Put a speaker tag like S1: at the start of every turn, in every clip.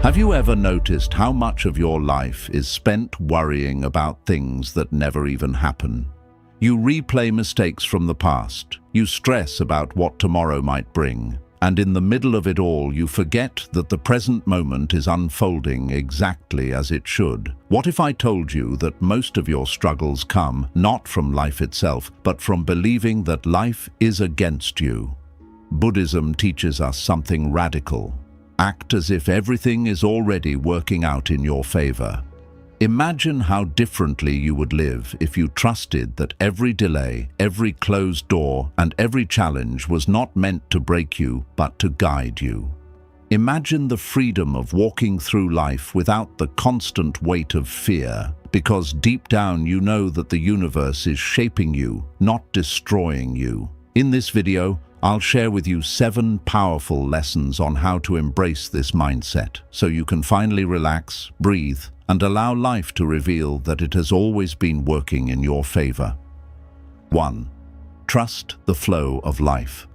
S1: Have you ever noticed how much of your life is spent worrying about things that never even happen? You replay mistakes from the past, you stress about what tomorrow might bring, and in the middle of it all you forget that the present moment is unfolding exactly as it should. What if I told you that most of your struggles come not from life itself, but from believing that life is against you? Buddhism teaches us something radical. Act as if everything is already working out in your favor. Imagine how differently you would live if you trusted that every delay, every closed door, and every challenge was not meant to break you, but to guide you. Imagine the freedom of walking through life without the constant weight of fear, because deep down you know that the universe is shaping you, not destroying you. In this video, I'll share with you 7 powerful lessons on how to embrace this mindset, so you can finally relax, breathe, and allow life to reveal that it has always been working in your favor. 1. Trust the flow of life.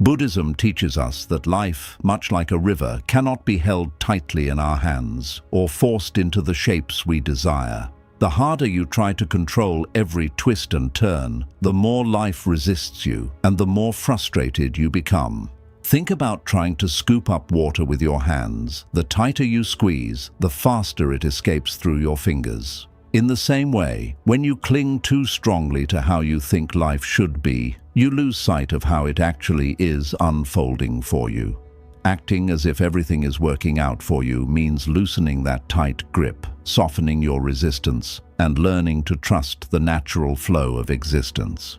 S1: Buddhism teaches us that life, much like a river, cannot be held tightly in our hands or forced into the shapes we desire. The harder you try to control every twist and turn, the more life resists you and the more frustrated you become. Think about trying to scoop up water with your hands. The tighter you squeeze, the faster it escapes through your fingers. In the same way, when you cling too strongly to how you think life should be, you lose sight of how it actually is unfolding for you. Acting as if everything is working out for you means loosening that tight grip, softening your resistance, and learning to trust the natural flow of existence.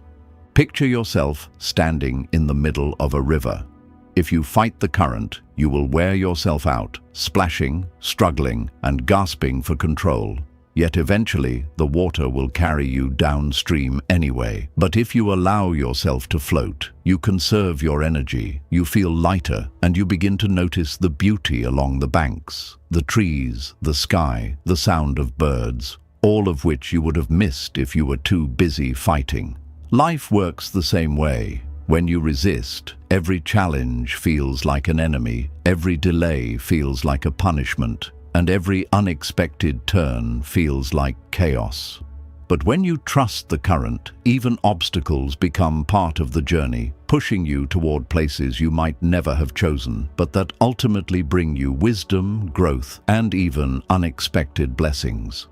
S1: Picture yourself standing in the middle of a river. If you fight the current, you will wear yourself out, splashing, struggling, and gasping for control. Yet eventually, the water will carry you downstream anyway. But if you allow yourself to float, you conserve your energy, you feel lighter, and you begin to notice the beauty along the banks, the trees, the sky, the sound of birds, all of which you would have missed if you were too busy fighting. Life works the same way. When you resist, every challenge feels like an enemy, every delay feels like a punishment, and every unexpected turn feels like chaos. But when you trust the current, even obstacles become part of the journey, pushing you toward places you might never have chosen, but that ultimately bring you wisdom, growth, and even unexpected blessings.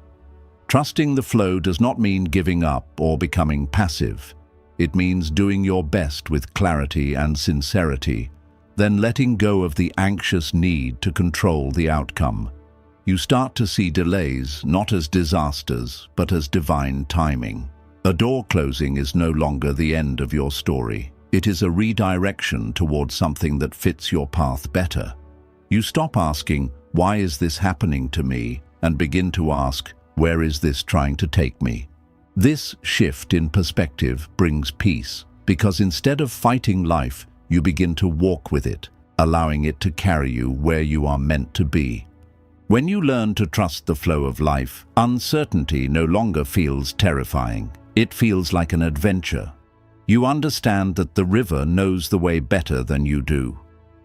S1: Trusting the flow does not mean giving up or becoming passive. It means doing your best with clarity and sincerity, then letting go of the anxious need to control the outcome. You start to see delays not as disasters, but as divine timing. A door closing is no longer the end of your story. It is a redirection towards something that fits your path better. You stop asking, "Why is this happening to me?" and begin to ask, "Where is this trying to take me?" This shift in perspective brings peace, because instead of fighting life, you begin to walk with it, allowing it to carry you where you are meant to be. When you learn to trust the flow of life, uncertainty no longer feels terrifying. It feels like an adventure. You understand that the river knows the way better than you do.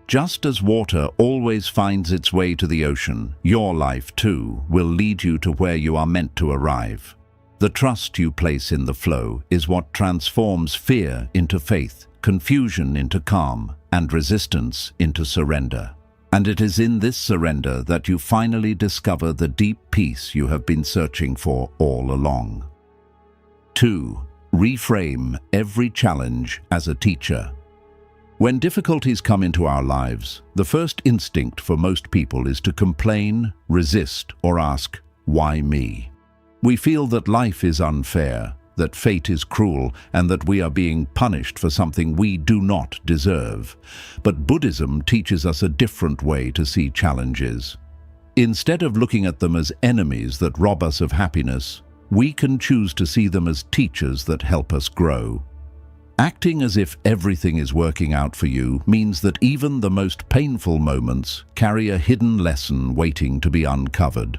S1: Just as water always finds its way to the ocean, your life too will lead you to where you are meant to arrive. The trust you place in the flow is what transforms fear into faith, confusion into calm, and resistance into surrender. And it is in this surrender that you finally discover the deep peace you have been searching for all along. 2. Reframe every challenge as a teacher. When difficulties come into our lives, the first instinct for most people is to complain, resist, or ask, "Why me?" We feel that life is unfair, that fate is cruel, and that we are being punished for something we do not deserve. But Buddhism teaches us a different way to see challenges. Instead of looking at them as enemies that rob us of happiness, we can choose to see them as teachers that help us grow. Acting as if everything is working out for you means that even the most painful moments carry a hidden lesson waiting to be uncovered.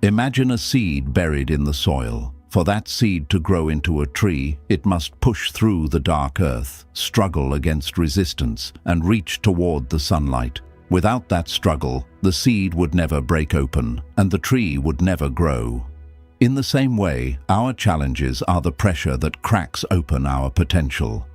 S1: Imagine a seed buried in the soil. For that seed to grow into a tree, it must push through the dark earth, struggle against resistance, and reach toward the sunlight. Without that struggle, the seed would never break open, and the tree would never grow. In the same way, our challenges are the pressure that cracks open our potential.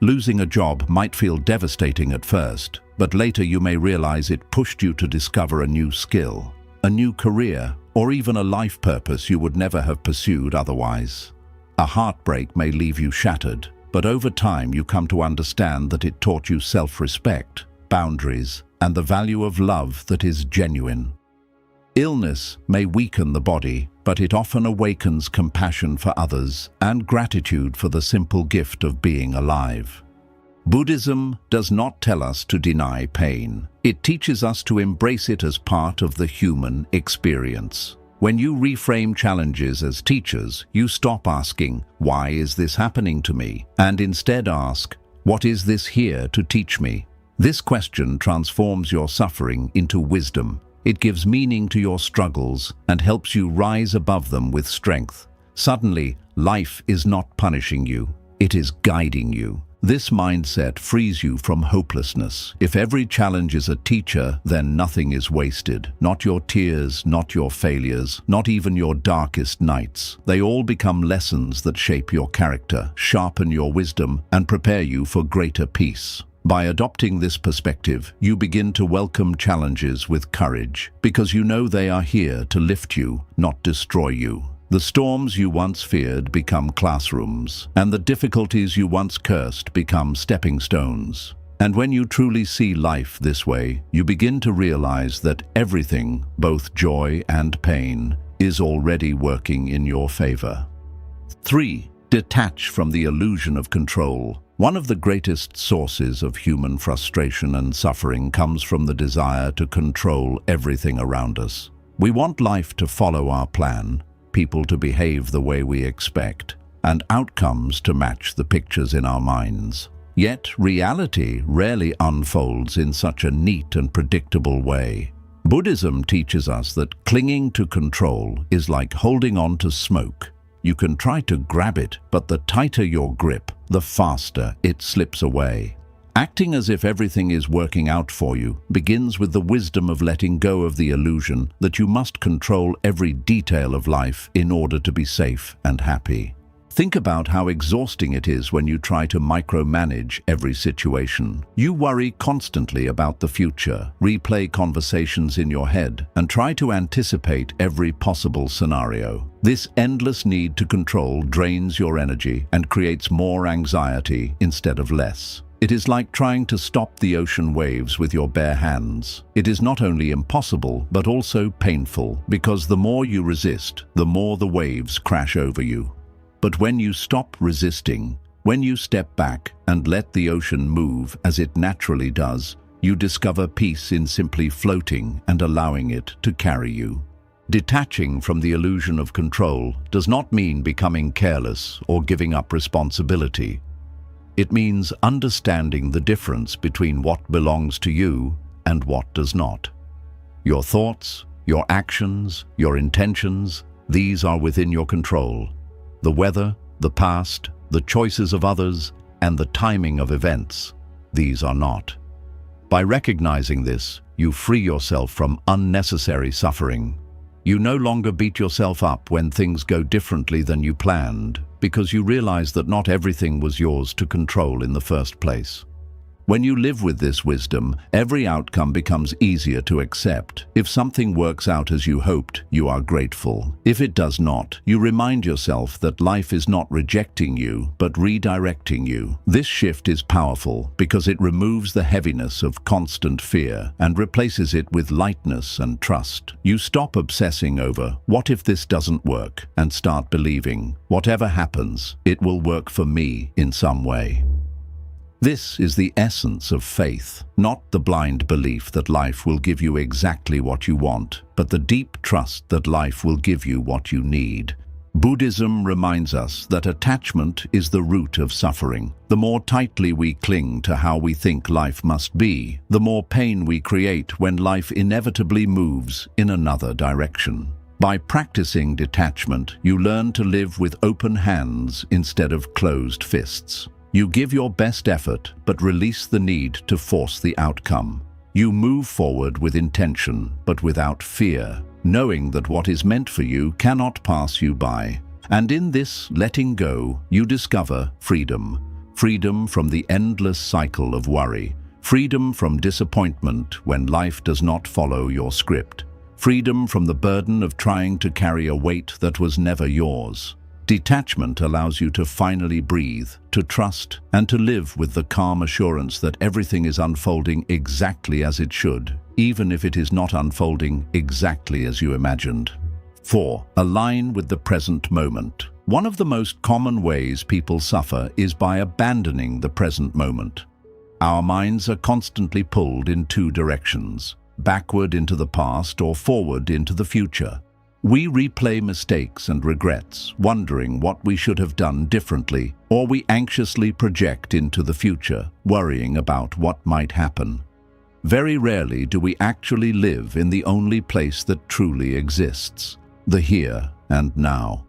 S1: Losing a job might feel devastating at first, but later you may realize it pushed you to discover a new skill, a new career, or even a life purpose you would never have pursued otherwise. A heartbreak may leave you shattered, but over time you come to understand that it taught you self-respect, boundaries, and the value of love that is genuine. Illness may weaken the body, but it often awakens compassion for others and gratitude for the simple gift of being alive. Buddhism does not tell us to deny pain. It teaches us to embrace it as part of the human experience. When you reframe challenges as teachers, you stop asking, "Why is this happening to me?" and instead ask, "What is this here to teach me?" This question transforms your suffering into wisdom. It gives meaning to your struggles and helps you rise above them with strength. Suddenly, life is not punishing you, it is guiding you. This mindset frees you from hopelessness. If every challenge is a teacher, then nothing is wasted. Not your tears, not your failures, not even your darkest nights. They all become lessons that shape your character, sharpen your wisdom, and prepare you for greater peace. By adopting this perspective, you begin to welcome challenges with courage, because you know they are here to lift you, not destroy you. The storms you once feared become classrooms, and the difficulties you once cursed become stepping stones. And when you truly see life this way, you begin to realize that everything, both joy and pain, is already working in your favor. 3. Detach from the illusion of control. One of the greatest sources of human frustration and suffering comes from the desire to control everything around us. We want life to follow our plan, people to behave the way we expect, and outcomes to match the pictures in our minds. Yet reality rarely unfolds in such a neat and predictable way. Buddhism teaches us that clinging to control is like holding on to smoke. You can try to grab it, but the tighter your grip, the faster it slips away. Acting as if everything is working out for you begins with the wisdom of letting go of the illusion that you must control every detail of life in order to be safe and happy. Think about how exhausting it is when you try to micromanage every situation. You worry constantly about the future, replay conversations in your head, and try to anticipate every possible scenario. This endless need to control drains your energy and creates more anxiety instead of less. It is like trying to stop the ocean waves with your bare hands. It is not only impossible, but also painful, because the more you resist, the more the waves crash over you. But when you stop resisting, when you step back and let the ocean move as it naturally does, you discover peace in simply floating and allowing it to carry you. Detaching from the illusion of control does not mean becoming careless or giving up responsibility. It means understanding the difference between what belongs to you and what does not. Your thoughts, your actions, your intentions, these are within your control. The weather, the past, the choices of others, and the timing of events, these are not. By recognizing this, you free yourself from unnecessary suffering. You no longer beat yourself up when things go differently than you planned, because you realize that not everything was yours to control in the first place. When you live with this wisdom, every outcome becomes easier to accept. If something works out as you hoped, you are grateful. If it does not, you remind yourself that life is not rejecting you, but redirecting you. This shift is powerful because it removes the heaviness of constant fear and replaces it with lightness and trust. You stop obsessing over, "What if this doesn't work?" and start believing, "Whatever happens, it will work for me in some way." This is the essence of faith, not the blind belief that life will give you exactly what you want, but the deep trust that life will give you what you need. Buddhism reminds us that attachment is the root of suffering. The more tightly we cling to how we think life must be, the more pain we create when life inevitably moves in another direction. By practicing detachment, you learn to live with open hands instead of closed fists. You give your best effort, but release the need to force the outcome. You move forward with intention, but without fear, knowing that what is meant for you cannot pass you by. And in this letting go, you discover freedom. Freedom from the endless cycle of worry. Freedom from disappointment when life does not follow your script. Freedom from the burden of trying to carry a weight that was never yours. Detachment allows you to finally breathe, to trust, and to live with the calm assurance that everything is unfolding exactly as it should, even if it is not unfolding exactly as you imagined. 4. Align with the present moment. One of the most common ways people suffer is by abandoning the present moment. Our minds are constantly pulled in two directions, backward into the past or forward into the future. We replay mistakes and regrets, wondering what we should have done differently, or we anxiously project into the future, worrying about what might happen. Very rarely do we actually live in the only place that truly exists, the here and now.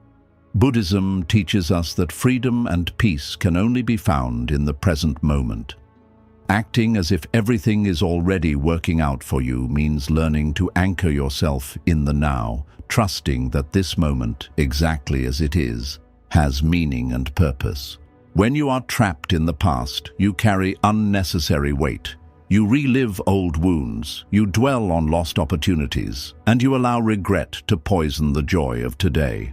S1: Buddhism teaches us that freedom and peace can only be found in the present moment. Acting as if everything is already working out for you means learning to anchor yourself in the now, trusting that this moment, exactly as it is, has meaning and purpose. When you are trapped in the past, you carry unnecessary weight. You relive old wounds, you dwell on lost opportunities, and you allow regret to poison the joy of today.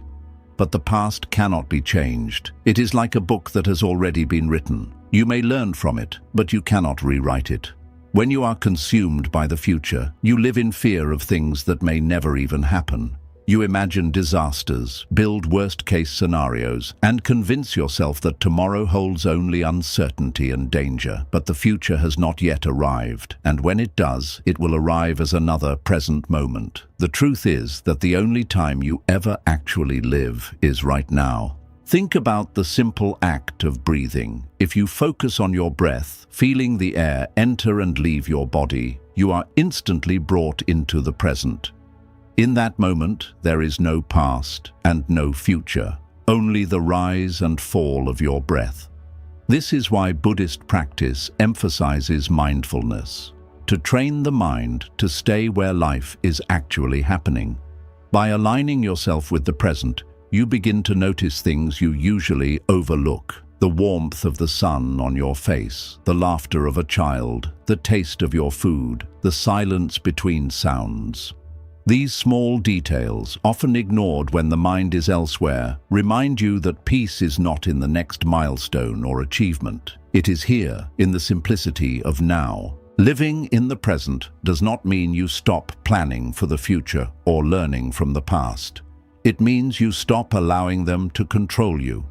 S1: But the past cannot be changed. It is like a book that has already been written. You may learn from it, but you cannot rewrite it. When you are consumed by the future, you live in fear of things that may never even happen. You imagine disasters, build worst-case scenarios, and convince yourself that tomorrow holds only uncertainty and danger. But the future has not yet arrived, and when it does, it will arrive as another present moment. The truth is that the only time you ever actually live is right now. Think about the simple act of breathing. If you focus on your breath, feeling the air enter and leave your body, you are instantly brought into the present. In that moment, there is no past and no future, only the rise and fall of your breath. This is why Buddhist practice emphasizes mindfulness, to train the mind to stay where life is actually happening. By aligning yourself with the present, you begin to notice things you usually overlook. The warmth of the sun on your face, the laughter of a child, the taste of your food, the silence between sounds. These small details, often ignored when the mind is elsewhere, remind you that peace is not in the next milestone or achievement. It is here, in the simplicity of now. Living in the present does not mean you stop planning for the future or learning from the past. It means you stop allowing them to control you.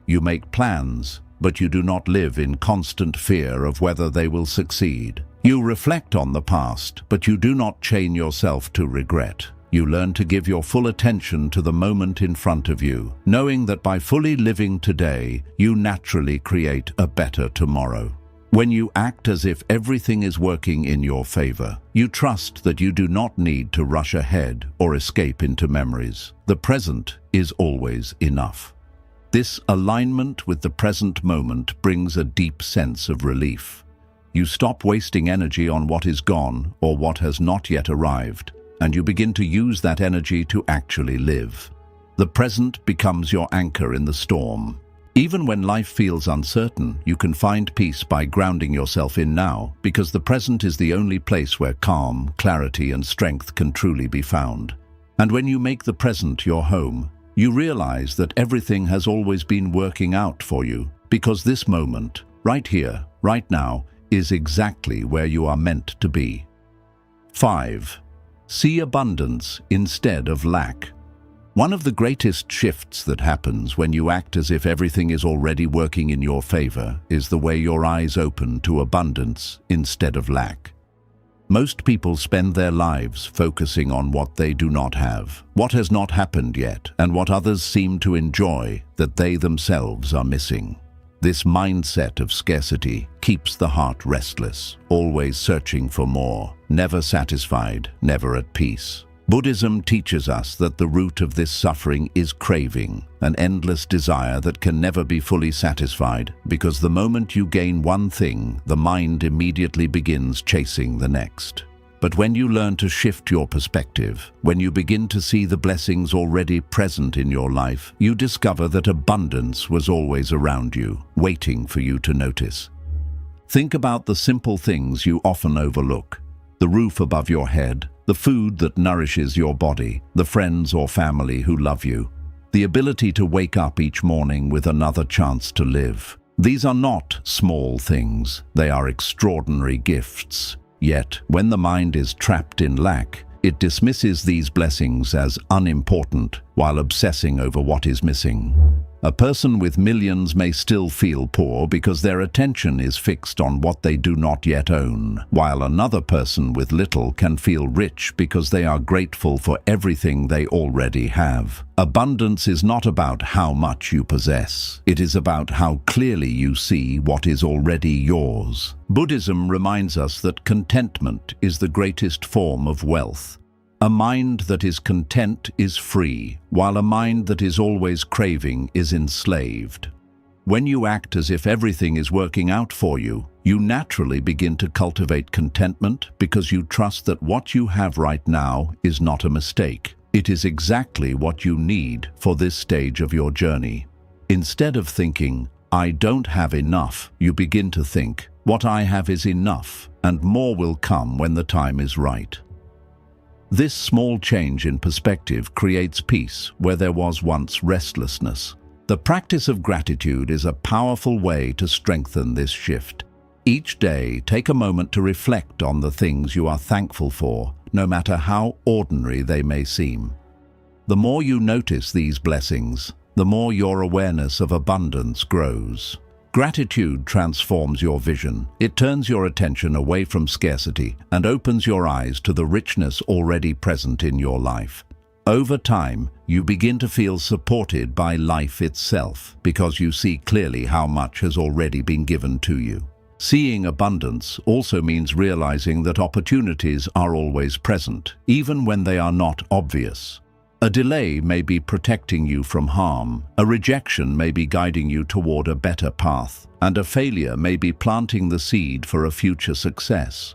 S1: You make plans, but you do not live in constant fear of whether they will succeed. You reflect on the past, but you do not chain yourself to regret. You learn to give your full attention to the moment in front of you, knowing that by fully living today, you naturally create a better tomorrow. When you act as if everything is working in your favor, you trust that you do not need to rush ahead or escape into memories. The present is always enough. This alignment with the present moment brings a deep sense of relief. You stop wasting energy on what is gone or what has not yet arrived, and you begin to use that energy to actually live. The present becomes your anchor in the storm. Even when life feels uncertain, you can find peace by grounding yourself in now, because the present is the only place where calm, clarity, and strength can truly be found. And when you make the present your home, you realize that everything has always been working out for you, because this moment, right here, right now, is exactly where you are meant to be. 5. See abundance instead of lack. One of the greatest shifts that happens when you act as if everything is already working in your favor is the way your eyes open to abundance instead of lack. Most people spend their lives focusing on what they do not have, what has not happened yet, and what others seem to enjoy that they themselves are missing. This mindset of scarcity keeps the heart restless, always searching for more, never satisfied, never at peace. Buddhism teaches us that the root of this suffering is craving, an endless desire that can never be fully satisfied, because the moment you gain one thing, the mind immediately begins chasing the next. But when you learn to shift your perspective, when you begin to see the blessings already present in your life, you discover that abundance was always around you, waiting for you to notice. Think about the simple things you often overlook: the roof above your head, the food that nourishes your body, the friends or family who love you, the ability to wake up each morning with another chance to live. These are not small things, they are extraordinary gifts. Yet, when the mind is trapped in lack, it dismisses these blessings as unimportant while obsessing over what is missing. A person with millions may still feel poor because their attention is fixed on what they do not yet own, while another person with little can feel rich because they are grateful for everything they already have. Abundance is not about how much you possess. It is about how clearly you see what is already yours. Buddhism reminds us that contentment is the greatest form of wealth. A mind that is content is free, while a mind that is always craving is enslaved. When you act as if everything is working out for you, you naturally begin to cultivate contentment because you trust that what you have right now is not a mistake. It is exactly what you need for this stage of your journey. Instead of thinking, "I don't have enough," you begin to think, "What I have is enough, and more will come when the time is right." This small change in perspective creates peace where there was once restlessness. The practice of gratitude is a powerful way to strengthen this shift. Each day, take a moment to reflect on the things you are thankful for, no matter how ordinary they may seem. The more you notice these blessings, the more your awareness of abundance grows. Gratitude transforms your vision. It turns your attention away from scarcity and opens your eyes to the richness already present in your life. Over time, you begin to feel supported by life itself because you see clearly how much has already been given to you. Seeing abundance also means realizing that opportunities are always present, even when they are not obvious. A delay may be protecting you from harm, a rejection may be guiding you toward a better path, and a failure may be planting the seed for a future success.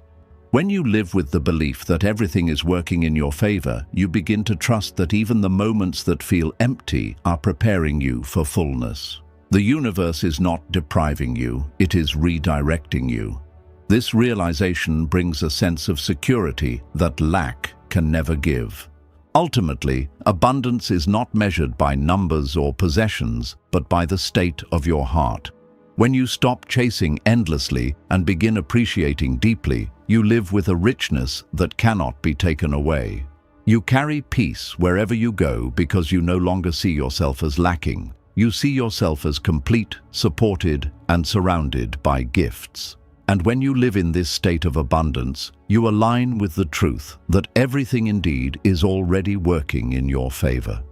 S1: When you live with the belief that everything is working in your favor, you begin to trust that even the moments that feel empty are preparing you for fullness. The universe is not depriving you, it is redirecting you. This realization brings a sense of security that lack can never give. Ultimately, abundance is not measured by numbers or possessions, but by the state of your heart. When you stop chasing endlessly and begin appreciating deeply, you live with a richness that cannot be taken away. You carry peace wherever you go because you no longer see yourself as lacking. You see yourself as complete, supported, and surrounded by gifts. And when you live in this state of abundance, you align with the truth that everything indeed is already working in your favor.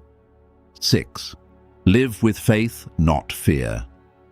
S1: 6. Live with faith, not fear.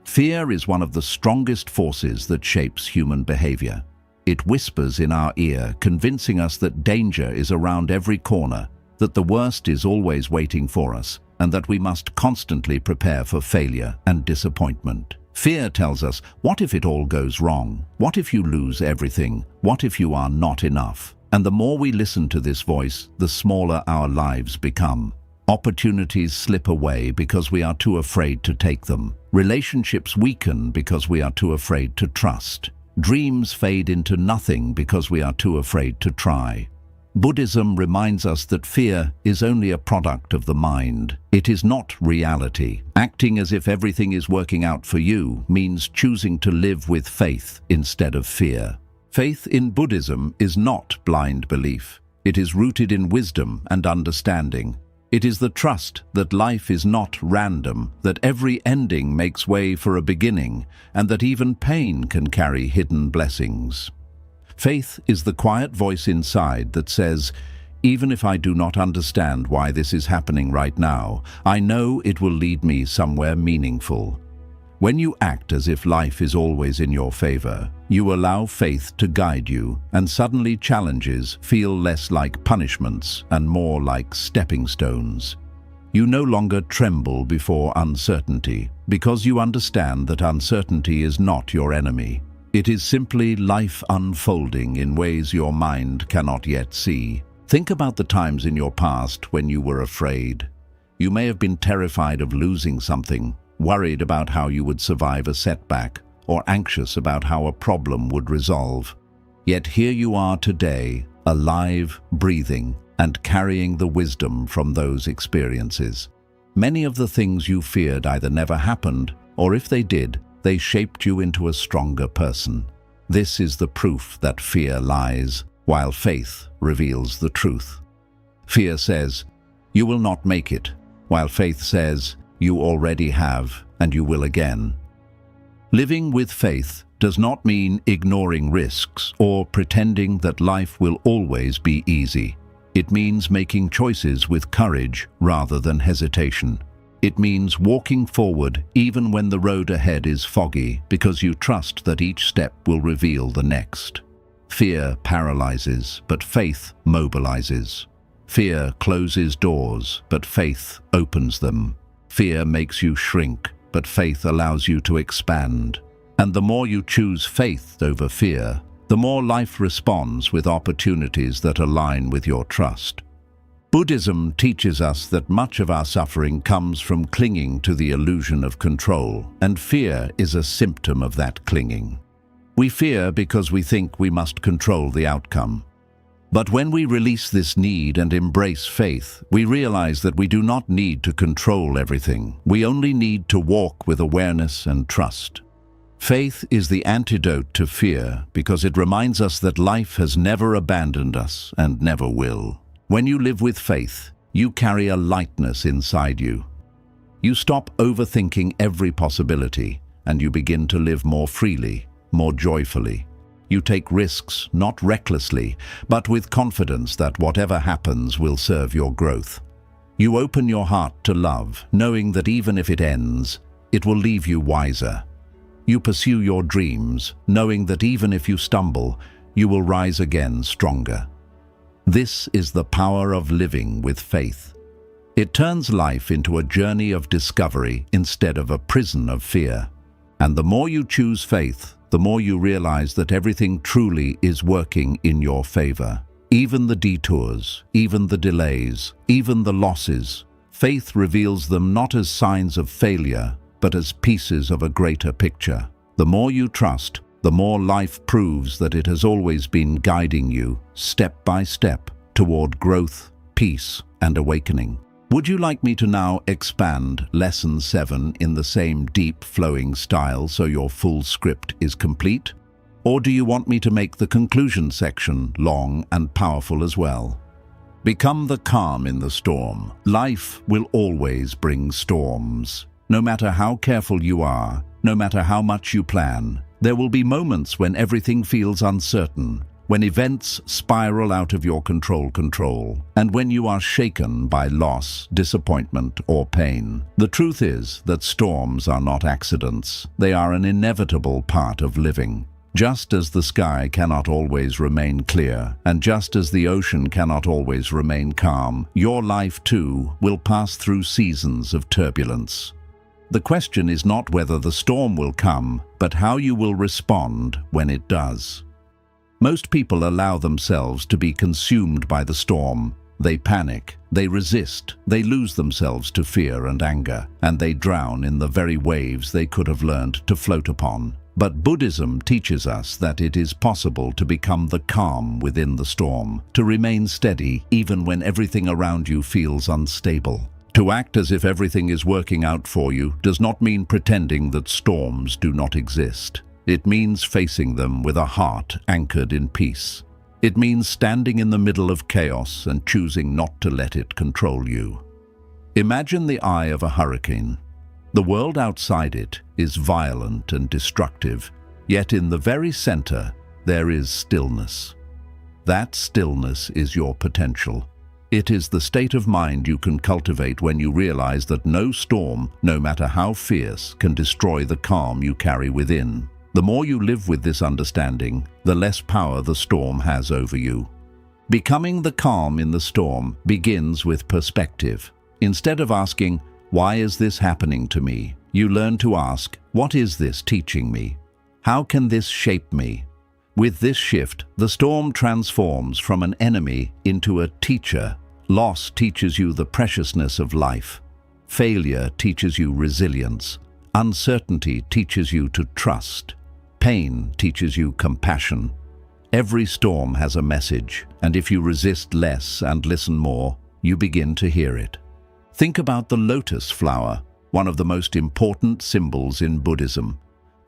S1: Fear is one of the strongest forces that shapes human behavior. It whispers in our ear, convincing us that danger is around every corner, that the worst is always waiting for us, and that we must constantly prepare for failure and disappointment. Fear tells us, what if it all goes wrong? What if you lose everything? What if you are not enough? And the more we listen to this voice, the smaller our lives become. Opportunities slip away because we are too afraid to take them. Relationships weaken because we are too afraid to trust. Dreams fade into nothing because we are too afraid to try. Buddhism reminds us that fear is only a product of the mind. It is not reality. Acting as if everything is working out for you means choosing to live with faith instead of fear. Faith in Buddhism is not blind belief. It is rooted in wisdom and understanding. It is the trust that life is not random, that every ending makes way for a beginning, and that even pain can carry hidden blessings. Faith is the quiet voice inside that says, even if I do not understand why this is happening right now, I know it will lead me somewhere meaningful. When you act as if life is always in your favor, you allow faith to guide you, and suddenly challenges feel less like punishments and more like stepping stones. You no longer tremble before uncertainty, because you understand that uncertainty is not your enemy. It is simply life unfolding in ways your mind cannot yet see. Think about the times in your past when you were afraid. You may have been terrified of losing something, worried about how you would survive a setback, or anxious about how a problem would resolve. Yet here you are today, alive, breathing, and carrying the wisdom from those experiences. Many of the things you feared either never happened, or if they did, they shaped you into a stronger person. This is the proof that fear lies, while faith reveals the truth. Fear says, "You will not make it," while faith says, "You already have, and you will again." Living with faith does not mean ignoring risks or pretending that life will always be easy. It means making choices with courage rather than hesitation. It means walking forward even when the road ahead is foggy, because you trust that each step will reveal the next. Fear paralyzes, but faith mobilizes. Fear closes doors, but faith opens them. Fear makes you shrink, but faith allows you to expand. And the more you choose faith over fear, the more life responds with opportunities that align with your trust. Buddhism teaches us that much of our suffering comes from clinging to the illusion of control, and fear is a symptom of that clinging. We fear because we think we must control the outcome. But when we release this need and embrace faith, we realize that we do not need to control everything. We only need to walk with awareness and trust. Faith is the antidote to fear because it reminds us that life has never abandoned us and never will. When you live with faith, you carry a lightness inside you. You stop overthinking every possibility, and you begin to live more freely, more joyfully. You take risks, not recklessly, but with confidence that whatever happens will serve your growth. You open your heart to love, knowing that even if it ends, it will leave you wiser. You pursue your dreams, knowing that even if you stumble, you will rise again stronger. This is the power of living with faith. It turns life into a journey of discovery instead of a prison of fear. And the more you choose faith, the more you realize that everything truly is working in your favor. Even the detours, even the delays, even the losses. Faith reveals them not as signs of failure, but as pieces of a greater picture. The more you trust, the more life proves that it has always been guiding you, step by step, toward growth, peace, and awakening. Would you like me to now expand Lesson 7 in the same deep, flowing style so your full script is complete? Or do you want me to make the conclusion section long and powerful as well? Become the calm in the storm. Life will always bring storms. No matter how careful you are, no matter how much you plan, there will be moments when everything feels uncertain, when events spiral out of your control, and when you are shaken by loss, disappointment, or pain. The truth is that storms are not accidents. They are an inevitable part of living. Just as the sky cannot always remain clear, and just as the ocean cannot always remain calm, your life too will pass through seasons of turbulence. The question is not whether the storm will come, but how you will respond when it does. Most people allow themselves to be consumed by the storm. They panic, they resist, they lose themselves to fear and anger, and they drown in the very waves they could have learned to float upon. But Buddhism teaches us that it is possible to become the calm within the storm, to remain steady even when everything around you feels unstable. To act as if everything is working out for you does not mean pretending that storms do not exist. It means facing them with a heart anchored in peace. It means standing in the middle of chaos and choosing not to let it control you. Imagine the eye of a hurricane. The world outside it is violent and destructive, yet in the very center there is stillness. That stillness is your potential. It is the state of mind you can cultivate when you realize that no storm, no matter how fierce, can destroy the calm you carry within. The more you live with this understanding, the less power the storm has over you. Becoming the calm in the storm begins with perspective. Instead of asking, "Why is this happening to me?" you learn to ask, "What is this teaching me? How can this shape me?" With this shift, the storm transforms from an enemy into a teacher. Loss teaches you the preciousness of life. Failure teaches you resilience. Uncertainty teaches you to trust. Pain teaches you compassion. Every storm has a message, and if you resist less and listen more, you begin to hear it. Think about the lotus flower, one of the most important symbols in Buddhism.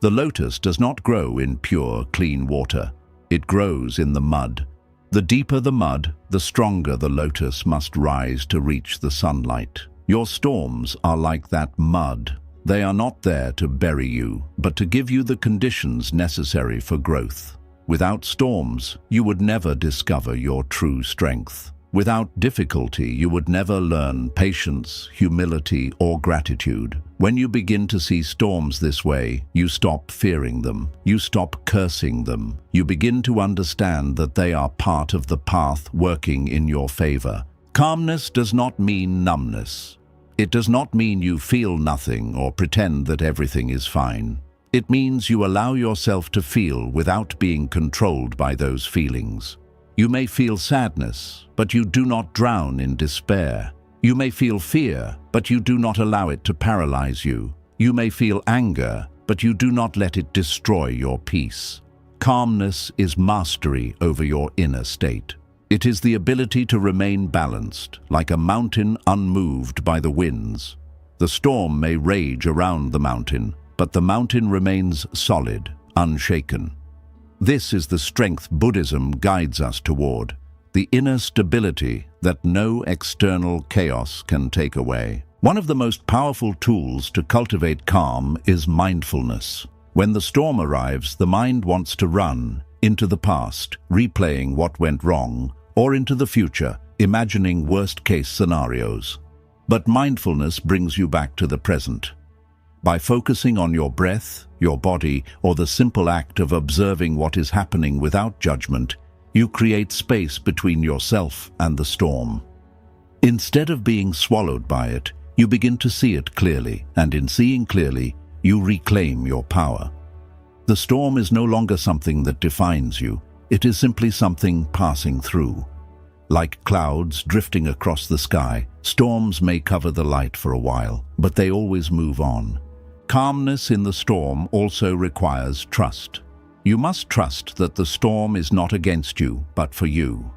S1: The lotus does not grow in pure, clean water. It grows in the mud. The deeper the mud, the stronger the lotus must rise to reach the sunlight. Your storms are like that mud. They are not there to bury you, but to give you the conditions necessary for growth. Without storms, you would never discover your true strength. Without difficulty, you would never learn patience, humility, or gratitude. When you begin to see storms this way, you stop fearing them. You stop cursing them. You begin to understand that they are part of the path working in your favor. Calmness does not mean numbness. It does not mean you feel nothing or pretend that everything is fine. It means you allow yourself to feel without being controlled by those feelings. You may feel sadness, but you do not drown in despair. You may feel fear, but you do not allow it to paralyze you. You may feel anger, but you do not let it destroy your peace. Calmness is mastery over your inner state. It is the ability to remain balanced, like a mountain unmoved by the winds. The storm may rage around the mountain, but the mountain remains solid, unshaken. This is the strength Buddhism guides us toward, the inner stability that no external chaos can take away. One of the most powerful tools to cultivate calm is mindfulness. When the storm arrives, the mind wants to run into the past, replaying what went wrong, or into the future, imagining worst-case scenarios. But mindfulness brings you back to the present. By focusing on your breath, your body, or the simple act of observing what is happening without judgment, you create space between yourself and the storm. Instead of being swallowed by it, you begin to see it clearly, and in seeing clearly, you reclaim your power. The storm is no longer something that defines you. It is simply something passing through. Like clouds drifting across the sky, storms may cover the light for a while, but they always move on. Calmness in the storm also requires trust. You must trust that the storm is not against you, but for you.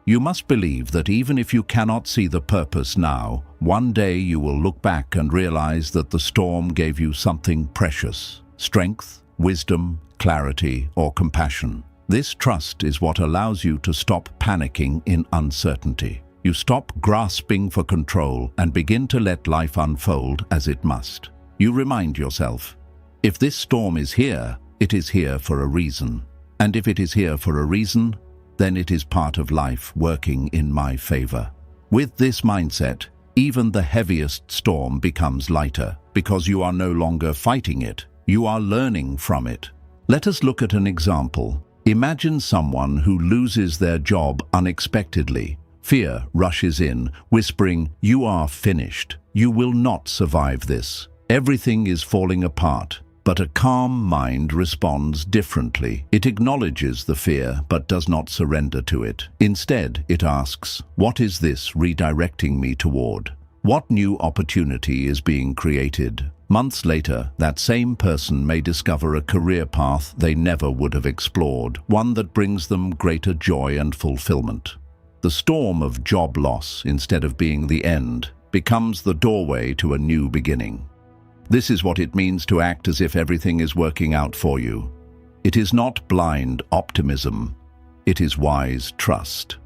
S1: You must believe that even if you cannot see the purpose now, one day you will look back and realize that the storm gave you something precious: strength, wisdom, clarity, or compassion. This trust is what allows you to stop panicking in uncertainty. You stop grasping for control and begin to let life unfold as it must. You remind yourself, if this storm is here, it is here for a reason. And if it is here for a reason, then it is part of life working in my favor. With this mindset, even the heaviest storm becomes lighter, because you are no longer fighting it, you are learning from it. Let us look at an example. Imagine someone who loses their job unexpectedly. Fear rushes in, whispering, "You are finished. You will not survive this. Everything is falling apart." But a calm mind responds differently. It acknowledges the fear, but does not surrender to it. Instead, it asks, what is this redirecting me toward? What new opportunity is being created? Months later, that same person may discover a career path they never would have explored, one that brings them greater joy and fulfillment. The storm of job loss, instead of being the end, becomes the doorway to a new beginning. This is what it means to act as if everything is working out for you. It is not blind optimism. It is wise trust.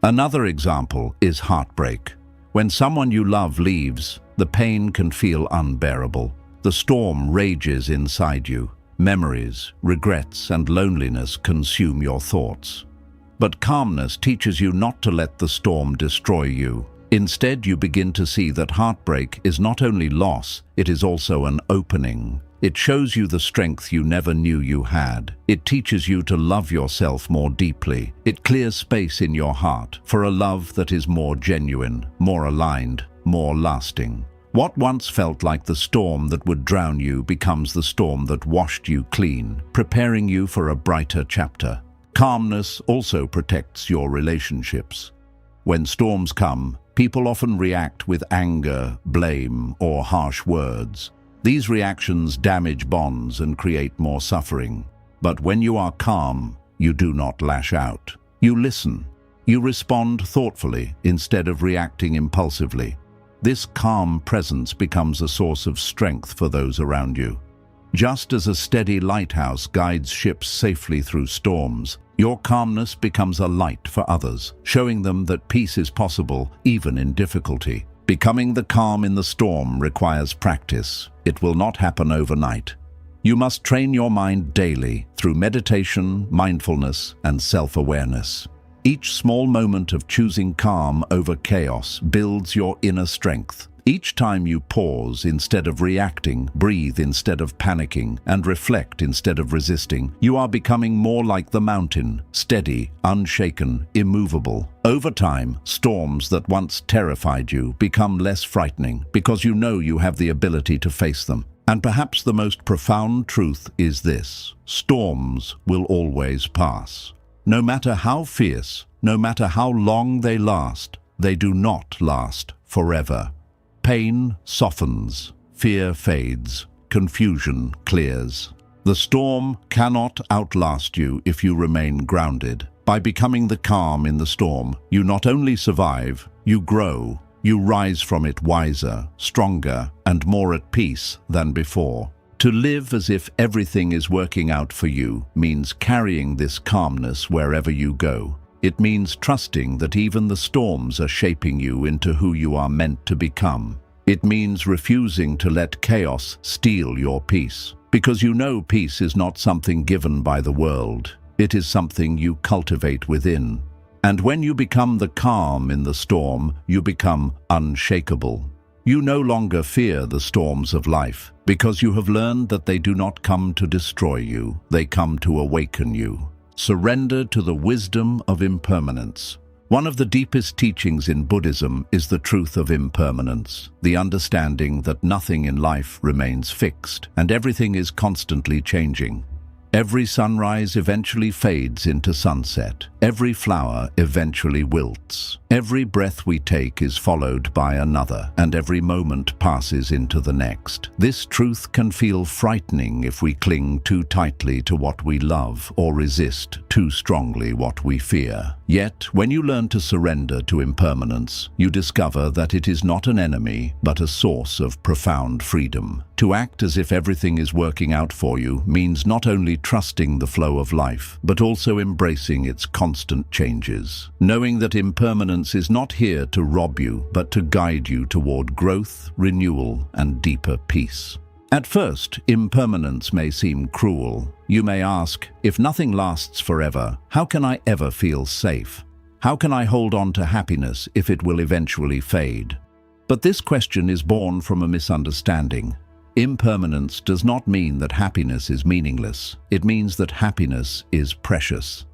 S1: Another example is heartbreak. When someone you love leaves, the pain can feel unbearable. The storm rages inside you. Memories, regrets, and loneliness consume your thoughts. But calmness teaches you not to let the storm destroy you. Instead, you begin to see that heartbreak is not only loss, it is also an opening. It shows you the strength you never knew you had. It teaches you to love yourself more deeply. It clears space in your heart for a love that is more genuine, more aligned, more lasting. What once felt like the storm that would drown you becomes the storm that washed you clean, preparing you for a brighter chapter. Calmness also protects your relationships. When storms come, people often react with anger, blame, or harsh words. These reactions damage bonds and create more suffering. But when you are calm, you do not lash out. You listen. You respond thoughtfully instead of reacting impulsively. This calm presence becomes a source of strength for those around you. Just as a steady lighthouse guides ships safely through storms, your calmness becomes a light for others, showing them that peace is possible even in difficulty. Becoming the calm in the storm requires practice. It will not happen overnight. You must train your mind daily through meditation, mindfulness, and self-awareness. Each small moment of choosing calm over chaos builds your inner strength. Each time you pause instead of reacting, breathe instead of panicking, and reflect instead of resisting, you are becoming more like the mountain, steady, unshaken, immovable. Over time, storms that once terrified you become less frightening because you know you have the ability to face them. And perhaps the most profound truth is this: storms will always pass. No matter how fierce, no matter how long they last, they do not last forever. Pain softens, fear fades, confusion clears. The storm cannot outlast you if you remain grounded. By becoming the calm in the storm, you not only survive, you grow. You rise from it wiser, stronger, and more at peace than before. To live as if everything is working out for you means carrying this calmness wherever you go. It means trusting that even the storms are shaping you into who you are meant to become. It means refusing to let chaos steal your peace, because you know peace is not something given by the world. It is something you cultivate within. And when you become the calm in the storm, you become unshakable. You no longer fear the storms of life, because you have learned that they do not come to destroy you, they come to awaken you. Surrender to the wisdom of impermanence. One of the deepest teachings in Buddhism is the truth of impermanence, the understanding that nothing in life remains fixed, and everything is constantly changing. Every sunrise eventually fades into sunset. Every flower eventually wilts. Every breath we take is followed by another, and every moment passes into the next. This truth can feel frightening if we cling too tightly to what we love or resist too strongly what we fear. Yet, when you learn to surrender to impermanence, you discover that it is not an enemy, but a source of profound freedom. To act as if everything is working out for you means not only trusting the flow of life, but also embracing its constant changes. Knowing that impermanence is not here to rob you, but to guide you toward growth, renewal, and deeper peace. At first, impermanence may seem cruel. You may ask, if nothing lasts forever, how can I ever feel safe? How can I hold on to happiness if it will eventually fade? But this question is born from a misunderstanding. Impermanence does not mean that happiness is meaningless. It means that happiness is precious.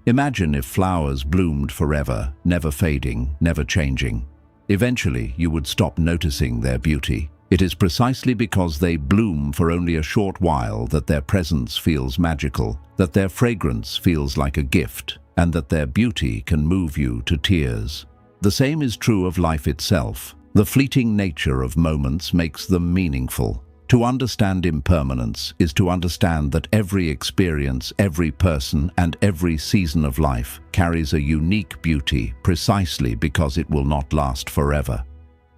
S1: Imagine if flowers bloomed forever, never fading, never changing. Eventually, you would stop noticing their beauty. It is precisely because they bloom for only a short while that their presence feels magical, that their fragrance feels like a gift, and that their beauty can move you to tears. The same is true of life itself. The fleeting nature of moments makes them meaningful. To understand impermanence is to understand that every experience, every person, and every season of life carries a unique beauty precisely because it will not last forever.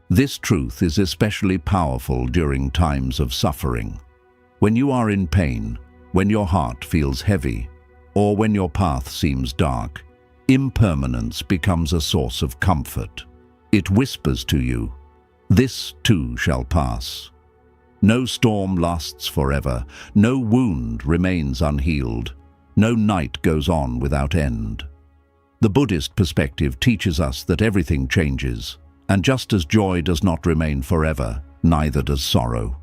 S1: This truth is especially powerful during times of suffering. When you are in pain, when your heart feels heavy, or when your path seems dark, impermanence becomes a source of comfort. It whispers to you, "This too shall pass." No storm lasts forever. No wound remains unhealed. No night goes on without end. The Buddhist perspective teaches us that everything changes, and just as joy does not remain forever, neither does sorrow.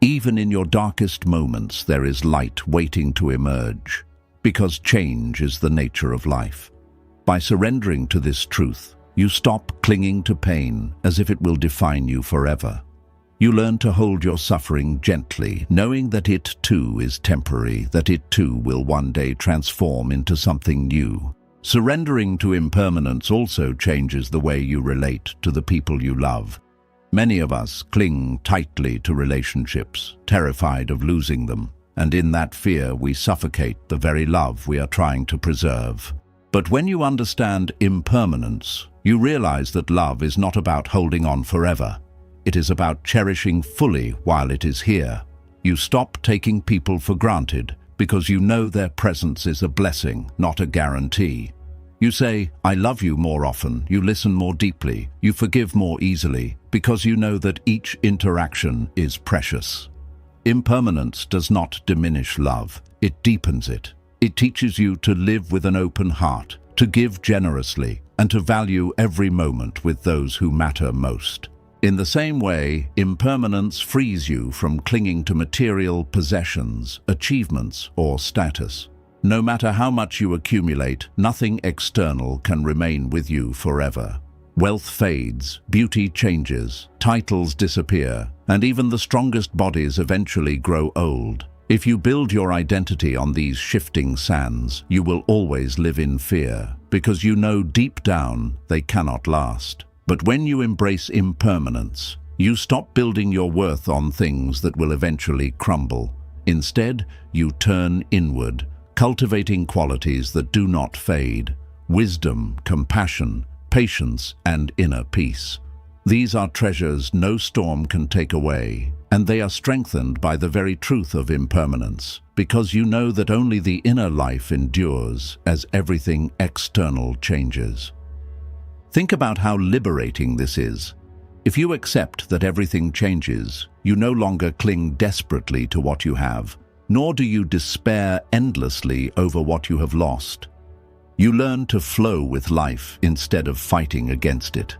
S1: Even in your darkest moments, there is light waiting to emerge, because change is the nature of life. By surrendering to this truth, you stop clinging to pain as if it will define you forever. You learn to hold your suffering gently, knowing that it too is temporary, that it too will one day transform into something new. Surrendering to impermanence also changes the way you relate to the people you love. Many of us cling tightly to relationships, terrified of losing them, and in that fear we suffocate the very love we are trying to preserve. But when you understand impermanence, you realize that love is not about holding on forever. It is about cherishing fully while it is here. You stop taking people for granted because you know their presence is a blessing, not a guarantee. You say, "I love you" more often, you listen more deeply, you forgive more easily, because you know that each interaction is precious. Impermanence does not diminish love, it deepens it. It teaches you to live with an open heart, to give generously, and to value every moment with those who matter most. In the same way, impermanence frees you from clinging to material possessions, achievements, or status. No matter how much you accumulate, nothing external can remain with you forever. Wealth fades, beauty changes, titles disappear, and even the strongest bodies eventually grow old. If you build your identity on these shifting sands, you will always live in fear, because you know deep down they cannot last. But when you embrace impermanence, you stop building your worth on things that will eventually crumble. Instead, you turn inward, cultivating qualities that do not fade: wisdom, compassion, patience, and inner peace. These are treasures no storm can take away, and they are strengthened by the very truth of impermanence, because you know that only the inner life endures as everything external changes. Think about how liberating this is. If you accept that everything changes, you no longer cling desperately to what you have, nor do you despair endlessly over what you have lost. You learn to flow with life instead of fighting against it.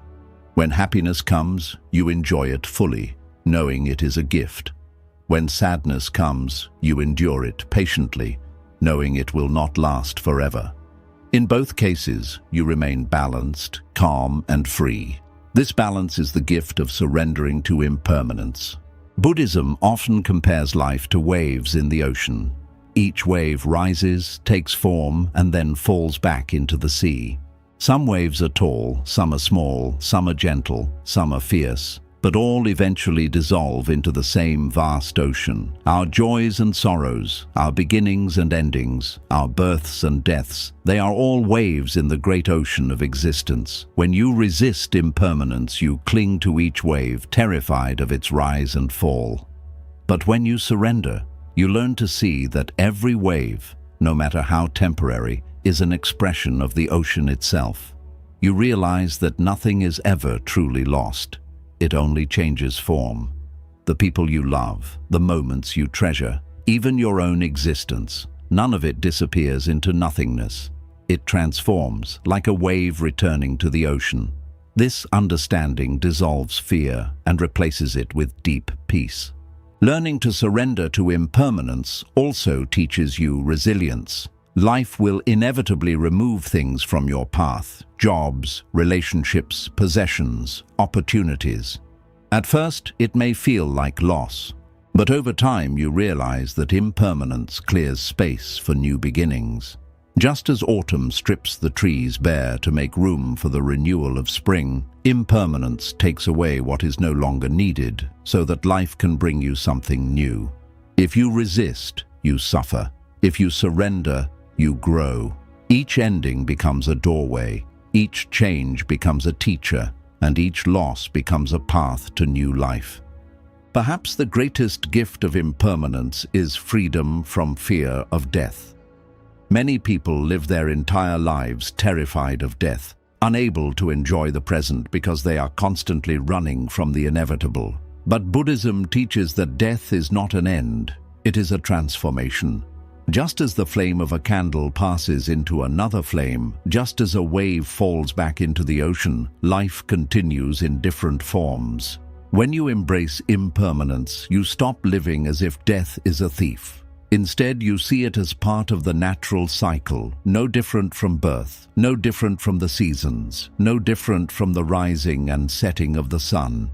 S1: When happiness comes, you enjoy it fully, knowing it is a gift. When sadness comes, you endure it patiently, knowing it will not last forever. In both cases, you remain balanced, calm, and free. This balance is the gift of surrendering to impermanence. Buddhism often compares life to waves in the ocean. Each wave rises, takes form, and then falls back into the sea. Some waves are tall, some are small, some are gentle, some are fierce, but all eventually dissolve into the same vast ocean. Our joys and sorrows, our beginnings and endings, our births and deaths, they are all waves in the great ocean of existence. When you resist impermanence, you cling to each wave, terrified of its rise and fall. But when you surrender, you learn to see that every wave, no matter how temporary, is an expression of the ocean itself. You realize that nothing is ever truly lost. It only changes form. The people you love, the moments you treasure, even your own existence, none of it disappears into nothingness. It transforms, like a wave returning to the ocean. This understanding dissolves fear and replaces it with deep peace. Learning to surrender to impermanence also teaches you resilience. Life will inevitably remove things from your path: jobs, relationships, possessions, opportunities. At first, it may feel like loss, but over time you realize that impermanence clears space for new beginnings. Just as autumn strips the trees bare to make room for the renewal of spring, impermanence takes away what is no longer needed so that life can bring you something new. If you resist, you suffer. If you surrender, you grow. Each ending becomes a doorway, each change becomes a teacher, and each loss becomes a path to new life. Perhaps the greatest gift of impermanence is freedom from fear of death. Many people live their entire lives terrified of death, unable to enjoy the present because they are constantly running from the inevitable. But Buddhism teaches that death is not an end, it is a transformation. Just as the flame of a candle passes into another flame, just as a wave falls back into the ocean, life continues in different forms. When you embrace impermanence, you stop living as if death is a thief. Instead, you see it as part of the natural cycle, no different from birth, no different from the seasons, no different from the rising and setting of the sun.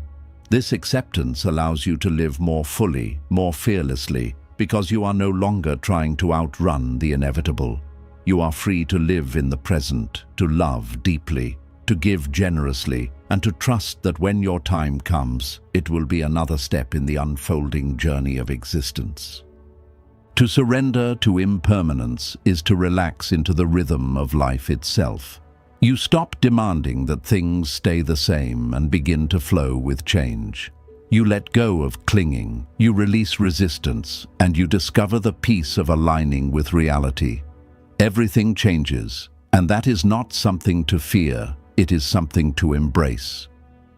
S1: This acceptance allows you to live more fully, more fearlessly, because you are no longer trying to outrun the inevitable. You are free to live in the present, to love deeply, to give generously, and to trust that when your time comes, it will be another step in the unfolding journey of existence. To surrender to impermanence is to relax into the rhythm of life itself. You stop demanding that things stay the same and begin to flow with change. You let go of clinging, you release resistance, and you discover the peace of aligning with reality. Everything changes, and that is not something to fear, it is something to embrace.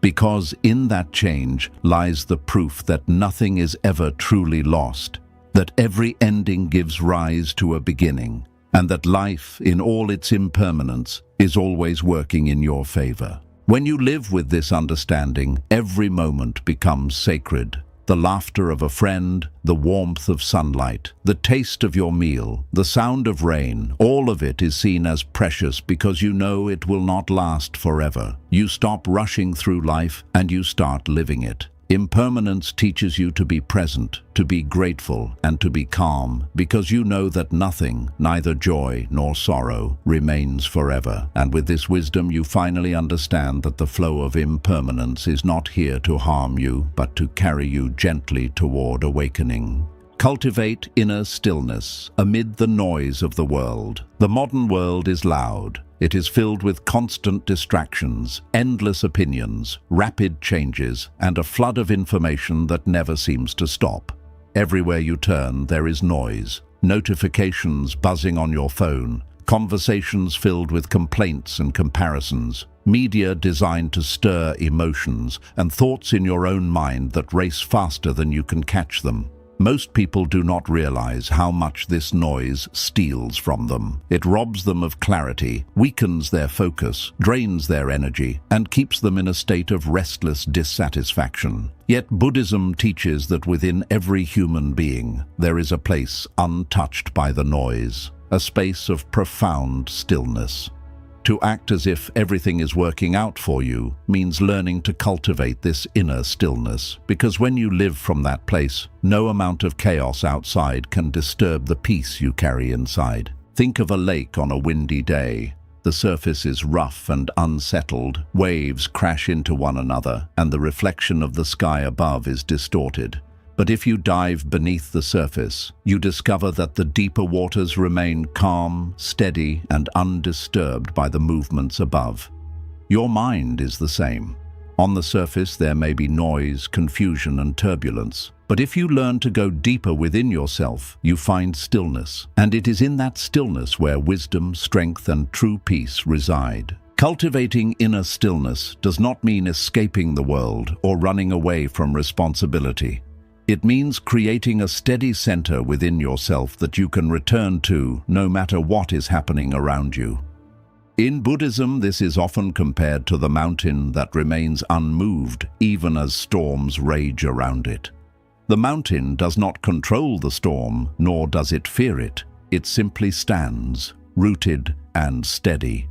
S1: Because in that change lies the proof that nothing is ever truly lost, that every ending gives rise to a beginning, and that life, in all its impermanence, is always working in your favor. When you live with this understanding, every moment becomes sacred. The laughter of a friend, the warmth of sunlight, the taste of your meal, the sound of rain, all of it is seen as precious because you know it will not last forever. You stop rushing through life and you start living it. Impermanence teaches you to be present, to be grateful, and to be calm, because you know that nothing, neither joy nor sorrow, remains forever. And with this wisdom, you finally understand that the flow of impermanence is not here to harm you, but to carry you gently toward awakening. Cultivate inner stillness amid the noise of the world. The modern world is loud. It is filled with constant distractions, endless opinions, rapid changes, and a flood of information that never seems to stop. Everywhere you turn, there is noise, notifications buzzing on your phone, conversations filled with complaints and comparisons, media designed to stir emotions, and thoughts in your own mind that race faster than you can catch them. Most people do not realize how much this noise steals from them. It robs them of clarity, weakens their focus, drains their energy, and keeps them in a state of restless dissatisfaction. Yet Buddhism teaches that within every human being, there is a place untouched by the noise, a space of profound stillness. To act as if everything is working out for you means learning to cultivate this inner stillness, because when you live from that place, no amount of chaos outside can disturb the peace you carry inside. Think of a lake on a windy day. The surface is rough and unsettled, waves crash into one another, and the reflection of the sky above is distorted. But if you dive beneath the surface, you discover that the deeper waters remain calm, steady, and undisturbed by the movements above. Your mind is the same. On the surface, there may be noise, confusion, and turbulence. But if you learn to go deeper within yourself, you find stillness. And it is in that stillness where wisdom, strength, and true peace reside. Cultivating inner stillness does not mean escaping the world or running away from responsibility. It means creating a steady center within yourself that you can return to no matter what is happening around you. In Buddhism, this is often compared to the mountain that remains unmoved even as storms rage around it. The mountain does not control the storm, nor does it fear it. It simply stands, rooted and steady.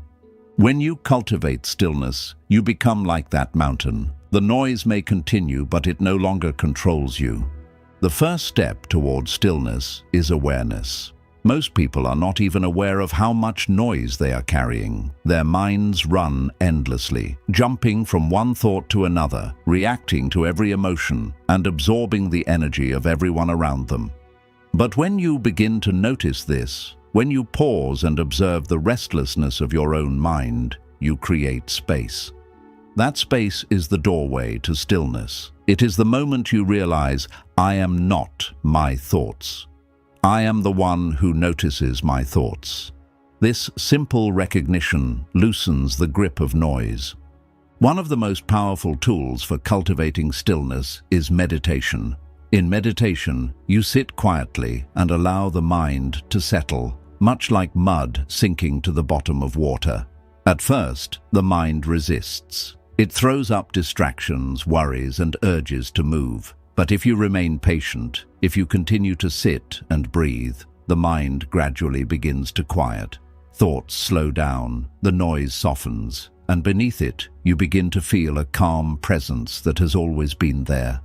S1: When you cultivate stillness, you become like that mountain. The noise may continue, but it no longer controls you. The first step toward stillness is awareness. Most people are not even aware of how much noise they are carrying. Their minds run endlessly, jumping from one thought to another, reacting to every emotion, and absorbing the energy of everyone around them. But when you begin to notice this, when you pause and observe the restlessness of your own mind, you create space. That space is the doorway to stillness. It is the moment you realize, I am not my thoughts. I am the one who notices my thoughts. This simple recognition loosens the grip of noise. One of the most powerful tools for cultivating stillness is meditation. In meditation, you sit quietly and allow the mind to settle, much like mud sinking to the bottom of water. At first, the mind resists. It throws up distractions, worries, and urges to move. But if you remain patient, if you continue to sit and breathe, the mind gradually begins to quiet. Thoughts slow down, the noise softens, and beneath it, you begin to feel a calm presence that has always been there.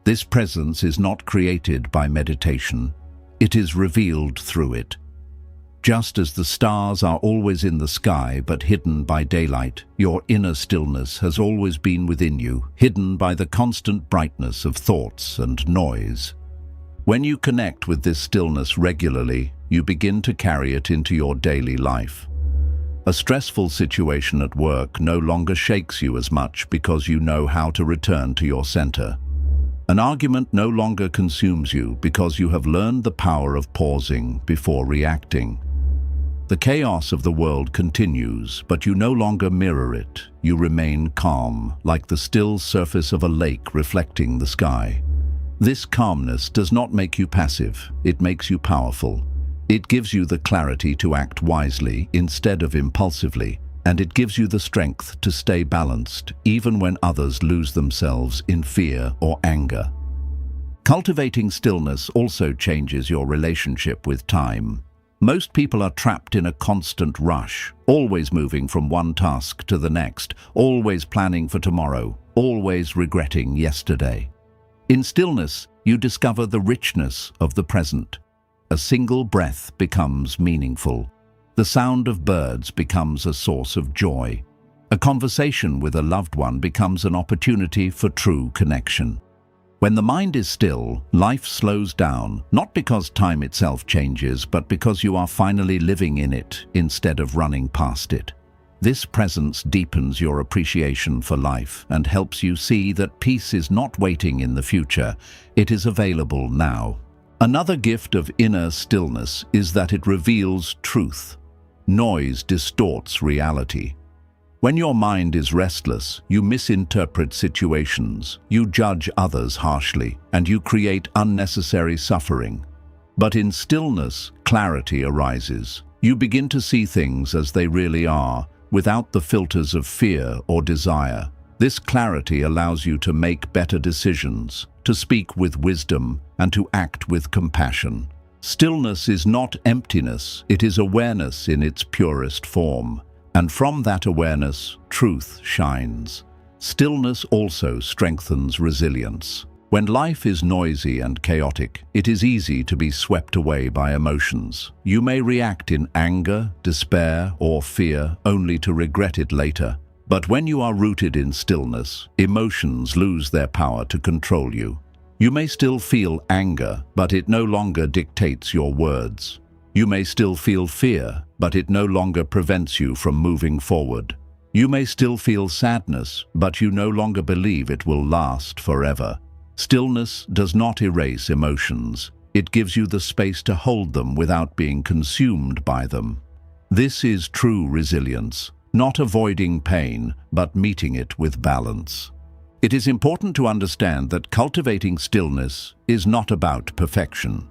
S1: This presence is not created by meditation. It is revealed through it. Just as the stars are always in the sky but hidden by daylight, your inner stillness has always been within you, hidden by the constant brightness of thoughts and noise. When you connect with this stillness regularly, you begin to carry it into your daily life. A stressful situation at work no longer shakes you as much because you know how to return to your center. An argument no longer consumes you because you have learned the power of pausing before reacting. The chaos of the world continues, but you no longer mirror it. You remain calm, like the still surface of a lake reflecting the sky. This calmness does not make you passive, it makes you powerful. It gives you the clarity to act wisely instead of impulsively, and it gives you the strength to stay balanced, even when others lose themselves in fear or anger. Cultivating stillness also changes your relationship with time. Most people are trapped in a constant rush, always moving from one task to the next, always planning for tomorrow, always regretting yesterday. In stillness, you discover the richness of the present. A single breath becomes meaningful. The sound of birds becomes a source of joy. A conversation with a loved one becomes an opportunity for true connection. When the mind is still, life slows down, not because time itself changes, but because you are finally living in it instead of running past it. This presence deepens your appreciation for life and helps you see that peace is not waiting in the future, it is available now. Another gift of inner stillness is that it reveals truth. Noise distorts reality. When your mind is restless, you misinterpret situations, you judge others harshly, and you create unnecessary suffering. But in stillness, clarity arises. You begin to see things as they really are, without the filters of fear or desire. This clarity allows you to make better decisions, to speak with wisdom, and to act with compassion. Stillness is not emptiness, it is awareness in its purest form. And from that awareness, truth shines. Stillness also strengthens resilience. When life is noisy and chaotic, it is easy to be swept away by emotions. You may react in anger, despair, or fear, only to regret it later. But when you are rooted in stillness, emotions lose their power to control you. You may still feel anger, but it no longer dictates your words. You may still feel fear, but it no longer prevents you from moving forward. You may still feel sadness, but you no longer believe it will last forever. Stillness does not erase emotions. It gives you the space to hold them without being consumed by them. This is true resilience, not avoiding pain, but meeting it with balance. It is important to understand that cultivating stillness is not about perfection.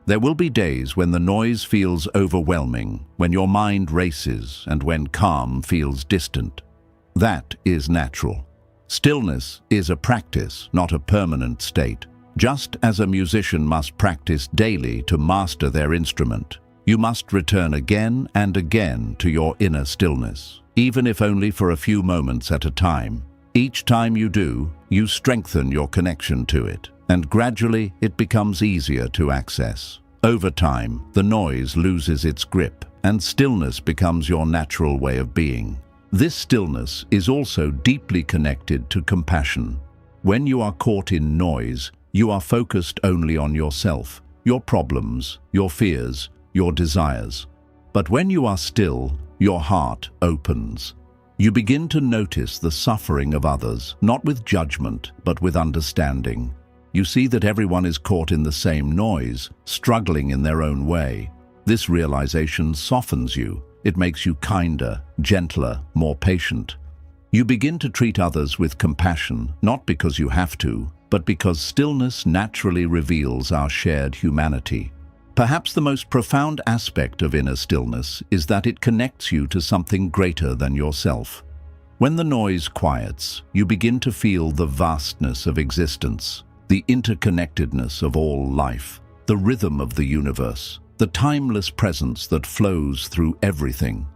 S1: There will be days when the noise feels overwhelming, when your mind races, and when calm feels distant. That is natural. Stillness is a practice, not a permanent state. Just as a musician must practice daily to master their instrument, you must return again and again to your inner stillness, even if only for a few moments at a time. Each time you do, you strengthen your connection to it, and gradually it becomes easier to access. Over time, the noise loses its grip, and stillness becomes your natural way of being. This stillness is also deeply connected to compassion. When you are caught in noise, you are focused only on yourself, your problems, your fears, your desires. But when you are still, your heart opens. You begin to notice the suffering of others, not with judgment, but with understanding. You see that everyone is caught in the same noise, struggling in their own way. This realization softens you. It makes you kinder, gentler, more patient. You begin to treat others with compassion, not because you have to, but because stillness naturally reveals our shared humanity. Perhaps the most profound aspect of inner stillness is that it connects you to something greater than yourself. When the noise quiets, you begin to feel the vastness of existence, the interconnectedness of all life, the rhythm of the universe, the timeless presence that flows through everything.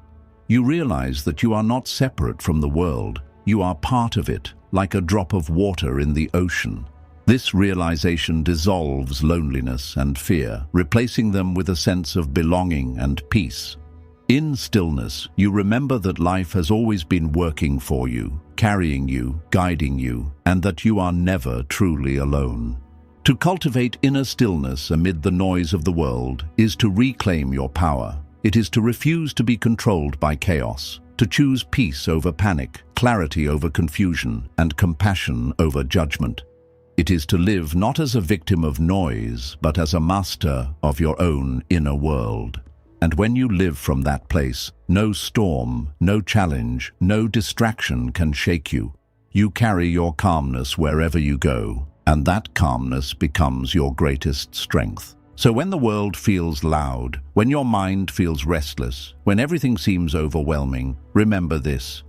S1: You realize that you are not separate from the world, you are part of it, like a drop of water in the ocean. This realization dissolves loneliness and fear, replacing them with a sense of belonging and peace. In stillness, you remember that life has always been working for you, carrying you, guiding you, and that you are never truly alone. To cultivate inner stillness amid the noise of the world is to reclaim your power. It is to refuse to be controlled by chaos, to choose peace over panic, clarity over confusion, and compassion over judgment. It is to live not as a victim of noise, but as a master of your own inner world. And when you live from that place, no storm, no challenge, no distraction can shake you. You carry your calmness wherever you go, and that calmness becomes your greatest strength. So when the world feels loud, when your mind feels restless, when everything seems overwhelming, remember this: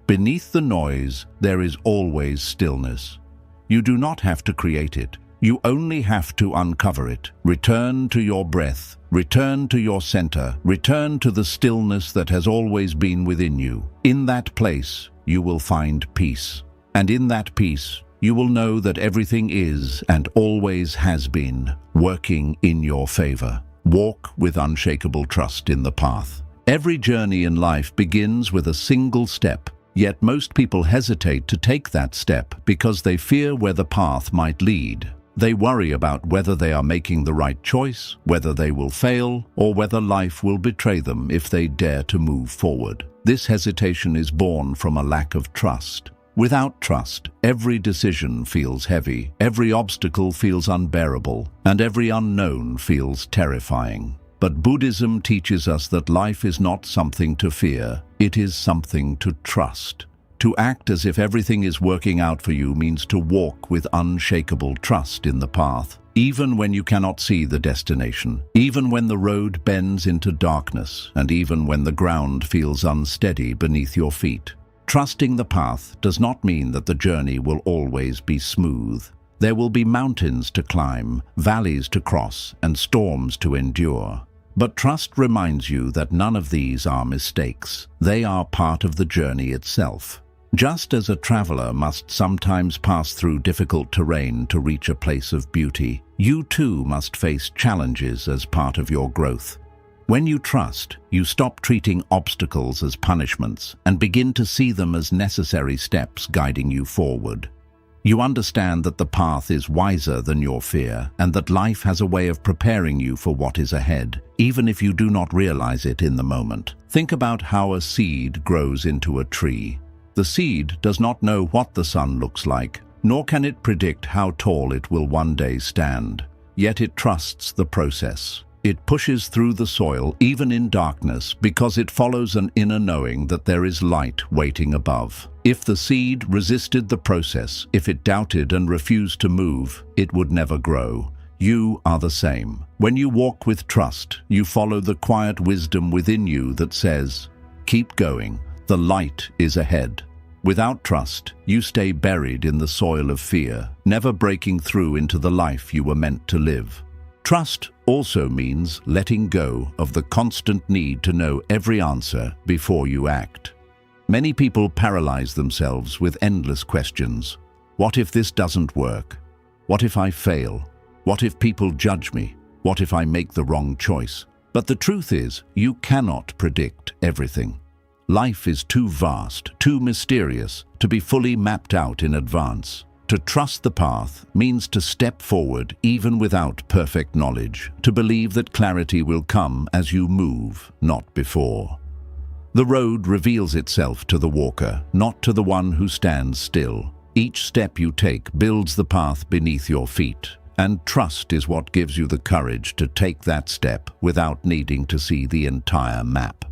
S1: beneath the noise, there is always stillness. You do not have to create it. You only have to uncover it. Return to your breath. Return to your center. Return to the stillness that has always been within you. In that place, you will find peace. And in that peace, you will know that everything is and always has been working in your favor. Walk with unshakable trust in the path. Every journey in life begins with a single step, yet most people hesitate to take that step because they fear where the path might lead. They worry about whether they are making the right choice, whether they will fail, or whether life will betray them if they dare to move forward. This hesitation is born from a lack of trust. Without trust, every decision feels heavy, every obstacle feels unbearable, and every unknown feels terrifying. But Buddhism teaches us that life is not something to fear, it is something to trust. To act as if everything is working out for you means to walk with unshakable trust in the path, even when you cannot see the destination, even when the road bends into darkness, and even when the ground feels unsteady beneath your feet. Trusting the path does not mean that the journey will always be smooth. There will be mountains to climb, valleys to cross, and storms to endure. But trust reminds you that none of these are mistakes. They are part of the journey itself. Just as a traveler must sometimes pass through difficult terrain to reach a place of beauty, you too must face challenges as part of your growth. When you trust, you stop treating obstacles as punishments and begin to see them as necessary steps guiding you forward. You understand that the path is wiser than your fear and that life has a way of preparing you for what is ahead, even if you do not realize it in the moment. Think about how a seed grows into a tree. The seed does not know what the sun looks like, nor can it predict how tall it will one day stand. Yet it trusts the process. It pushes through the soil, even in darkness, because it follows an inner knowing that there is light waiting above. If the seed resisted the process, if it doubted and refused to move, it would never grow. You are the same. When you walk with trust, you follow the quiet wisdom within you that says, "Keep going, the light is ahead." Without trust, you stay buried in the soil of fear, never breaking through into the life you were meant to live. Trust also means letting go of the constant need to know every answer before you act. Many people paralyze themselves with endless questions. What if this doesn't work? What if I fail? What if people judge me? What if I make the wrong choice? But the truth is, you cannot predict everything. Life is too vast, too mysterious, to be fully mapped out in advance. To trust the path means to step forward even without perfect knowledge, to believe that clarity will come as you move, not before. The road reveals itself to the walker, not to the one who stands still. Each step you take builds the path beneath your feet, and trust is what gives you the courage to take that step without needing to see the entire map.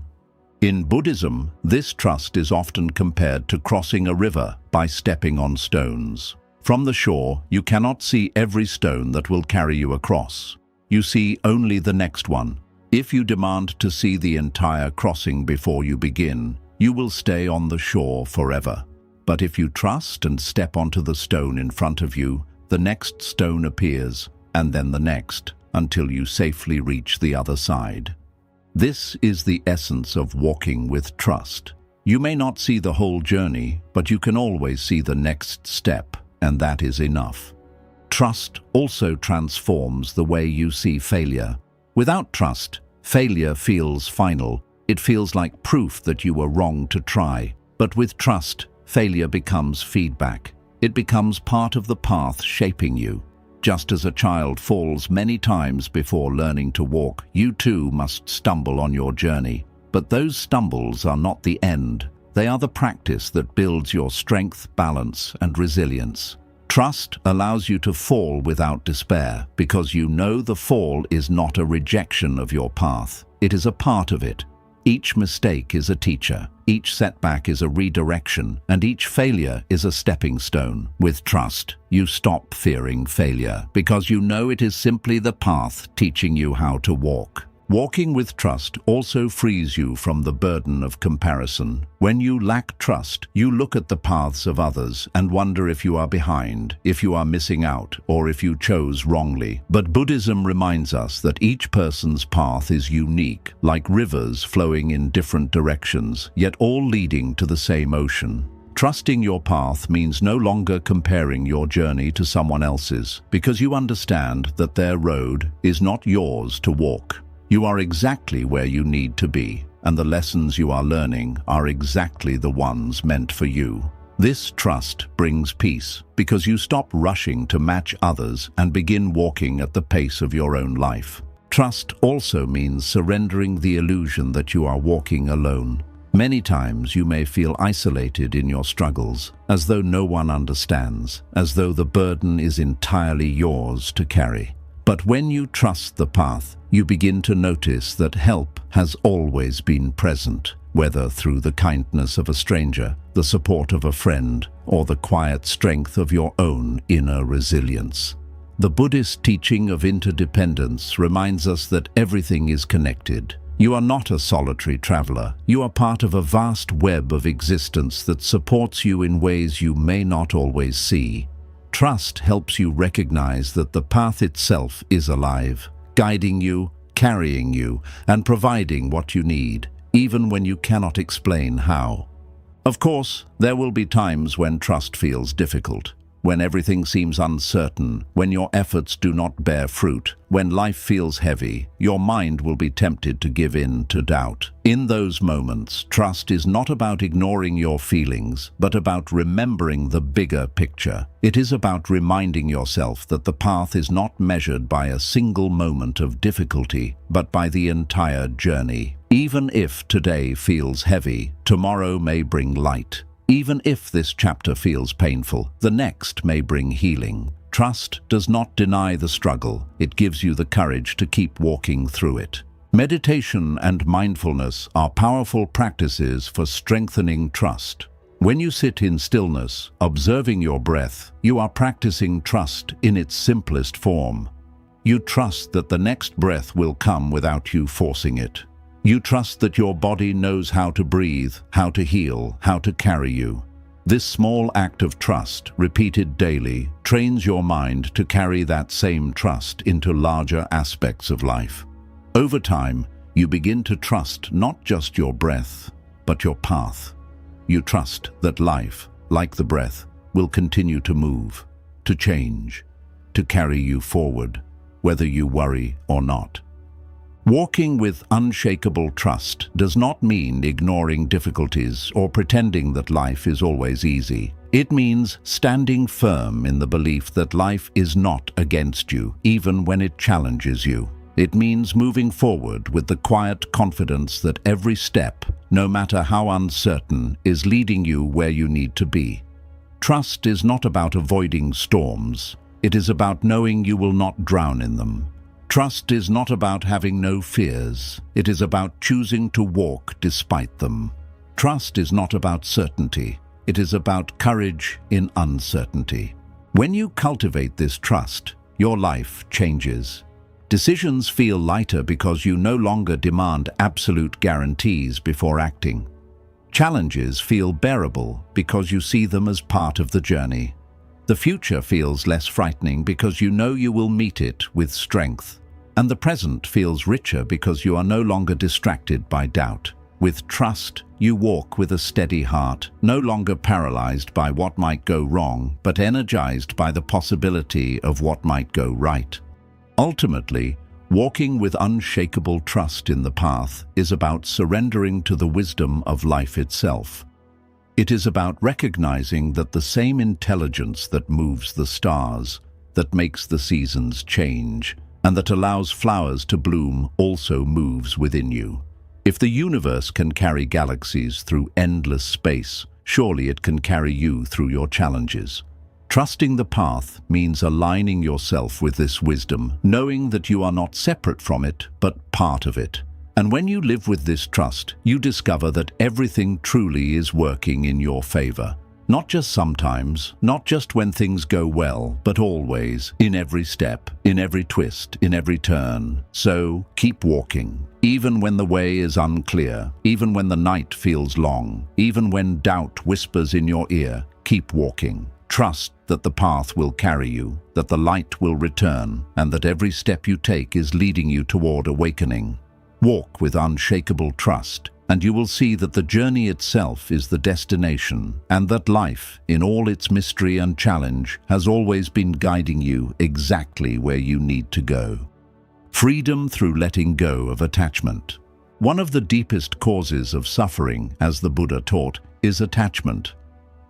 S1: In Buddhism, this trust is often compared to crossing a river by stepping on stones. From the shore, you cannot see every stone that will carry you across. You see only the next one. If you demand to see the entire crossing before you begin, you will stay on the shore forever. But if you trust and step onto the stone in front of you, the next stone appears, and then the next, until you safely reach the other side. This is the essence of walking with trust. You may not see the whole journey, but you can always see the next step, and that is enough. Trust also transforms the way you see failure. Without trust, failure feels final. It feels like proof that you were wrong to try. But with trust, failure becomes feedback. It becomes part of the path shaping you. Just as a child falls many times before learning to walk, you too must stumble on your journey. But those stumbles are not the end. They are the practice that builds your strength, balance, and resilience. Trust allows you to fall without despair, because you know the fall is not a rejection of your path. It is a part of it. Each mistake is a teacher, each setback is a redirection, and each failure is a stepping stone. With trust, you stop fearing failure, because you know it is simply the path teaching you how to walk. Walking with trust also frees you from the burden of comparison. When you lack trust, you look at the paths of others and wonder if you are behind, if you are missing out, or if you chose wrongly. But Buddhism reminds us that each person's path is unique, like rivers flowing in different directions, yet all leading to the same ocean. Trusting your path means no longer comparing your journey to someone else's, because you understand that their road is not yours to walk. You are exactly where you need to be, and the lessons you are learning are exactly the ones meant for you. This trust brings peace, because you stop rushing to match others and begin walking at the pace of your own life. Trust also means surrendering the illusion that you are walking alone. Many times you may feel isolated in your struggles, as though no one understands, as though the burden is entirely yours to carry. But when you trust the path, you begin to notice that help has always been present, whether through the kindness of a stranger, the support of a friend, or the quiet strength of your own inner resilience. The Buddhist teaching of interdependence reminds us that everything is connected. You are not a solitary traveler. You are part of a vast web of existence that supports you in ways you may not always see. Trust helps you recognize that the path itself is alive, guiding you, carrying you, and providing what you need, even when you cannot explain how. Of course, there will be times when trust feels difficult, when everything seems uncertain, when your efforts do not bear fruit, when life feels heavy, your mind will be tempted to give in to doubt. In those moments, trust is not about ignoring your feelings, but about remembering the bigger picture. It is about reminding yourself that the path is not measured by a single moment of difficulty, but by the entire journey. Even if today feels heavy, tomorrow may bring light. Even if this chapter feels painful, the next may bring healing. Trust does not deny the struggle. It gives you the courage to keep walking through it. Meditation and mindfulness are powerful practices for strengthening trust. When you sit in stillness, observing your breath, you are practicing trust in its simplest form. You trust that the next breath will come without you forcing it. You trust that your body knows how to breathe, how to heal, how to carry you. This small act of trust, repeated daily, trains your mind to carry that same trust into larger aspects of life. Over time, you begin to trust not just your breath, but your path. You trust that life, like the breath, will continue to move, to change, to carry you forward, whether you worry or not. Walking with unshakable trust does not mean ignoring difficulties or pretending that life is always easy. It means standing firm in the belief that life is not against you, even when it challenges you. It means moving forward with the quiet confidence that every step, no matter how uncertain, is leading you where you need to be. Trust is not about avoiding storms. It is about knowing you will not drown in them. Trust is not about having no fears. It is about choosing to walk despite them. Trust is not about certainty. It is about courage in uncertainty. When you cultivate this trust, your life changes. Decisions feel lighter because you no longer demand absolute guarantees before acting. Challenges feel bearable because you see them as part of the journey. The future feels less frightening because you know you will meet it with strength. And the present feels richer because you are no longer distracted by doubt. With trust, you walk with a steady heart, no longer paralyzed by what might go wrong, but energized by the possibility of what might go right. Ultimately, walking with unshakable trust in the path is about surrendering to the wisdom of life itself. It is about recognizing that the same intelligence that moves the stars, that makes the seasons change, and that allows flowers to bloom also moves within you. If the universe can carry galaxies through endless space, surely it can carry you through your challenges. Trusting the path means aligning yourself with this wisdom, knowing that you are not separate from it, but part of it. And when you live with this trust, you discover that everything truly is working in your favor. Not just sometimes, not just when things go well, but always, in every step, in every twist, in every turn. So, keep walking. Even when the way is unclear, even when the night feels long, even when doubt whispers in your ear, keep walking. Trust that the path will carry you, that the light will return, and that every step you take is leading you toward awakening. Walk with unshakable trust, and you will see that the journey itself is the destination, and that life, in all its mystery and challenge, has always been guiding you exactly where you need to go. Freedom through letting go of attachment. One of the deepest causes of suffering, as the Buddha taught, is attachment.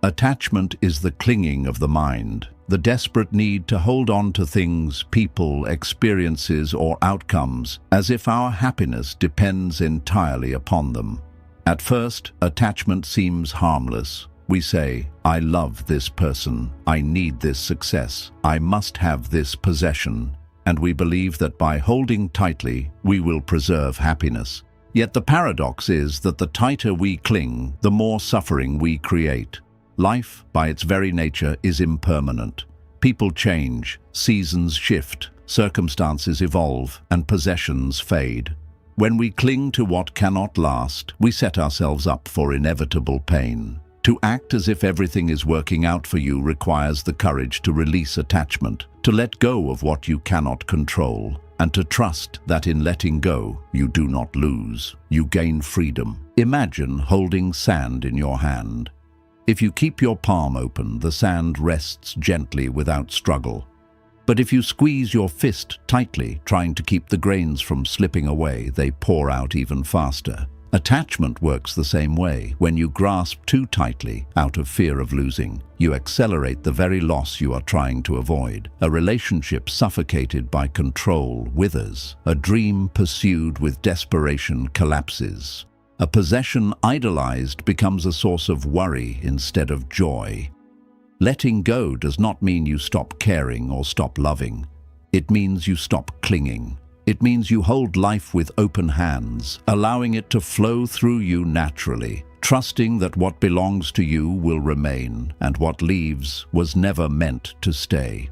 S1: Attachment is the clinging of the mind, the desperate need to hold on to things, people, experiences, or outcomes, as if our happiness depends entirely upon them. At first, attachment seems harmless. We say, I love this person, I need this success, I must have this possession, and we believe that by holding tightly, we will preserve happiness. Yet the paradox is that the tighter we cling, the more suffering we create. Life, by its very nature, is impermanent. People change, seasons shift, circumstances evolve, and possessions fade. When we cling to what cannot last, we set ourselves up for inevitable pain. To act as if everything is working out for you requires the courage to release attachment, to let go of what you cannot control, and to trust that in letting go, you do not lose, you gain freedom. Imagine holding sand in your hand. If you keep your palm open, the sand rests gently without struggle. But if you squeeze your fist tightly, trying to keep the grains from slipping away, they pour out even faster. Attachment works the same way. When you grasp too tightly, out of fear of losing, you accelerate the very loss you are trying to avoid. A relationship suffocated by control withers. A dream pursued with desperation collapses. A possession idolized becomes a source of worry instead of joy. Letting go does not mean you stop caring or stop loving. It means you stop clinging. It means you hold life with open hands, allowing it to flow through you naturally, trusting that what belongs to you will remain, and what leaves was never meant to stay.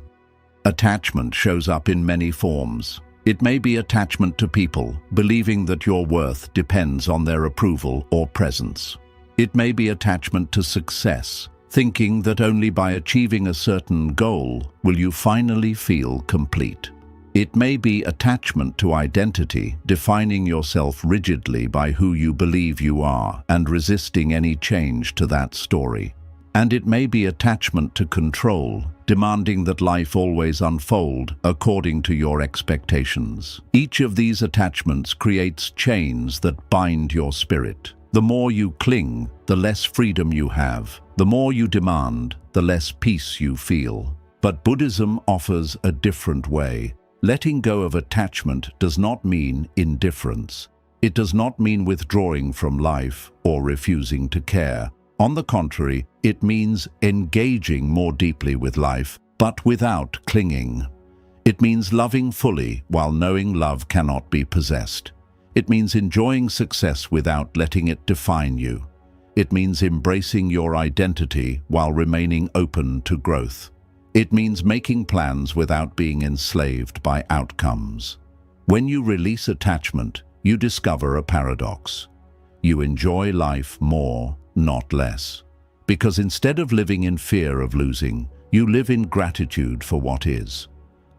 S1: Attachment shows up in many forms. It may be attachment to people, believing that your worth depends on their approval or presence. It may be attachment to success, thinking that only by achieving a certain goal will you finally feel complete. It may be attachment to identity, defining yourself rigidly by who you believe you are and resisting any change to that story. And it may be attachment to control, demanding that life always unfold according to your expectations. Each of these attachments creates chains that bind your spirit. The more you cling, the less freedom you have. The more you demand, the less peace you feel. But Buddhism offers a different way. Letting go of attachment does not mean indifference. It does not mean withdrawing from life or refusing to care. On the contrary, it means engaging more deeply with life, but without clinging. It means loving fully while knowing love cannot be possessed. It means enjoying success without letting it define you. It means embracing your identity while remaining open to growth. It means making plans without being enslaved by outcomes. When you release attachment, you discover a paradox. You enjoy life more, not less. Because instead of living in fear of losing, you live in gratitude for what is.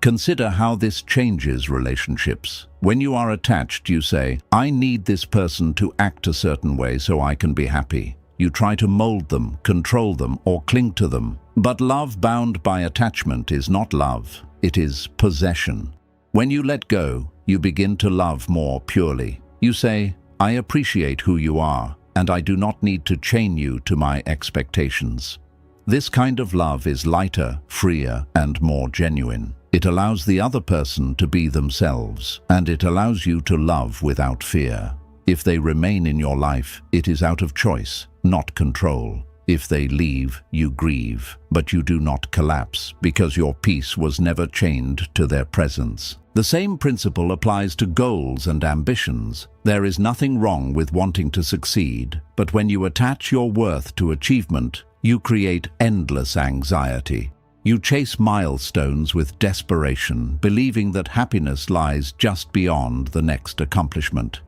S1: Consider how this changes relationships. When you are attached, you say, "I need this person to act a certain way so I can be happy." You try to mold them, control them, or cling to them. But love bound by attachment is not love, it is possession. When you let go, you begin to love more purely. You say, "I appreciate who you are, and I do not need to chain you to my expectations." This kind of love is lighter, freer, and more genuine. It allows the other person to be themselves, and it allows you to love without fear. If they remain in your life, it is out of choice, not control. If they leave, you grieve, but you do not collapse, because your peace was never chained to their presence. The same principle applies to goals and ambitions. There is nothing wrong with wanting to succeed, but when you attach your worth to achievement, you create endless anxiety. You chase milestones with desperation, believing that happiness lies just beyond the next accomplishment.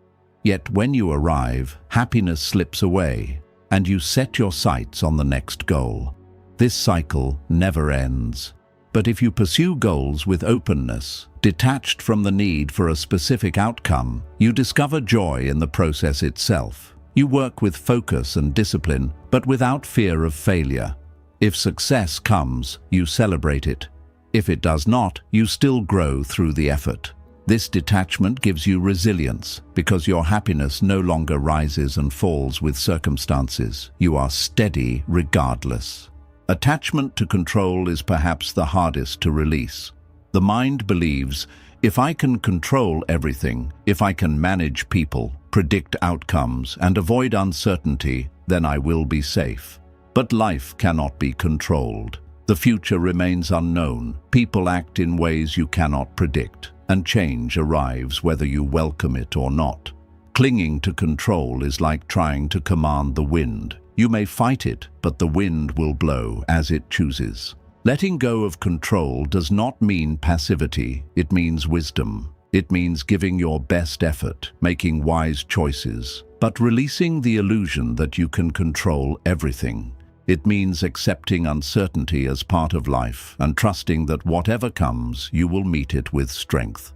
S1: Yet when you arrive, happiness slips away, and you set your sights on the next goal. This cycle never ends. But if you pursue goals with openness, detached from the need for a specific outcome, you discover joy in the process itself. You work with focus and discipline, but without fear of failure. If success comes, you celebrate it. If it does not, you still grow through the effort. This detachment gives you resilience, because your happiness no longer rises and falls with circumstances. You are steady regardless. Attachment to control is perhaps the hardest to release. The mind believes, if I can control everything, if I can manage people, predict outcomes, and avoid uncertainty, then I will be safe. But life cannot be controlled. The future remains unknown. People act in ways you cannot predict, and change arrives whether you welcome it or not. Clinging to control is like trying to command the wind. You may fight it, but the wind will blow as it chooses. Letting go of control does not mean passivity, it means wisdom. It means giving your best effort, making wise choices, but releasing the illusion that you can control everything. It means accepting uncertainty as part of life and trusting that whatever comes, you will meet it with strength.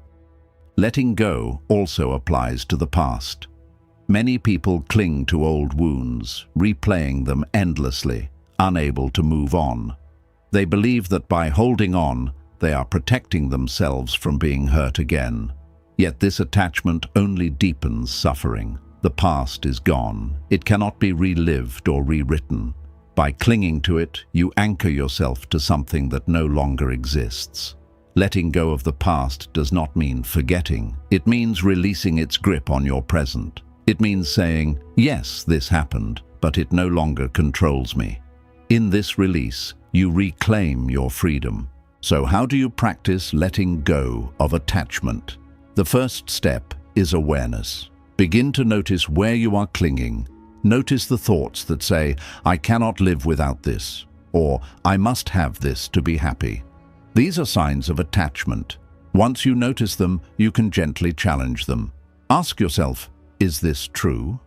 S1: Letting go also applies to the past. Many people cling to old wounds, replaying them endlessly, unable to move on. They believe that by holding on, they are protecting themselves from being hurt again. Yet this attachment only deepens suffering. The past is gone. It cannot be relived or rewritten. By clinging to it, you anchor yourself to something that no longer exists. Letting go of the past does not mean forgetting. It means releasing its grip on your present. It means saying, yes, this happened, but it no longer controls me. In this release, you reclaim your freedom. So how do you practice letting go of attachment? The first step is awareness. Begin to notice where you are clinging. Notice the thoughts that say, I cannot live without this, or I must have this to be happy. These are signs of attachment. Once you notice them, you can gently challenge them. Ask yourself, is this true?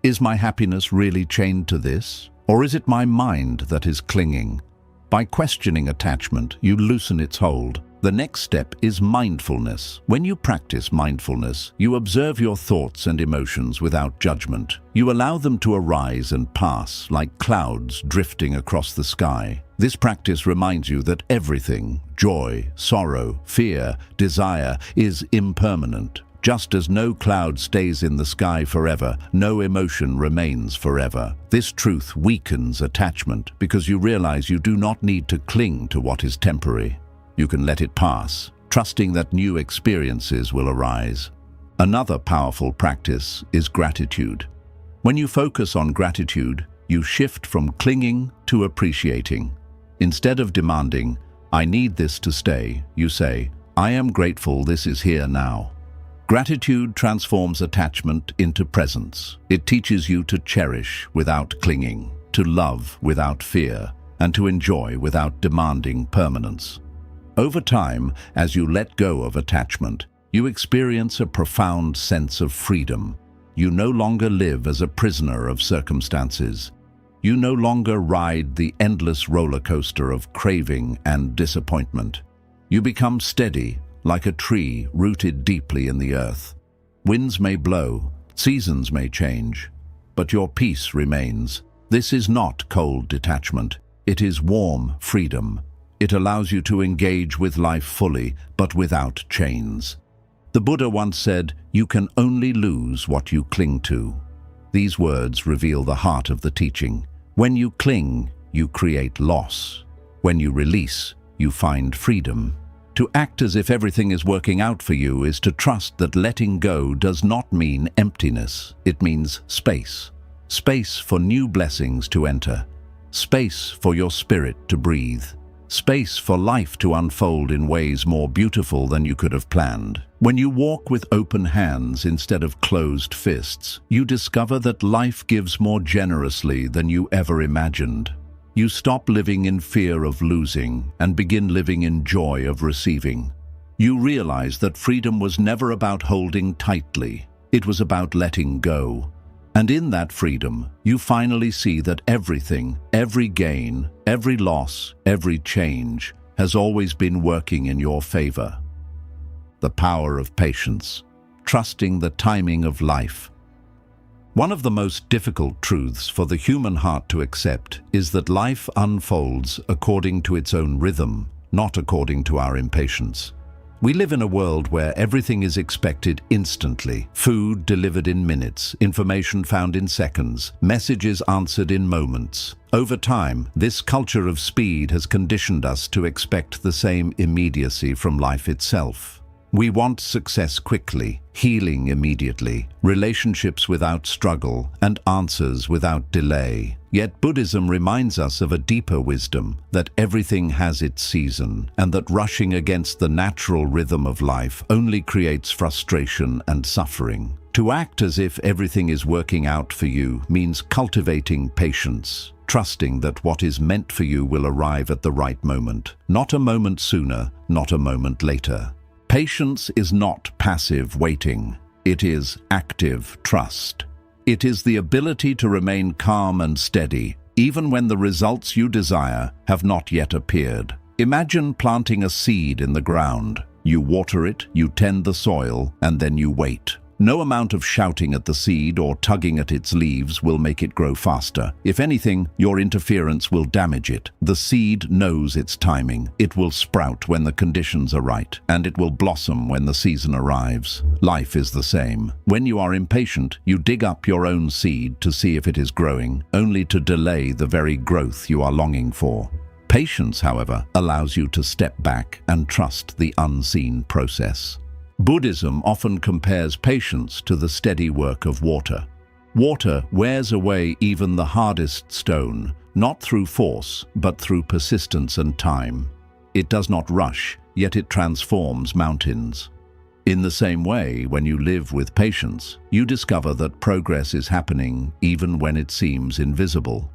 S1: Is my happiness really chained to this? Or is it my mind that is clinging? By questioning attachment, you loosen its hold. The next step is mindfulness. When you practice mindfulness, you observe your thoughts and emotions without judgment. You allow them to arise and pass like clouds drifting across the sky. This practice reminds you that everything, joy, sorrow, fear, desire, is impermanent. Just as no cloud stays in the sky forever, no emotion remains forever. This truth weakens attachment because you realize you do not need to cling to what is temporary. You can let it pass, trusting that new experiences will arise. Another powerful practice is gratitude. When you focus on gratitude, you shift from clinging to appreciating. Instead of demanding, I need this to stay, you say, I am grateful this is here now. Gratitude transforms attachment into presence. It teaches you to cherish without clinging, to love without fear, and to enjoy without demanding permanence. Over time, as you let go of attachment, you experience a profound sense of freedom. You no longer live as a prisoner of circumstances. You no longer ride the endless roller coaster of craving and disappointment. You become steady, like a tree rooted deeply in the earth. Winds may blow, seasons may change, but your peace remains. This is not cold detachment. It is warm freedom. It allows you to engage with life fully, but without chains. The Buddha once said, "You can only lose what you cling to." These words reveal the heart of the teaching. When you cling, you create loss. When you release, you find freedom. To act as if everything is working out for you is to trust that letting go does not mean emptiness. It means space. Space for new blessings to enter. Space for your spirit to breathe. Space for life to unfold in ways more beautiful than you could have planned. When you walk with open hands instead of closed fists, you discover that life gives more generously than you ever imagined. You stop living in fear of losing and begin living in joy of receiving. You realize that freedom was never about holding tightly. It was about letting go. And in that freedom, you finally see that everything, every gain, every loss, every change has always been working in your favor. The power of patience, trusting the timing of life. One of the most difficult truths for the human heart to accept is that life unfolds according to its own rhythm, not according to our impatience. We live in a world where everything is expected instantly. Food delivered in minutes, information found in seconds, messages answered in moments. Over time, this culture of speed has conditioned us to expect the same immediacy from life itself. We want success quickly, healing immediately, relationships without struggle, and answers without delay. Yet Buddhism reminds us of a deeper wisdom, that everything has its season, and that rushing against the natural rhythm of life only creates frustration and suffering. To act as if everything is working out for you means cultivating patience, trusting that what is meant for you will arrive at the right moment, not a moment sooner, not a moment later. Patience is not passive waiting. It is active trust. It is the ability to remain calm and steady, even when the results you desire have not yet appeared. Imagine planting a seed in the ground. You water it, you tend the soil, and then you wait. No amount of shouting at the seed or tugging at its leaves will make it grow faster. If anything, your interference will damage it. The seed knows its timing. It will sprout when the conditions are right, and it will blossom when the season arrives. Life is the same. When you are impatient, you dig up your own seed to see if it is growing, only to delay the very growth you are longing for. Patience, however, allows you to step back and trust the unseen process. Buddhism often compares patience to the steady work of water. Water wears away even the hardest stone, not through force, but through persistence and time. It does not rush, yet it transforms mountains. In the same way, when you live with patience, you discover that progress is happening even when it seems invisible.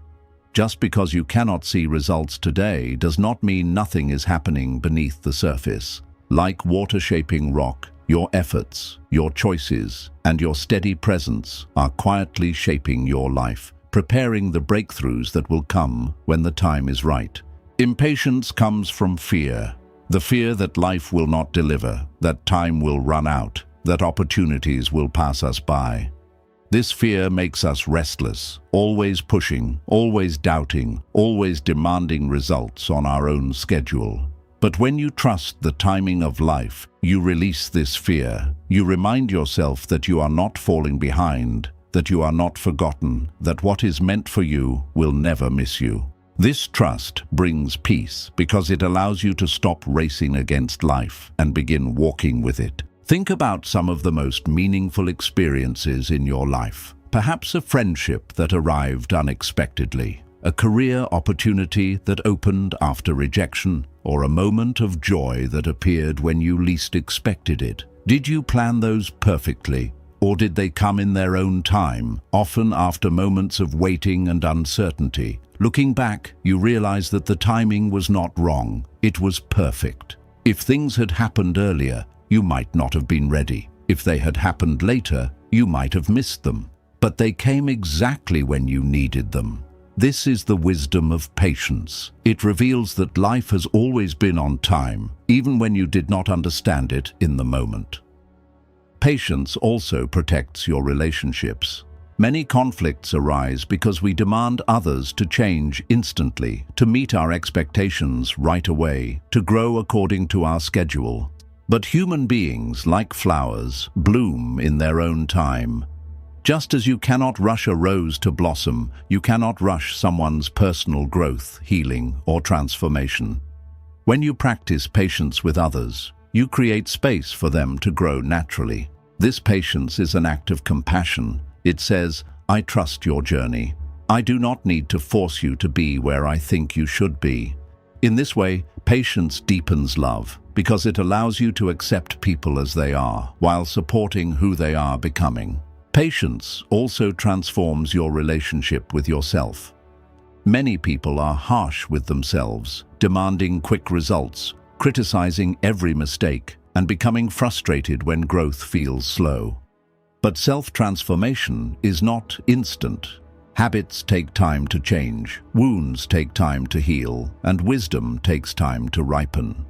S1: Just because you cannot see results today does not mean nothing is happening beneath the surface. Like water shaping rock, your efforts, your choices, and your steady presence are quietly shaping your life, preparing the breakthroughs that will come when the time is right. Impatience comes from fear. The fear that life will not deliver, that time will run out, that opportunities will pass us by. This fear makes us restless, always pushing, always doubting, always demanding results on our own schedule. But when you trust the timing of life, you release this fear. You remind yourself that you are not falling behind, that you are not forgotten, that what is meant for you will never miss you. This trust brings peace because it allows you to stop racing against life and begin walking with it. Think about some of the most meaningful experiences in your life. Perhaps a friendship that arrived unexpectedly, a career opportunity that opened after rejection, or a moment of joy that appeared when you least expected it. Did you plan those perfectly, or did they come in their own time, often after moments of waiting and uncertainty? Looking back, you realize that the timing was not wrong, it was perfect. If things had happened earlier, you might not have been ready. If they had happened later, you might have missed them. But they came exactly when you needed them. This is the wisdom of patience. It reveals that life has always been on time, even when you did not understand it in the moment. Patience also protects your relationships. Many conflicts arise because we demand others to change instantly, to meet our expectations right away, to grow according to our schedule. But human beings, like flowers, bloom in their own time. Just as you cannot rush a rose to blossom, you cannot rush someone's personal growth, healing, or transformation. When you practice patience with others, you create space for them to grow naturally. This patience is an act of compassion. It says, I trust your journey. I do not need to force you to be where I think you should be. In this way, patience deepens love, because it allows you to accept people as they are, while supporting who they are becoming. Patience also transforms your relationship with yourself. Many people are harsh with themselves, demanding quick results, criticizing every mistake, and becoming frustrated when growth feels slow. But self-transformation is not instant. Habits take time to change, wounds take time to heal, and wisdom takes time to ripen.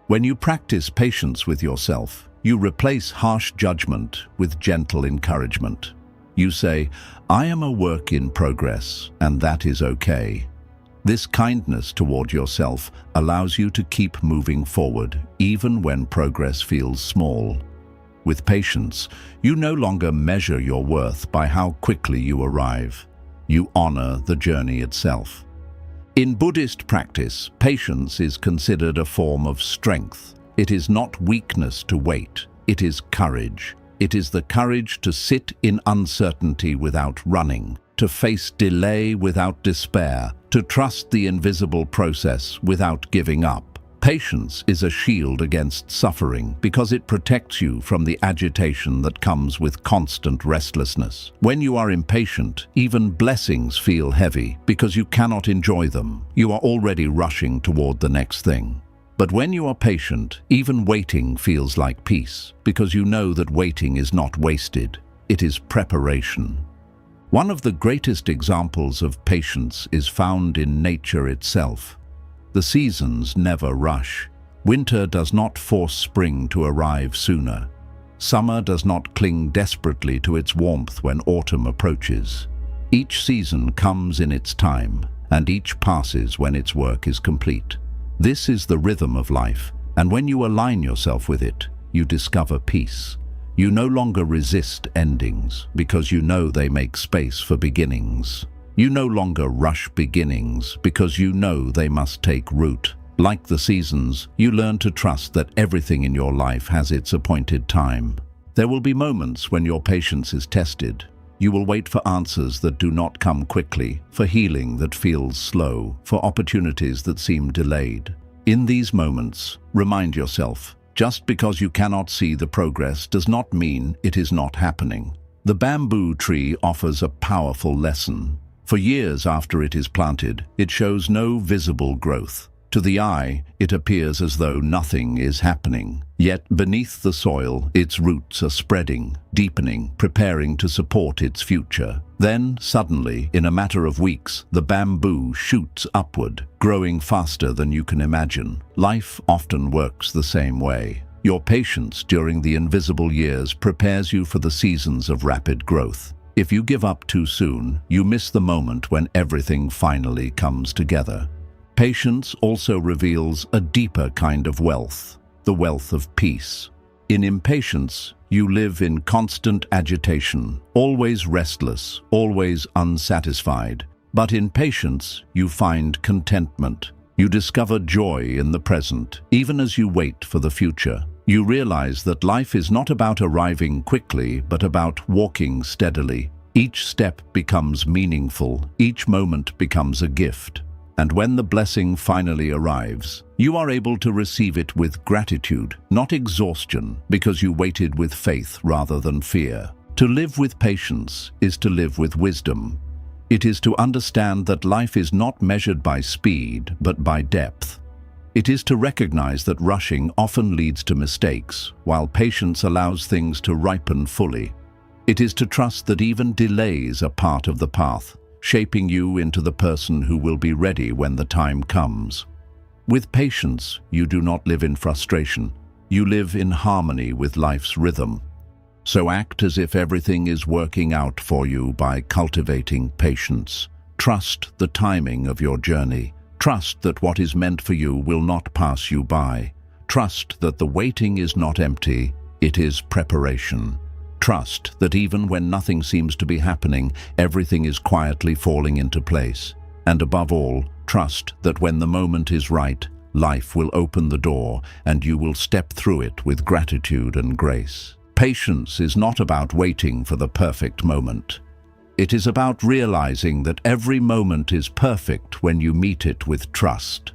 S1: When you practice patience with yourself, you replace harsh judgment with gentle encouragement. You say, I am a work in progress, and that is okay. This kindness toward yourself allows you to keep moving forward, even when progress feels small. With patience, you no longer measure your worth by how quickly you arrive. You honor the journey itself. In Buddhist practice, patience is considered a form of strength. It is not weakness to wait, it is courage. It is the courage to sit in uncertainty without running, to face delay without despair, to trust the invisible process without giving up. Patience is a shield against suffering because it protects you from the agitation that comes with constant restlessness. When you are impatient, even blessings feel heavy because you cannot enjoy them. You are already rushing toward the next thing. But when you are patient, even waiting feels like peace, because you know that waiting is not wasted, it is preparation. One of the greatest examples of patience is found in nature itself. The seasons never rush. Winter does not force spring to arrive sooner. Summer does not cling desperately to its warmth when autumn approaches. Each season comes in its time, and each passes when its work is complete. This is the rhythm of life, and when you align yourself with it, you discover peace. You no longer resist endings, because you know they make space for beginnings. You no longer rush beginnings, because you know they must take root. Like the seasons, you learn to trust that everything in your life has its appointed time. There will be moments when your patience is tested. You will wait for answers that do not come quickly, for healing that feels slow, for opportunities that seem delayed. In these moments, remind yourself, just because you cannot see the progress does not mean it is not happening. The bamboo tree offers a powerful lesson. For years after it is planted, it shows no visible growth. To the eye, it appears as though nothing is happening. Yet beneath the soil, its roots are spreading, deepening, preparing to support its future. Then, suddenly, in a matter of weeks, the bamboo shoots upward, growing faster than you can imagine. Life often works the same way. Your patience during the invisible years prepares you for the seasons of rapid growth. If you give up too soon, you miss the moment when everything finally comes together. Patience also reveals a deeper kind of wealth, the wealth of peace. In impatience, you live in constant agitation, always restless, always unsatisfied. But in patience, you find contentment. You discover joy in the present, even as you wait for the future. You realize that life is not about arriving quickly, but about walking steadily. Each step becomes meaningful, each moment becomes a gift. And when the blessing finally arrives, you are able to receive it with gratitude, not exhaustion, because you waited with faith rather than fear. To live with patience is to live with wisdom. It is to understand that life is not measured by speed, but by depth. It is to recognize that rushing often leads to mistakes, while patience allows things to ripen fully. It is to trust that even delays are part of the path, shaping you into the person who will be ready when the time comes. With patience, you do not live in frustration. You live in harmony with life's rhythm. So act as if everything is working out for you by cultivating patience. Trust the timing of your journey. Trust that what is meant for you will not pass you by. Trust that the waiting is not empty, it is preparation. Trust that even when nothing seems to be happening, everything is quietly falling into place. And above all, trust that when the moment is right, life will open the door and you will step through it with gratitude and grace. Patience is not about waiting for the perfect moment. It is about realizing that every moment is perfect when you meet it with trust.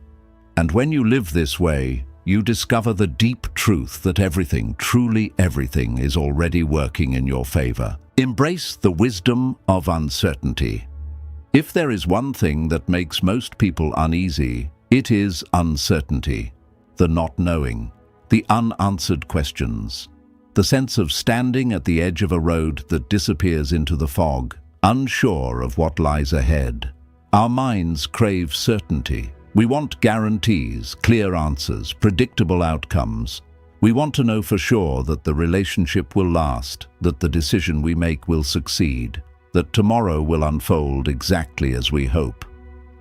S1: And when you live this way, you discover the deep truth that everything, truly everything, is already working in your favor. Embrace the wisdom of uncertainty. If there is one thing that makes most people uneasy, it is uncertainty, the not knowing, the unanswered questions, the sense of standing at the edge of a road that disappears into the fog, unsure of what lies ahead. Our minds crave certainty. We want guarantees, clear answers, predictable outcomes. We want to know for sure that the relationship will last, that the decision we make will succeed, that tomorrow will unfold exactly as we hope.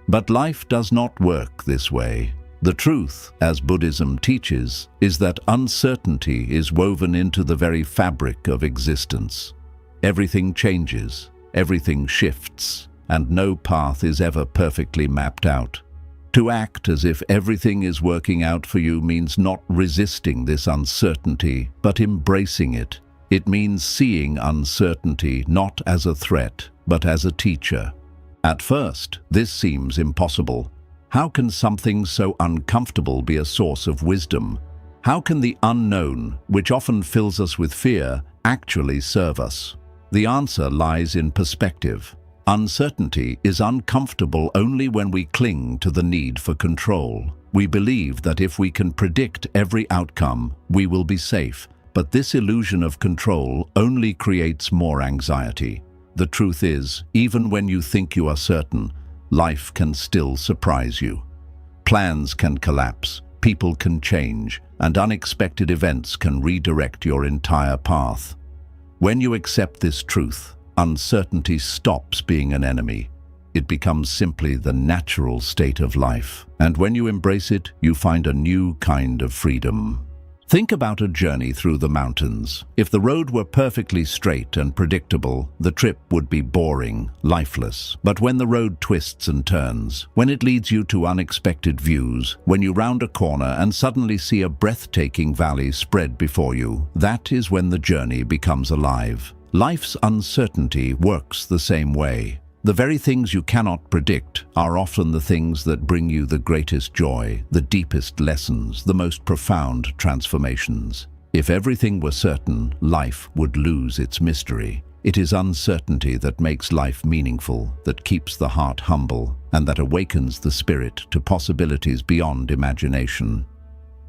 S1: But life does not work this way. The truth, as Buddhism teaches, is that uncertainty is woven into the very fabric of existence. Everything changes, everything shifts, and no path is ever perfectly mapped out. To act as if everything is working out for you means not resisting this uncertainty, but embracing it. It means seeing uncertainty not as a threat, but as a teacher. At first, this seems impossible. How can something so uncomfortable be a source of wisdom? How can the unknown, which often fills us with fear, actually serve us? The answer lies in perspective. Uncertainty is uncomfortable only when we cling to the need for control. We believe that if we can predict every outcome, we will be safe. But this illusion of control only creates more anxiety. The truth is, even when you think you are certain, life can still surprise you. Plans can collapse, people can change, and unexpected events can redirect your entire path. When you accept this truth, uncertainty stops being an enemy. It becomes simply the natural state of life. And when you embrace it, you find a new kind of freedom. Think about a journey through the mountains. If the road were perfectly straight and predictable, the trip would be boring, lifeless. But when the road twists and turns, when it leads you to unexpected views, when you round a corner and suddenly see a breathtaking valley spread before you, that is when the journey becomes alive. Life's uncertainty works the same way. The very things you cannot predict are often the things that bring you the greatest joy, the deepest lessons, the most profound transformations. If everything were certain, life would lose its mystery. It is uncertainty that makes life meaningful, that keeps the heart humble, and that awakens the spirit to possibilities beyond imagination.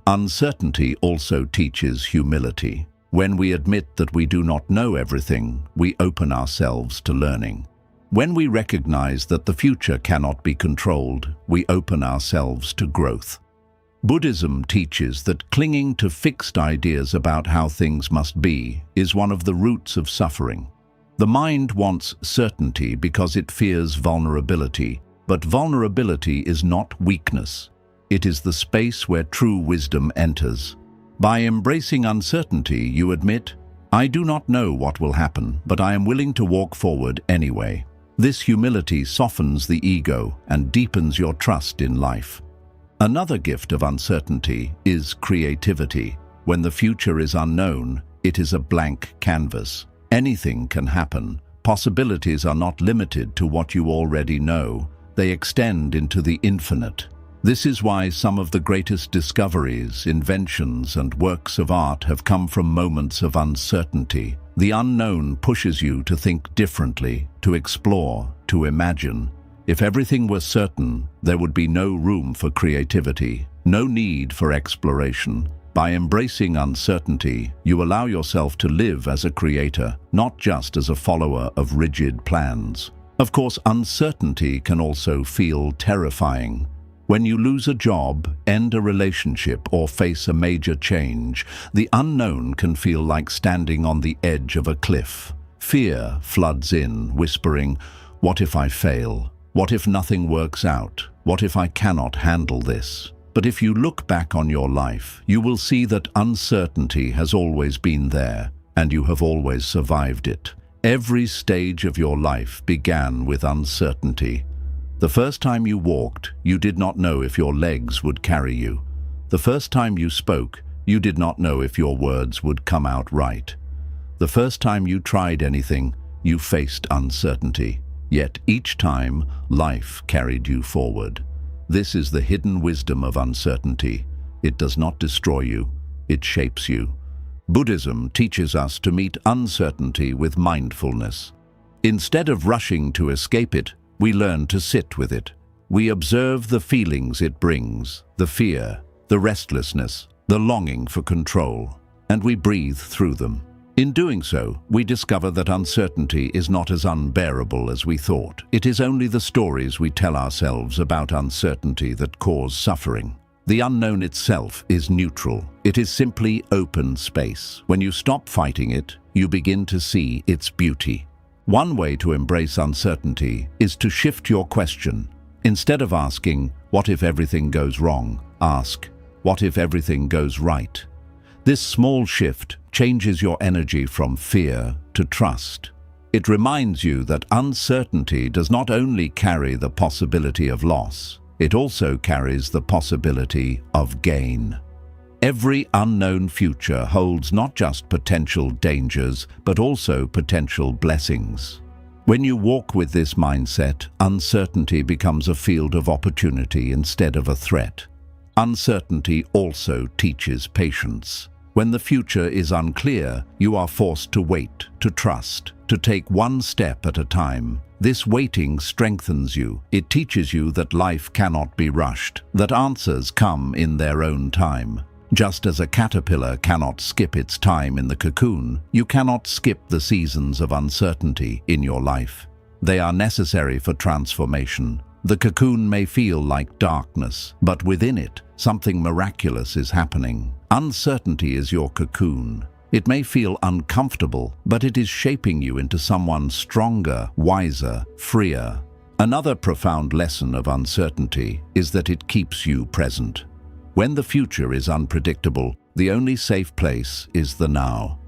S1: Uncertainty also teaches humility. When we admit that we do not know everything, we open ourselves to learning. When we recognize that the future cannot be controlled, we open ourselves to growth. Buddhism teaches that clinging to fixed ideas about how things must be is one of the roots of suffering. The mind wants certainty because it fears vulnerability, but vulnerability is not weakness. It is the space where true wisdom enters. By embracing uncertainty, you admit, I do not know what will happen, but I am willing to walk forward anyway. This humility softens the ego and deepens your trust in life. Another gift of uncertainty is creativity. When the future is unknown, it is a blank canvas. Anything can happen. Possibilities are not limited to what you already know. They extend into the infinite. This is why some of the greatest discoveries, inventions, and works of art have come from moments of uncertainty. The unknown pushes you to think differently, to explore, to imagine. If everything were certain, there would be no room for creativity, no need for exploration. By embracing uncertainty, you allow yourself to live as a creator, not just as a follower of rigid plans. Of course, uncertainty can also feel terrifying. When you lose a job, end a relationship, or face a major change, the unknown can feel like standing on the edge of a cliff. Fear floods in, whispering, "What if I fail? What if nothing works out? What if I cannot handle this?" But if you look back on your life, you will see that uncertainty has always been there, and you have always survived it. Every stage of your life began with uncertainty. The first time you walked, you did not know if your legs would carry you. The first time you spoke, you did not know if your words would come out right. The first time you tried anything, you faced uncertainty. Yet each time, life carried you forward. This is the hidden wisdom of uncertainty. It does not destroy you, it shapes you. Buddhism teaches us to meet uncertainty with mindfulness. Instead of rushing to escape it, we learn to sit with it. We observe the feelings it brings, the fear, the restlessness, the longing for control, and we breathe through them. In doing so, we discover that uncertainty is not as unbearable as we thought. It is only the stories we tell ourselves about uncertainty that cause suffering. The unknown itself is neutral. It is simply open space. When you stop fighting it, you begin to see its beauty. One way to embrace uncertainty is to shift your question. Instead of asking, "What if everything goes wrong?" ask, "What if everything goes right?" This small shift changes your energy from fear to trust. It reminds you that uncertainty does not only carry the possibility of loss, it also carries the possibility of gain. Every unknown future holds not just potential dangers, but also potential blessings. When you walk with this mindset, uncertainty becomes a field of opportunity instead of a threat. Uncertainty also teaches patience. When the future is unclear, you are forced to wait, to trust, to take one step at a time. This waiting strengthens you. It teaches you that life cannot be rushed, that answers come in their own time. Just as a caterpillar cannot skip its time in the cocoon, you cannot skip the seasons of uncertainty in your life. They are necessary for transformation. The cocoon may feel like darkness, but within it, something miraculous is happening. Uncertainty is your cocoon. It may feel uncomfortable, but it is shaping you into someone stronger, wiser, freer. Another profound lesson of uncertainty is that it keeps you present. When the future is unpredictable, the only safe place is the now.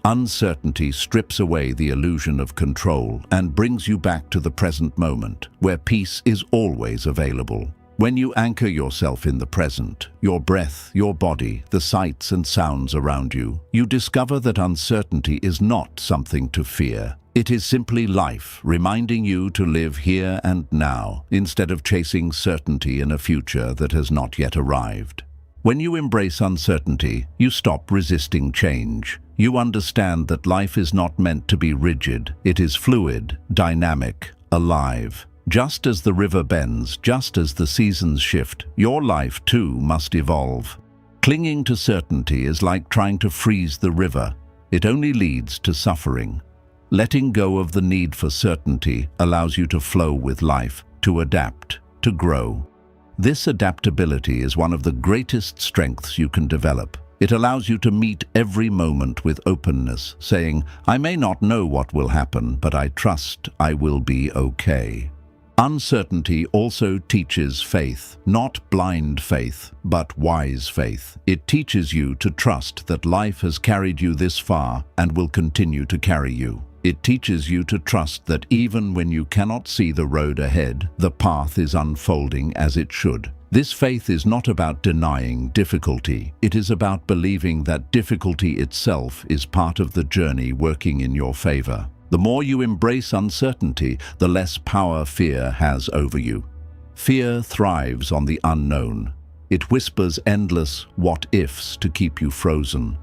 S1: Uncertainty strips away the illusion of control and brings you back to the present moment, where peace is always available. When you anchor yourself in the present, your breath, your body, the sights and sounds around you, you discover that uncertainty is not something to fear. It is simply life, reminding you to live here and now, instead of chasing certainty in a future that has not yet arrived. When you embrace uncertainty, you stop resisting change. You understand that life is not meant to be rigid. It is fluid, dynamic, alive. Just as the river bends, just as the seasons shift, your life too must evolve. Clinging to certainty is like trying to freeze the river. It only leads to suffering. Letting go of the need for certainty allows you to flow with life, to adapt, to grow. This adaptability is one of the greatest strengths you can develop. It allows you to meet every moment with openness, saying, "I may not know what will happen, but I trust I will be okay." Uncertainty also teaches faith, not blind faith, but wise faith. It teaches you to trust that life has carried you this far and will continue to carry you. It teaches you to trust that even when you cannot see the road ahead, the path is unfolding as it should. This faith is not about denying difficulty. It is about believing that difficulty itself is part of the journey working in your favor. The more you embrace uncertainty, the less power fear has over you. Fear thrives on the unknown. It whispers endless what-ifs to keep you frozen.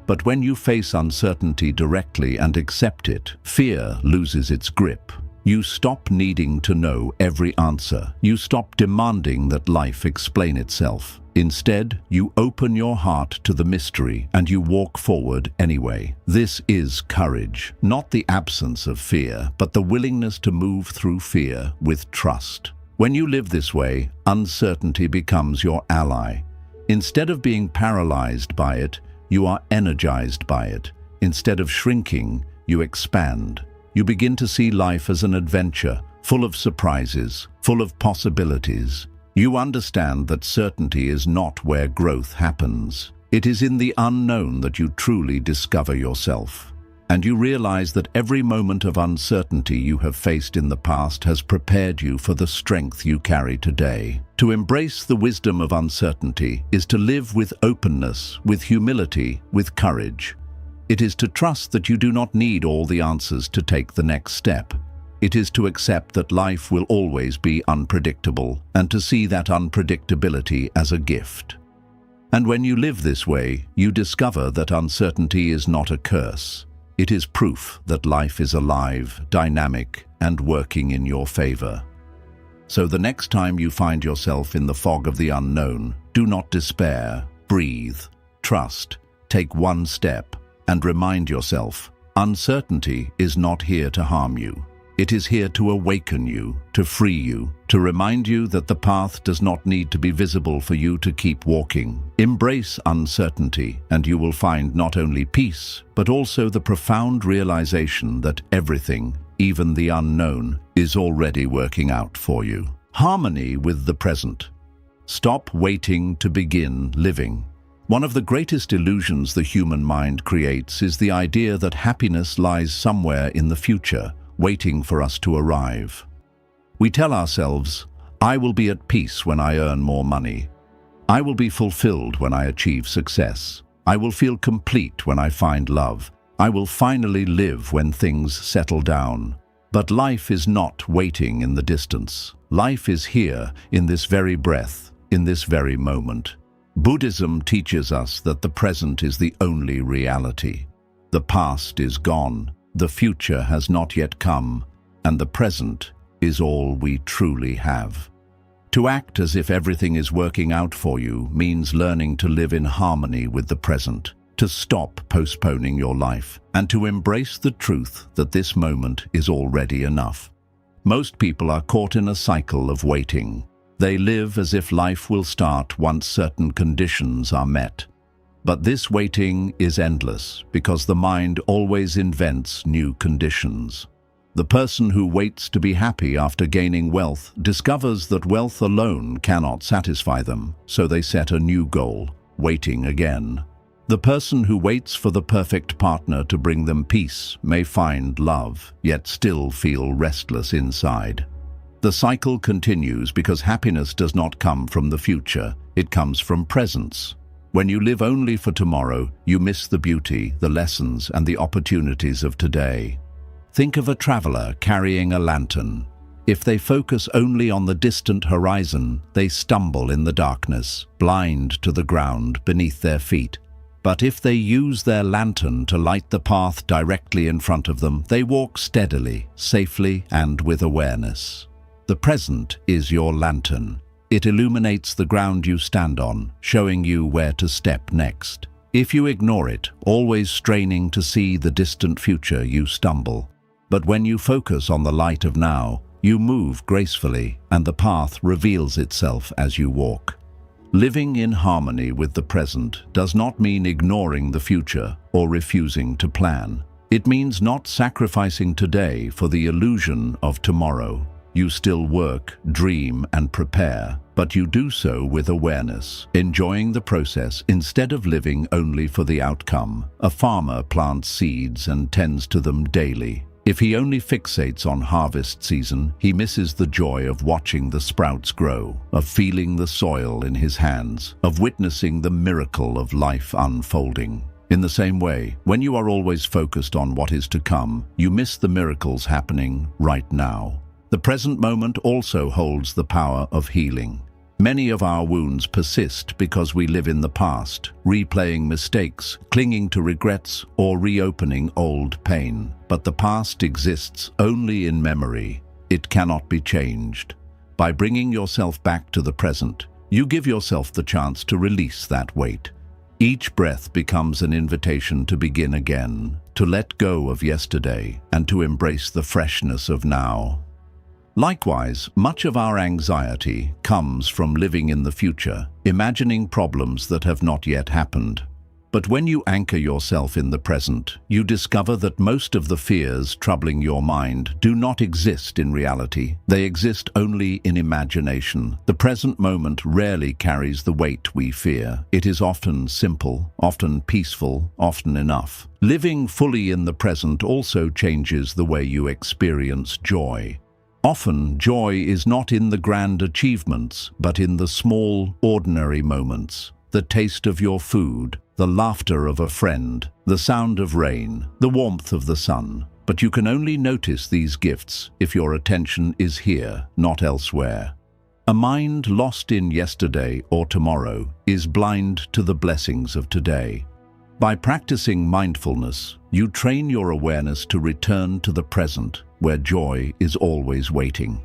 S1: But when you face uncertainty directly and accept it, fear loses its grip. You stop needing to know every answer. You stop demanding that life explain itself. Instead, you open your heart to the mystery and you walk forward anyway. This is courage, not the absence of fear, but the willingness to move through fear with trust. When you live this way, uncertainty becomes your ally. Instead of being paralyzed by it, you are energized by it. Instead of shrinking, you expand. You begin to see life as an adventure, full of surprises, full of possibilities. You understand that certainty is not where growth happens. It is in the unknown that you truly discover yourself. And you realize that every moment of uncertainty you have faced in the past has prepared you for the strength you carry today. To embrace the wisdom of uncertainty is to live with openness, with humility, with courage. It is to trust that you do not need all the answers to take the next step. It is to accept that life will always be unpredictable and to see that unpredictability as a gift. And when you live this way, you discover that uncertainty is not a curse. It is proof that life is alive, dynamic, and working in your favor. So the next time you find yourself in the fog of the unknown, do not despair, breathe, trust, take one step, and remind yourself, uncertainty is not here to harm you. It is here to awaken you, to free you, to remind you that the path does not need to be visible for you to keep walking. Embrace uncertainty, and you will find not only peace, but also the profound realization that everything, even the unknown, is already working out for you. Harmony with the present. Stop waiting to begin living. One of the greatest illusions the human mind creates is the idea that happiness lies somewhere in the future, waiting for us to arrive. We tell ourselves, I will be at peace when I earn more money. I will be fulfilled when I achieve success. I will feel complete when I find love. I will finally live when things settle down. But life is not waiting in the distance. Life is here in this very breath, in this very moment. Buddhism teaches us that the present is the only reality. The past is gone. The future has not yet come, and the present is all we truly have. To act as if everything is working out for you means learning to live in harmony with the present, to stop postponing your life, and to embrace the truth that this moment is already enough. Most people are caught in a cycle of waiting. They live as if life will start once certain conditions are met. But this waiting is endless because the mind always invents new conditions. The person who waits to be happy after gaining wealth discovers that wealth alone cannot satisfy them, so they set a new goal, waiting again. The person who waits for the perfect partner to bring them peace may find love, yet still feel restless inside. The cycle continues because happiness does not come from the future, it comes from presence. When you live only for tomorrow, you miss the beauty, the lessons, and the opportunities of today. Think of a traveler carrying a lantern. If they focus only on the distant horizon, they stumble in the darkness, blind to the ground beneath their feet. But if they use their lantern to light the path directly in front of them, they walk steadily, safely, and with awareness. The present is your lantern. It illuminates the ground you stand on, showing you where to step next. If you ignore it, always straining to see the distant future, you stumble. But when you focus on the light of now, you move gracefully, and the path reveals itself as you walk. Living in harmony with the present does not mean ignoring the future or refusing to plan. It means not sacrificing today for the illusion of tomorrow. You still work, dream, and prepare, but you do so with awareness, enjoying the process instead of living only for the outcome. A farmer plants seeds and tends to them daily. If he only fixates on harvest season, he misses the joy of watching the sprouts grow, of feeling the soil in his hands, of witnessing the miracle of life unfolding. In the same way, when you are always focused on what is to come, you miss the miracles happening right now. The present moment also holds the power of healing. Many of our wounds persist because we live in the past, replaying mistakes, clinging to regrets, or reopening old pain. But the past exists only in memory. It cannot be changed. By bringing yourself back to the present, you give yourself the chance to release that weight. Each breath becomes an invitation to begin again, to let go of yesterday, and to embrace the freshness of now. Likewise, much of our anxiety comes from living in the future, imagining problems that have not yet happened. But when you anchor yourself in the present, you discover that most of the fears troubling your mind do not exist in reality. They exist only in imagination. The present moment rarely carries the weight we fear. It is often simple, often peaceful, often enough. Living fully in the present also changes the way you experience joy. Often, joy is not in the grand achievements, but in the small, ordinary moments. The taste of your food, the laughter of a friend, the sound of rain, the warmth of the sun. But you can only notice these gifts if your attention is here, not elsewhere. A mind lost in yesterday or tomorrow is blind to the blessings of today. By practicing mindfulness, you train your awareness to return to the present, where joy is always waiting.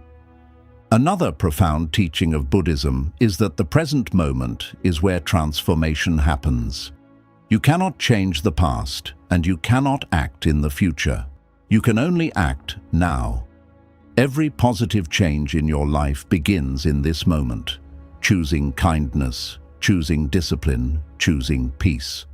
S1: Another profound teaching of Buddhism is that the present moment is where transformation happens. You cannot change the past, and you cannot act in the future. You can only act now. Every positive change in your life begins in this moment, choosing kindness, choosing discipline, choosing peace.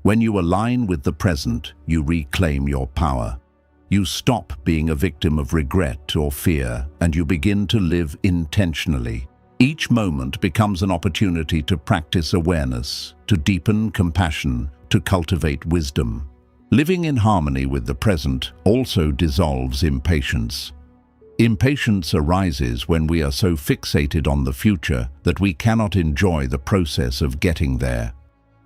S1: When you align with the present, you reclaim your power. You stop being a victim of regret or fear, and you begin to live intentionally. Each moment becomes an opportunity to practice awareness, to deepen compassion, to cultivate wisdom. Living in harmony with the present also dissolves impatience. Impatience arises when we are so fixated on the future that we cannot enjoy the process of getting there.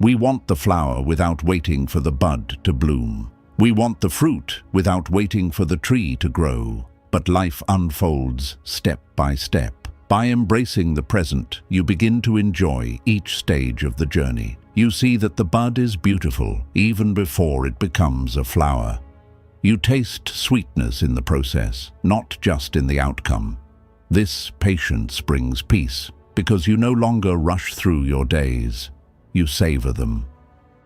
S1: We want the flower without waiting for the bud to bloom. We want the fruit without waiting for the tree to grow. But life unfolds step by step. By embracing the present, you begin to enjoy each stage of the journey. You see that the bud is beautiful even before it becomes a flower. You taste sweetness in the process, not just in the outcome. This patience brings peace because you no longer rush through your days. You savor them.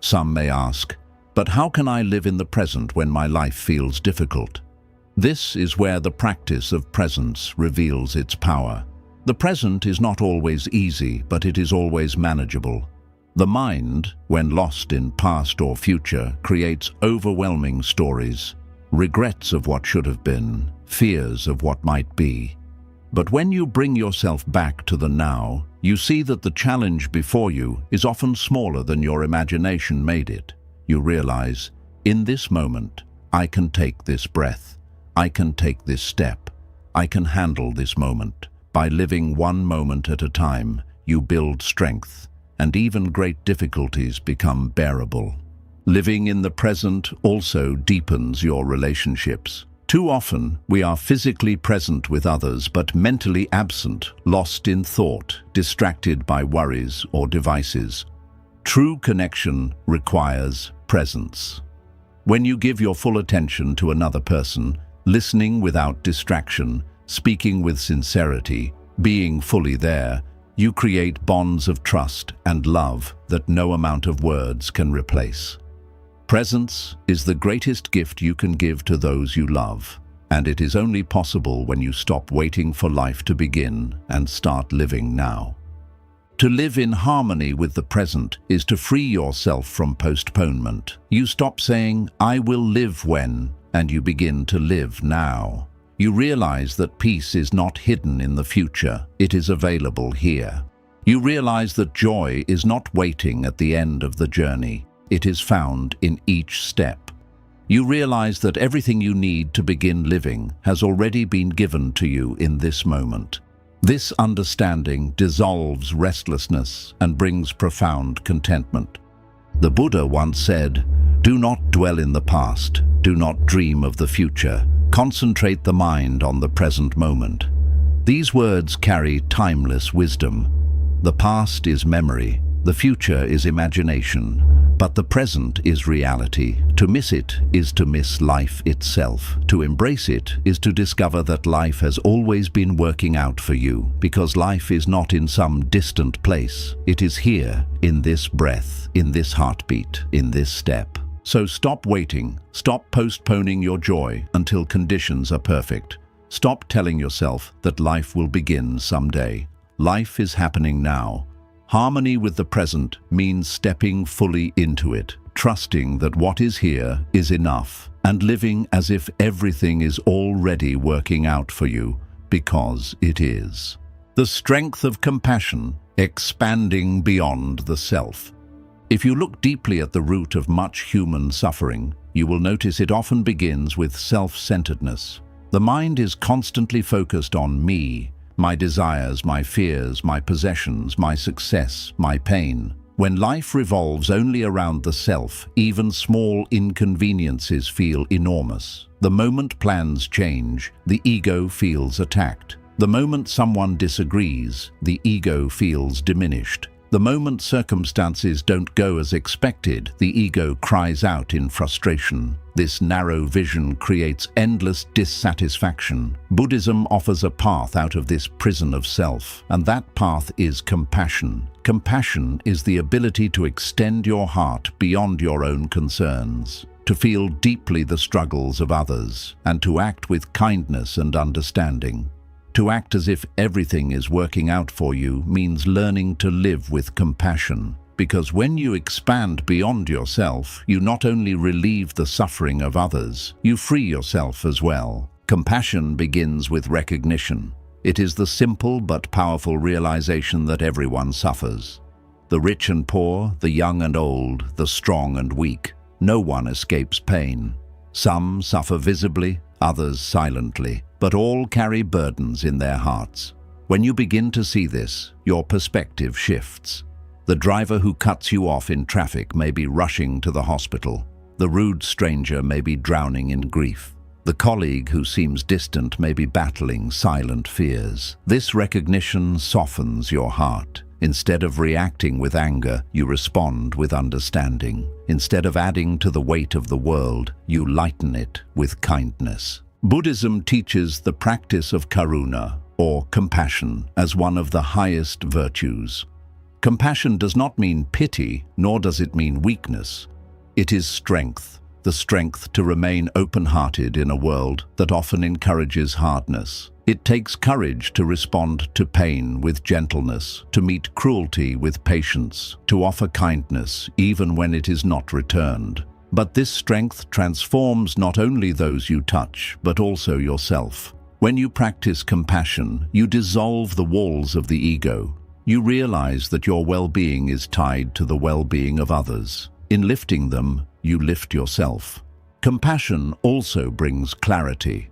S1: Some may ask, but how can I live in the present when my life feels difficult? This is where the practice of presence reveals its power. The present is not always easy, but it is always manageable. The mind, when lost in past or future, creates overwhelming stories, regrets of what should have been, fears of what might be. But when you bring yourself back to the now, you see that the challenge before you is often smaller than your imagination made it. You realize, in this moment, I can take this breath. I can take this step. I can handle this moment. By living one moment at a time, you build strength, and even great difficulties become bearable. Living in the present also deepens your relationships. Too often, we are physically present with others but mentally absent, lost in thought, distracted by worries or devices. True connection requires presence. When you give your full attention to another person, listening without distraction, speaking with sincerity, being fully there, you create bonds of trust and love that no amount of words can replace. Presence is the greatest gift you can give to those you love, and it is only possible when you stop waiting for life to begin and start living now. To live in harmony with the present is to free yourself from postponement. You stop saying, "I will live when," and you begin to live now. You realize that peace is not hidden in the future, it is available here. You realize that joy is not waiting at the end of the journey. It is found in each step. You realize that everything you need to begin living has already been given to you in this moment. This understanding dissolves restlessness and brings profound contentment. The Buddha once said, "Do not dwell in the past, do not dream of the future, Concentrate the mind on the present moment. These words carry timeless wisdom. The past is memory, the future is imagination, but the present is reality. To miss it is to miss life itself. To embrace it is to discover that life has always been working out for you, because life is not in some distant place. It is here, in this breath, in this heartbeat, in this step. So stop waiting, stop postponing your joy until conditions are perfect. Stop telling yourself that life will begin someday. Life is happening now. Harmony with the present means stepping fully into it, trusting that what is here is enough, and living as if everything is already working out for you, because it is. The strength of compassion, expanding beyond the self. If you look deeply at the root of much human suffering, you will notice it often begins with self-centeredness. The mind is constantly focused on me, my desires, my fears, my possessions, my success, my pain. When life revolves only around the self, even small inconveniences feel enormous. The moment plans change, the ego feels attacked. The moment someone disagrees, the ego feels diminished. The moment circumstances don't go as expected, the ego cries out in frustration. This narrow vision creates endless dissatisfaction. Buddhism offers a path out of this prison of self, and that path is compassion. Compassion is the ability to extend your heart beyond your own concerns, to feel deeply the struggles of others, and to act with kindness and understanding. To act as if everything is working out for you means learning to live with compassion, because when you expand beyond yourself, you not only relieve the suffering of others, you free yourself as well. Compassion begins with recognition. It is the simple but powerful realization that everyone suffers. The rich and poor, the young and old, the strong and weak. No one escapes pain. Some suffer visibly, others silently, but all carry burdens in their hearts. When you begin to see this, your perspective shifts. The driver who cuts you off in traffic may be rushing to the hospital. The rude stranger may be drowning in grief. The colleague who seems distant may be battling silent fears. This recognition softens your heart. Instead of reacting with anger, you respond with understanding. Instead of adding to the weight of the world, you lighten it with kindness. Buddhism teaches the practice of karuna, or compassion, as one of the highest virtues. Compassion does not mean pity, nor does it mean weakness. It is strength, the strength to remain open-hearted in a world that often encourages hardness. It takes courage to respond to pain with gentleness, to meet cruelty with patience, to offer kindness even when it is not returned. But this strength transforms not only those you touch, but also yourself. When you practice compassion, you dissolve the walls of the ego. You realize that your well-being is tied to the well-being of others. In lifting them, you lift yourself. Compassion also brings clarity.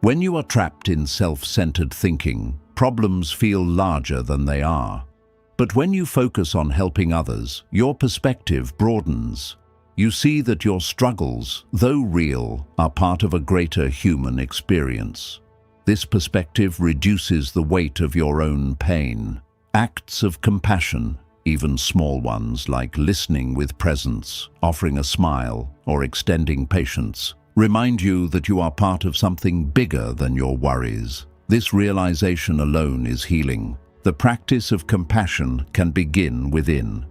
S1: When you are trapped in self-centered thinking, problems feel larger than they are. But when you focus on helping others, your perspective broadens. You see that your struggles, though real, are part of a greater human experience. This perspective reduces the weight of your own pain. Acts of compassion, even small ones like listening with presence, offering a smile, or extending patience, remind you that you are part of something bigger than your worries. This realization alone is healing. The practice of compassion can begin within.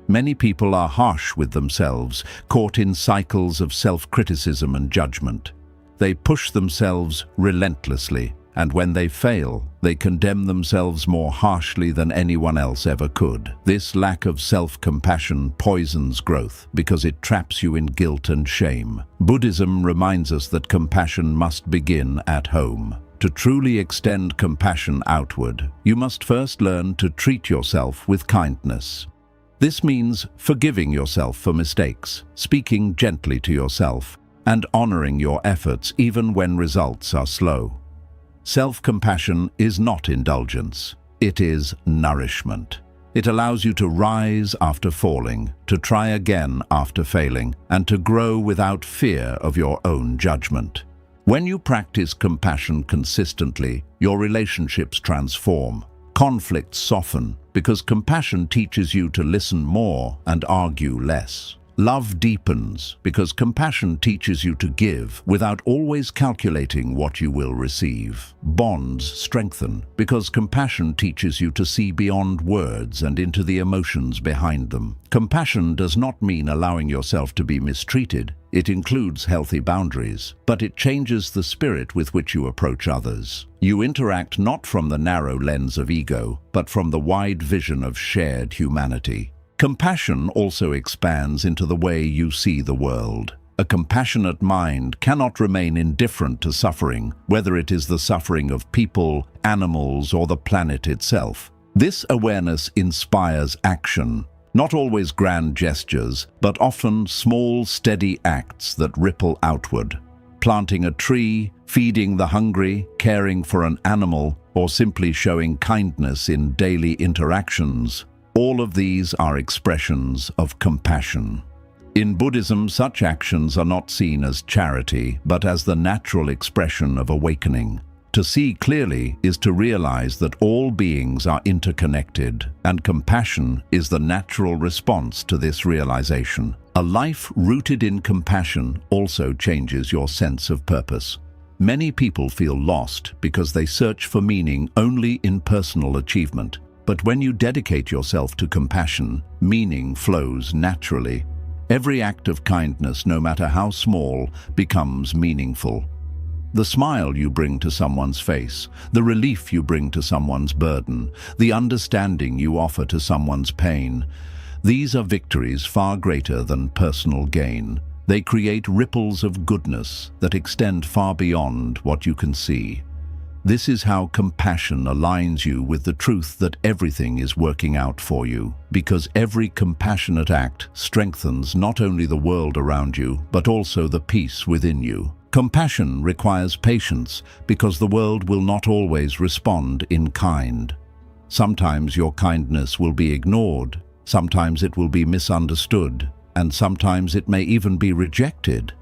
S1: Many people are harsh with themselves, caught in cycles of self-criticism and judgment. They push themselves relentlessly, and when they fail, they condemn themselves more harshly than anyone else ever could. This lack of self-compassion poisons growth because it traps you in guilt and shame. Buddhism reminds us that compassion must begin at home. To truly extend compassion outward, you must first learn to treat yourself with kindness. This means forgiving yourself for mistakes, speaking gently to yourself, and honoring your efforts even when results are slow. Self-compassion is not indulgence. It is nourishment. It allows you to rise after falling, to try again after failing, and to grow without fear of your own judgment. When you practice compassion consistently, your relationships transform. Conflicts soften because compassion teaches you to listen more and argue less. Love deepens because compassion teaches you to give without always calculating what you will receive. Bonds strengthen because compassion teaches you to see beyond words and into the emotions behind them. Compassion does not mean allowing yourself to be mistreated. It includes healthy boundaries, but it changes the spirit with which you approach others. You interact not from the narrow lens of ego, but from the wide vision of shared humanity. Compassion also expands into the way you see the world. A compassionate mind cannot remain indifferent to suffering, whether it is the suffering of people, animals, or the planet itself. This awareness inspires action, not always grand gestures, but often small, steady acts that ripple outward. Planting a tree, feeding the hungry, caring for an animal, or simply showing kindness in daily interactions. All of these are expressions of compassion. In Buddhism, such actions are not seen as charity, but as the natural expression of awakening. To see clearly is to realize that all beings are interconnected, and compassion is the natural response to this realization. A life rooted in compassion also changes your sense of purpose. Many people feel lost because they search for meaning only in personal achievement. But when you dedicate yourself to compassion, meaning flows naturally. Every act of kindness, no matter how small, becomes meaningful. The smile you bring to someone's face, the relief you bring to someone's burden, the understanding you offer to someone's pain, these are victories far greater than personal gain. They create ripples of goodness that extend far beyond what you can see. This is how compassion aligns you with the truth that everything is working out for you, because every compassionate act strengthens not only the world around you, but also the peace within you. Compassion requires patience because the world will not always respond in kind. Sometimes your kindness will be ignored, sometimes it will be misunderstood, and sometimes it may even be rejected.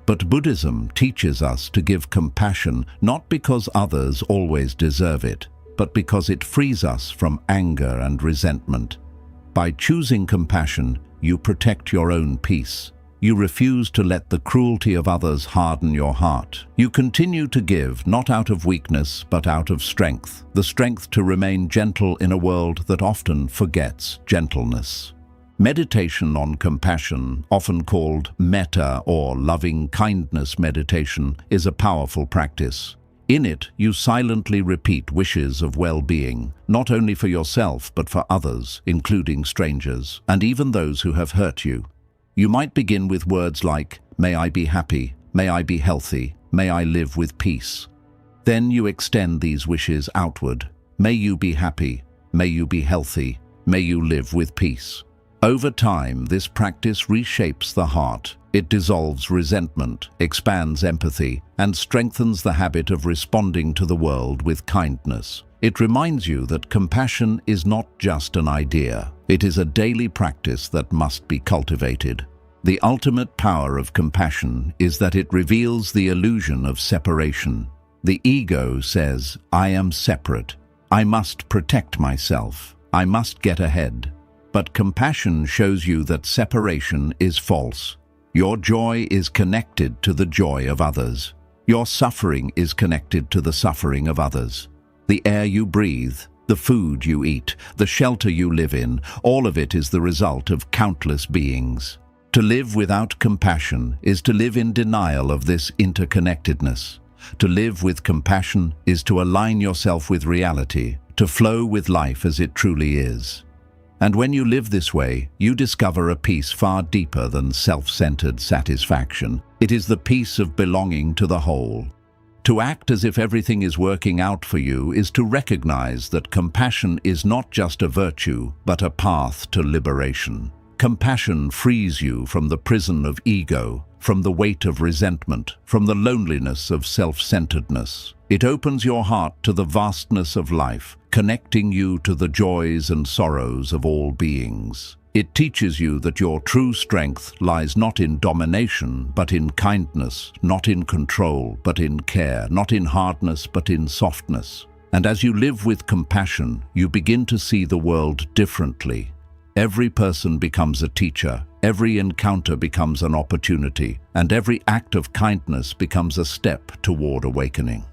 S1: But Buddhism teaches us to give compassion not because others always deserve it, but because it frees us from anger and resentment. By choosing compassion, you protect your own peace. You refuse to let the cruelty of others harden your heart. You continue to give, not out of weakness, but out of strength, the strength to remain gentle in a world that often forgets gentleness. Meditation on compassion, often called metta or loving kindness meditation, is a powerful practice. In it, you silently repeat wishes of well-being, not only for yourself but for others, including strangers, and even those who have hurt you. You might begin with words like, "May I be happy, may I be healthy, may I live with peace." Then you extend these wishes outward. May you be happy, may you be healthy, may you live with peace. Over time, this practice reshapes the heart. It dissolves resentment, expands empathy, and strengthens the habit of responding to the world with kindness. It reminds you that compassion is not just an idea. It is a daily practice that must be cultivated. The ultimate power of compassion is that it reveals the illusion of separation. The ego says, "I am separate. I must protect myself. I must get ahead." But compassion shows you that separation is false. Your joy is connected to the joy of others. Your suffering is connected to the suffering of others. The air you breathe, the food you eat, the shelter you live in, all of it is the result of countless beings. To live without compassion is to live in denial of this interconnectedness. To live with compassion is to align yourself with reality, to flow with life as it truly is. And when you live this way, you discover a peace far deeper than self-centered satisfaction. It is the peace of belonging to the whole. To act as if everything is working out for you is to recognize that compassion is not just a virtue, but a path to liberation. Compassion frees you from the prison of ego, from the weight of resentment, from the loneliness of self-centeredness. It opens your heart to the vastness of life, connecting you to the joys and sorrows of all beings. It teaches you that your true strength lies not in domination, but in kindness, not in control, but in care, not in hardness, but in softness. And as you live with compassion, you begin to see the world differently. Every person becomes a teacher, every encounter becomes an opportunity, and every act of kindness becomes a step toward awakening.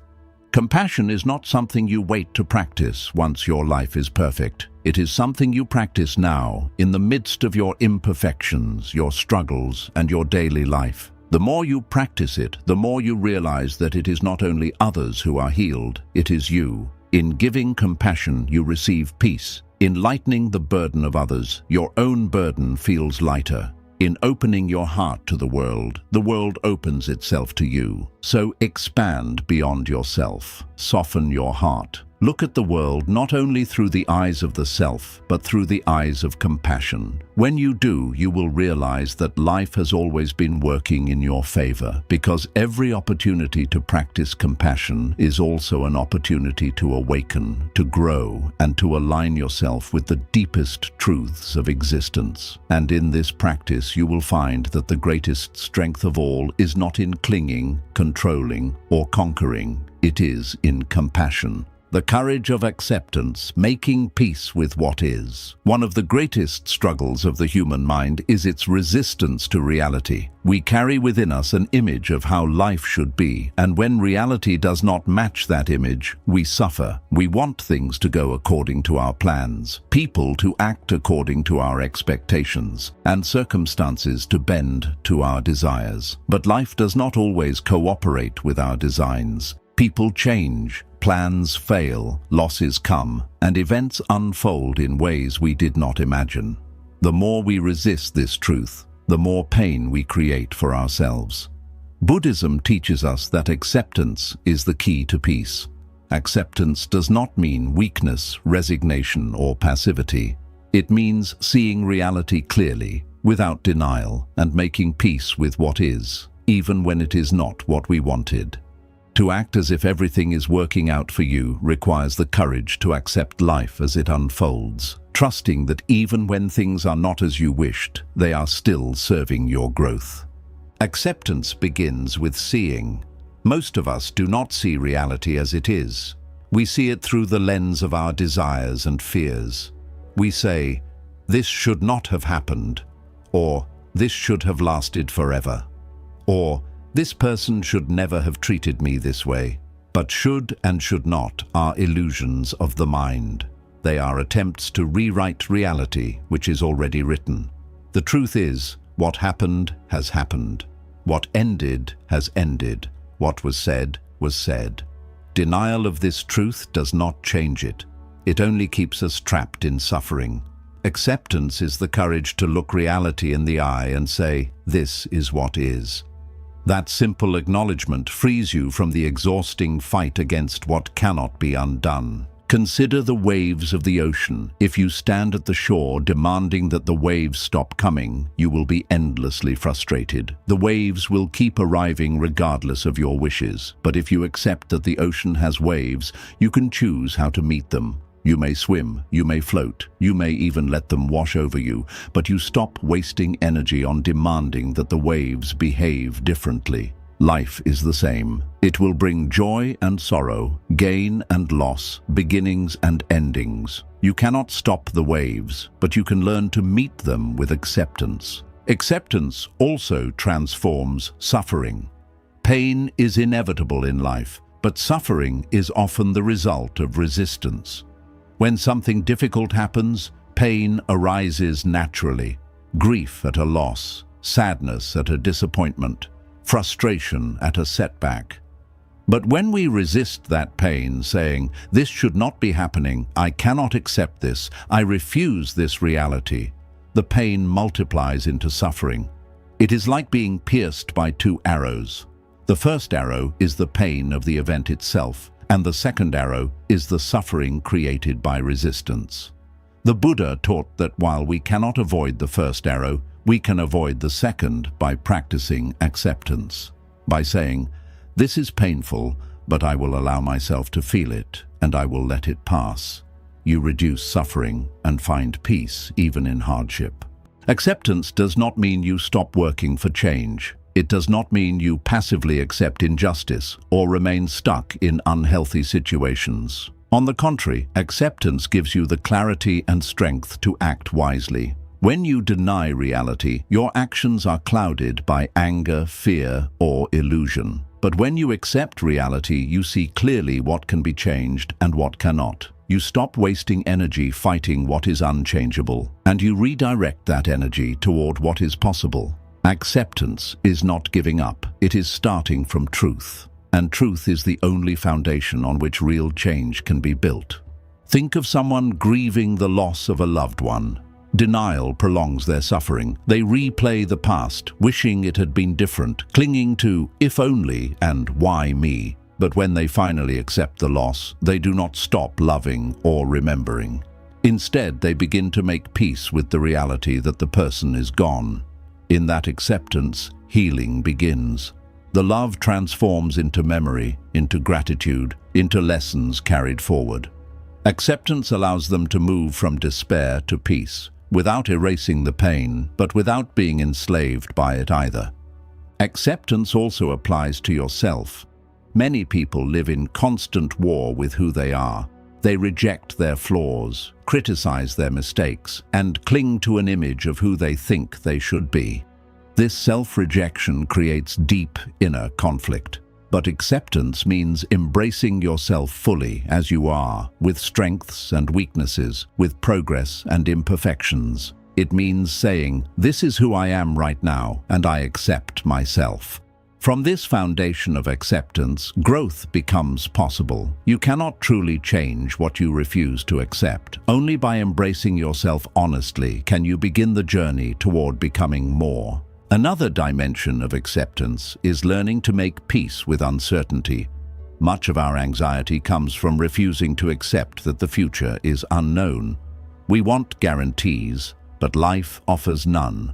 S1: Compassion is not something you wait to practice once your life is perfect. It is something you practice now, in the midst of your imperfections, your struggles, and your daily life. The more you practice it, the more you realize that it is not only others who are healed, it is you. In giving compassion, you receive peace. In lightening the burden of others, your own burden feels lighter. In opening your heart to the world opens itself to you. So expand beyond yourself. Soften your heart. Look at the world not only through the eyes of the self, but through the eyes of compassion. When you do, you will realize that life has always been working in your favor, because every opportunity to practice compassion is also an opportunity to awaken, to grow, and to align yourself with the deepest truths of existence. And in this practice, you will find that the greatest strength of all is not in clinging, controlling, or conquering. It is in compassion. The courage of acceptance, making peace with what is. One of the greatest struggles of the human mind is its resistance to reality. We carry within us an image of how life should be, and when reality does not match that image, we suffer. We want things to go according to our plans, people to act according to our expectations, and circumstances to bend to our desires. But life does not always cooperate with our designs. People change. Plans fail, losses come, and events unfold in ways we did not imagine. The more we resist this truth, the more pain we create for ourselves. Buddhism teaches us that acceptance is the key to peace. Acceptance does not mean weakness, resignation, or passivity. It means seeing reality clearly, without denial, and making peace with what is, even when it is not what we wanted. To act as if everything is working out for you requires the courage to accept life as it unfolds, trusting that even when things are not as you wished, they are still serving your growth. Acceptance begins with seeing. Most of us do not see reality as it is. We see it through the lens of our desires and fears. We say, "This should not have happened," or "This should have lasted forever," or "This person should never have treated me this way." But should and should not are illusions of the mind. They are attempts to rewrite reality, which is already written. The truth is, what happened has happened. What ended has ended. What was said was said. Denial of this truth does not change it. It only keeps us trapped in suffering. Acceptance is the courage to look reality in the eye and say, "This is what is." That simple acknowledgement frees you from the exhausting fight against what cannot be undone. Consider the waves of the ocean. If you stand at the shore demanding that the waves stop coming, you will be endlessly frustrated. The waves will keep arriving regardless of your wishes. But if you accept that the ocean has waves, you can choose how to meet them. You may swim, you may float, you may even let them wash over you, but you stop wasting energy on demanding that the waves behave differently. Life is the same. It will bring joy and sorrow, gain and loss, beginnings and endings. You cannot stop the waves, but you can learn to meet them with acceptance. Acceptance also transforms suffering. Pain is inevitable in life, but suffering is often the result of resistance. When something difficult happens, pain arises naturally. Grief at a loss, sadness at a disappointment, frustration at a setback. But when we resist that pain, saying, "This should not be happening, I cannot accept this, I refuse this reality," the pain multiplies into suffering. It is like being pierced by two arrows. The first arrow is the pain of the event itself, and the second arrow is the suffering created by resistance. The Buddha taught that while we cannot avoid the first arrow, we can avoid the second by practicing acceptance, by saying, "This is painful, but I will allow myself to feel it, and I will let it pass." you reduce suffering and find peace even in hardship. Acceptance does not mean you stop working for change. It does not mean you passively accept injustice or remain stuck in unhealthy situations. On the contrary, acceptance gives you the clarity and strength to act wisely. When you deny reality, your actions are clouded by anger, fear, or illusion. But when you accept reality, you see clearly what can be changed and what cannot. You stop wasting energy fighting what is unchangeable, and you redirect that energy toward what is possible. Acceptance is not giving up, it is starting from truth. And truth is the only foundation on which real change can be built. Think of someone grieving the loss of a loved one. Denial prolongs their suffering. They replay the past, wishing it had been different, clinging to if only and why me. But when they finally accept the loss, they do not stop loving or remembering. Instead, they begin to make peace with the reality that the person is gone. In that acceptance, healing begins. The love transforms into memory, into gratitude, into lessons carried forward. Acceptance allows them to move from despair to peace, without erasing the pain, but without being enslaved by it either. Acceptance also applies to yourself. Many people live in constant war with who they are. They reject their flaws, criticize their mistakes, and cling to an image of who they think they should be. This self-rejection creates deep inner conflict. But acceptance means embracing yourself fully as you are, with strengths and weaknesses, with progress and imperfections. It means saying, "This is who I am right now, and I accept myself." From this foundation of acceptance, growth becomes possible. You cannot truly change what you refuse to accept. Only by embracing yourself honestly can you begin the journey toward becoming more. Another dimension of acceptance is learning to make peace with uncertainty. Much of our anxiety comes from refusing to accept that the future is unknown. We want guarantees, but life offers none.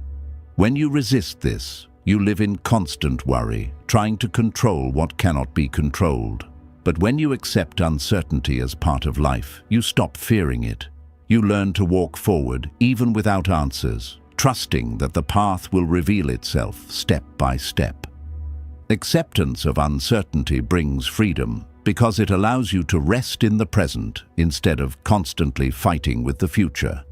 S1: When you resist this, you live in constant worry, trying to control what cannot be controlled. But when you accept uncertainty as part of life, you stop fearing it. You learn to walk forward even without answers, trusting that the path will reveal itself step by step. Acceptance of uncertainty brings freedom because it allows you to rest in the present instead of constantly fighting with the future.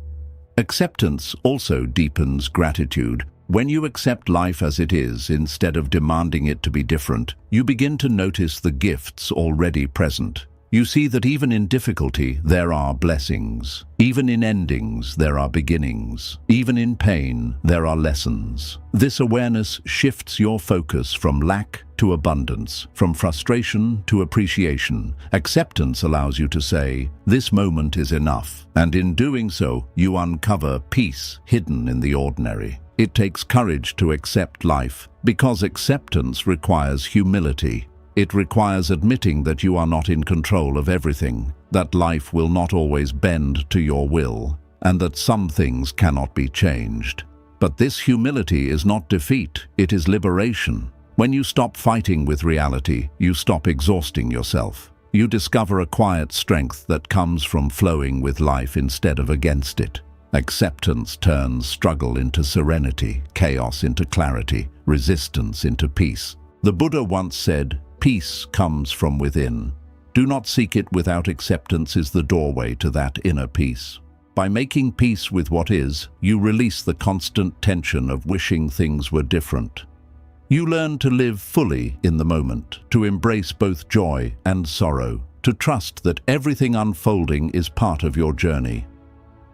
S1: Acceptance also deepens gratitude. When you accept life as it is instead of demanding it to be different, you begin to notice the gifts already present. You see that even in difficulty, there are blessings. Even in endings, there are beginnings. Even in pain, there are lessons. This awareness shifts your focus from lack to abundance, from frustration to appreciation. Acceptance allows you to say, "This moment is enough." And in doing so, you uncover peace hidden in the ordinary. It takes courage to accept life, because acceptance requires humility. It requires admitting that you are not in control of everything, that life will not always bend to your will, and that some things cannot be changed. But this humility is not defeat, it is liberation. When you stop fighting with reality, you stop exhausting yourself. You discover a quiet strength that comes from flowing with life instead of against it. Acceptance turns struggle into serenity, chaos into clarity, resistance into peace. The Buddha once said, "Peace comes from within." Do not seek it without acceptance is the doorway to that inner peace. By making peace with what is, you release the constant tension of wishing things were different. You learn to live fully in the moment, to embrace both joy and sorrow, to trust that everything unfolding is part of your journey.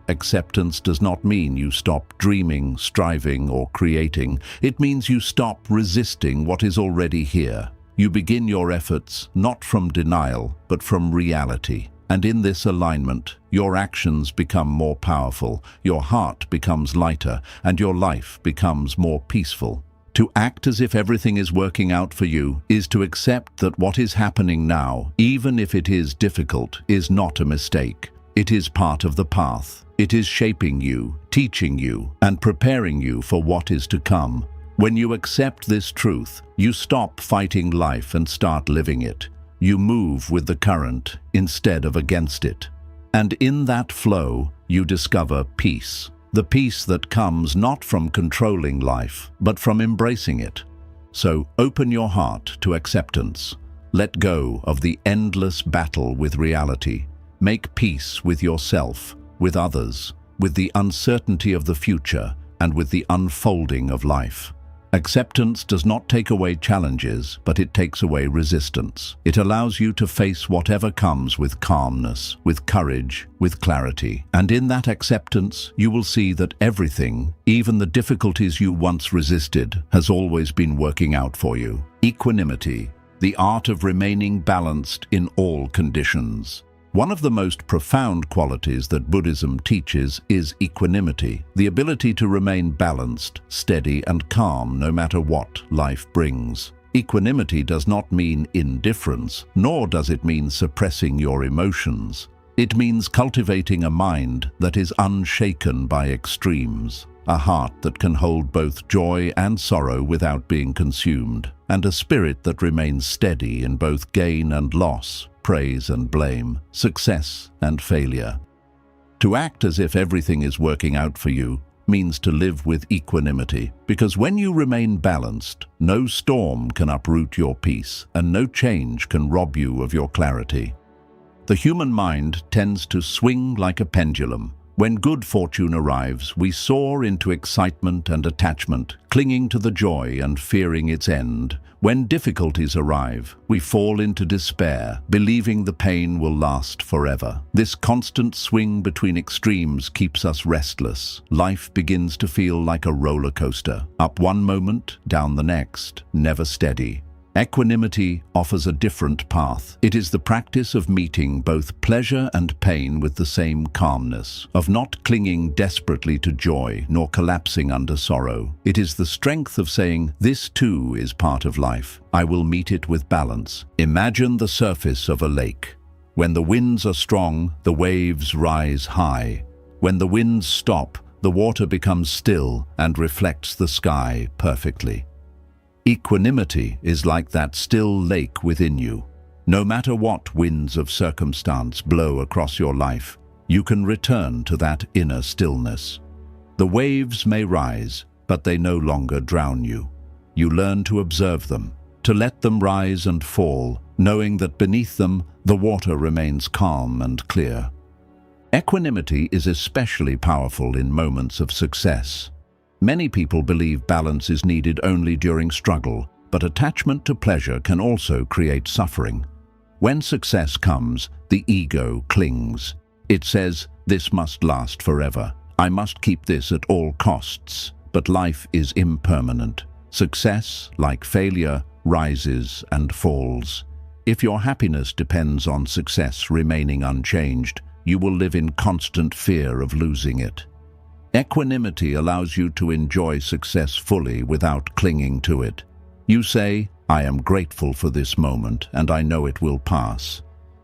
S1: Acceptance does not mean you stop dreaming, striving, or creating. It means you stop resisting what is already here. You begin your efforts not from denial, but from reality. And in this alignment, your actions become more powerful, your heart becomes lighter, and your life becomes more peaceful. To act as if everything is working out for you is to accept that what is happening now, even if it is difficult, is not a mistake. It is part of the path. It is shaping you, teaching you, and preparing you for what is to come. When you accept this truth, you stop fighting life and start living it. You move with the current instead of against it. And in that flow, you discover peace. The peace that comes not from controlling life, but from embracing it. So open your heart to acceptance. Let go of the endless battle with reality. Make peace with yourself, with others, with the uncertainty of the future, and with the unfolding of life. Acceptance does not take away challenges, but it takes away resistance. It allows you to face whatever comes with calmness, with courage, with clarity. And in that acceptance, you will see that everything, even the difficulties you once resisted, has always been working out for you. Equanimity, the art of remaining balanced in all conditions. One of the most profound qualities that Buddhism teaches is equanimity, the ability to remain balanced, steady, and calm no matter what life brings. Equanimity does not mean indifference, nor does it mean suppressing your emotions. It means cultivating a mind that is unshaken by extremes, a heart that can hold both joy and sorrow without being consumed, and a spirit that remains steady in both gain and loss, praise and blame, success and failure. To act as if everything is working out for you means to live with equanimity, because when you remain balanced, no storm can uproot your peace, and no change can rob you of your clarity. The human mind tends to swing like a pendulum. When good fortune arrives, we soar into excitement and attachment, clinging to the joy and fearing its end. When difficulties arrive, we fall into despair, believing the pain will last forever. This constant swing between extremes keeps us restless. Life begins to feel like a roller coaster, up one moment, down the next, never steady. Equanimity offers a different path. It is the practice of meeting both pleasure and pain with the same calmness, of not clinging desperately to joy nor collapsing under sorrow. It is the strength of saying, "This too is part of life. I will meet it with balance." Imagine the surface of a lake. When the winds are strong, the waves rise high. When the winds stop, the water becomes still and reflects the sky perfectly. Equanimity is like that still lake within you. No matter what winds of circumstance blow across your life, you can return to that inner stillness. The waves may rise, but they no longer drown you. You learn to observe them, to let them rise and fall, knowing that beneath them the water remains calm and clear. Equanimity is especially powerful in moments of success. Many people believe balance is needed only during struggle, but attachment to pleasure can also create suffering. When success comes, the ego clings. It says, "This must last forever. I must keep this at all costs." But life is impermanent. Success, like failure, rises and falls. If your happiness depends on success remaining unchanged, you will live in constant fear of losing it. Equanimity allows you to enjoy success fully without clinging to it. You say, "I am grateful for this moment, and I know it will pass.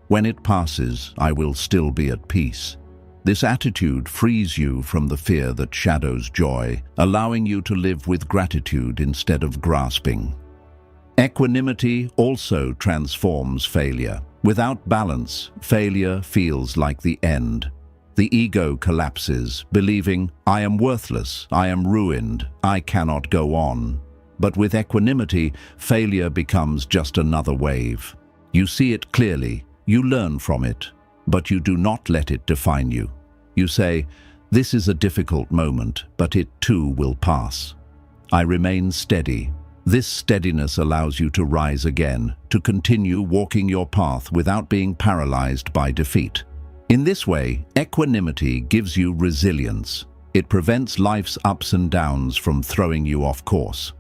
S1: When it passes, I will still be at peace." This attitude frees you from the fear that shadows joy, allowing you to live with gratitude instead of grasping. Equanimity also transforms failure. Without balance, failure feels like the end. The ego collapses, believing, "I am worthless, I am ruined, I cannot go on." But with equanimity, failure becomes just another wave. You see it clearly, you learn from it, but you do not let it define you. You say, "This is a difficult moment, but it too will pass." I remain steady. This steadiness allows you to rise again, to continue walking your path without being paralyzed by defeat. In this way, equanimity gives you resilience. It prevents life's ups and downs from throwing you off course.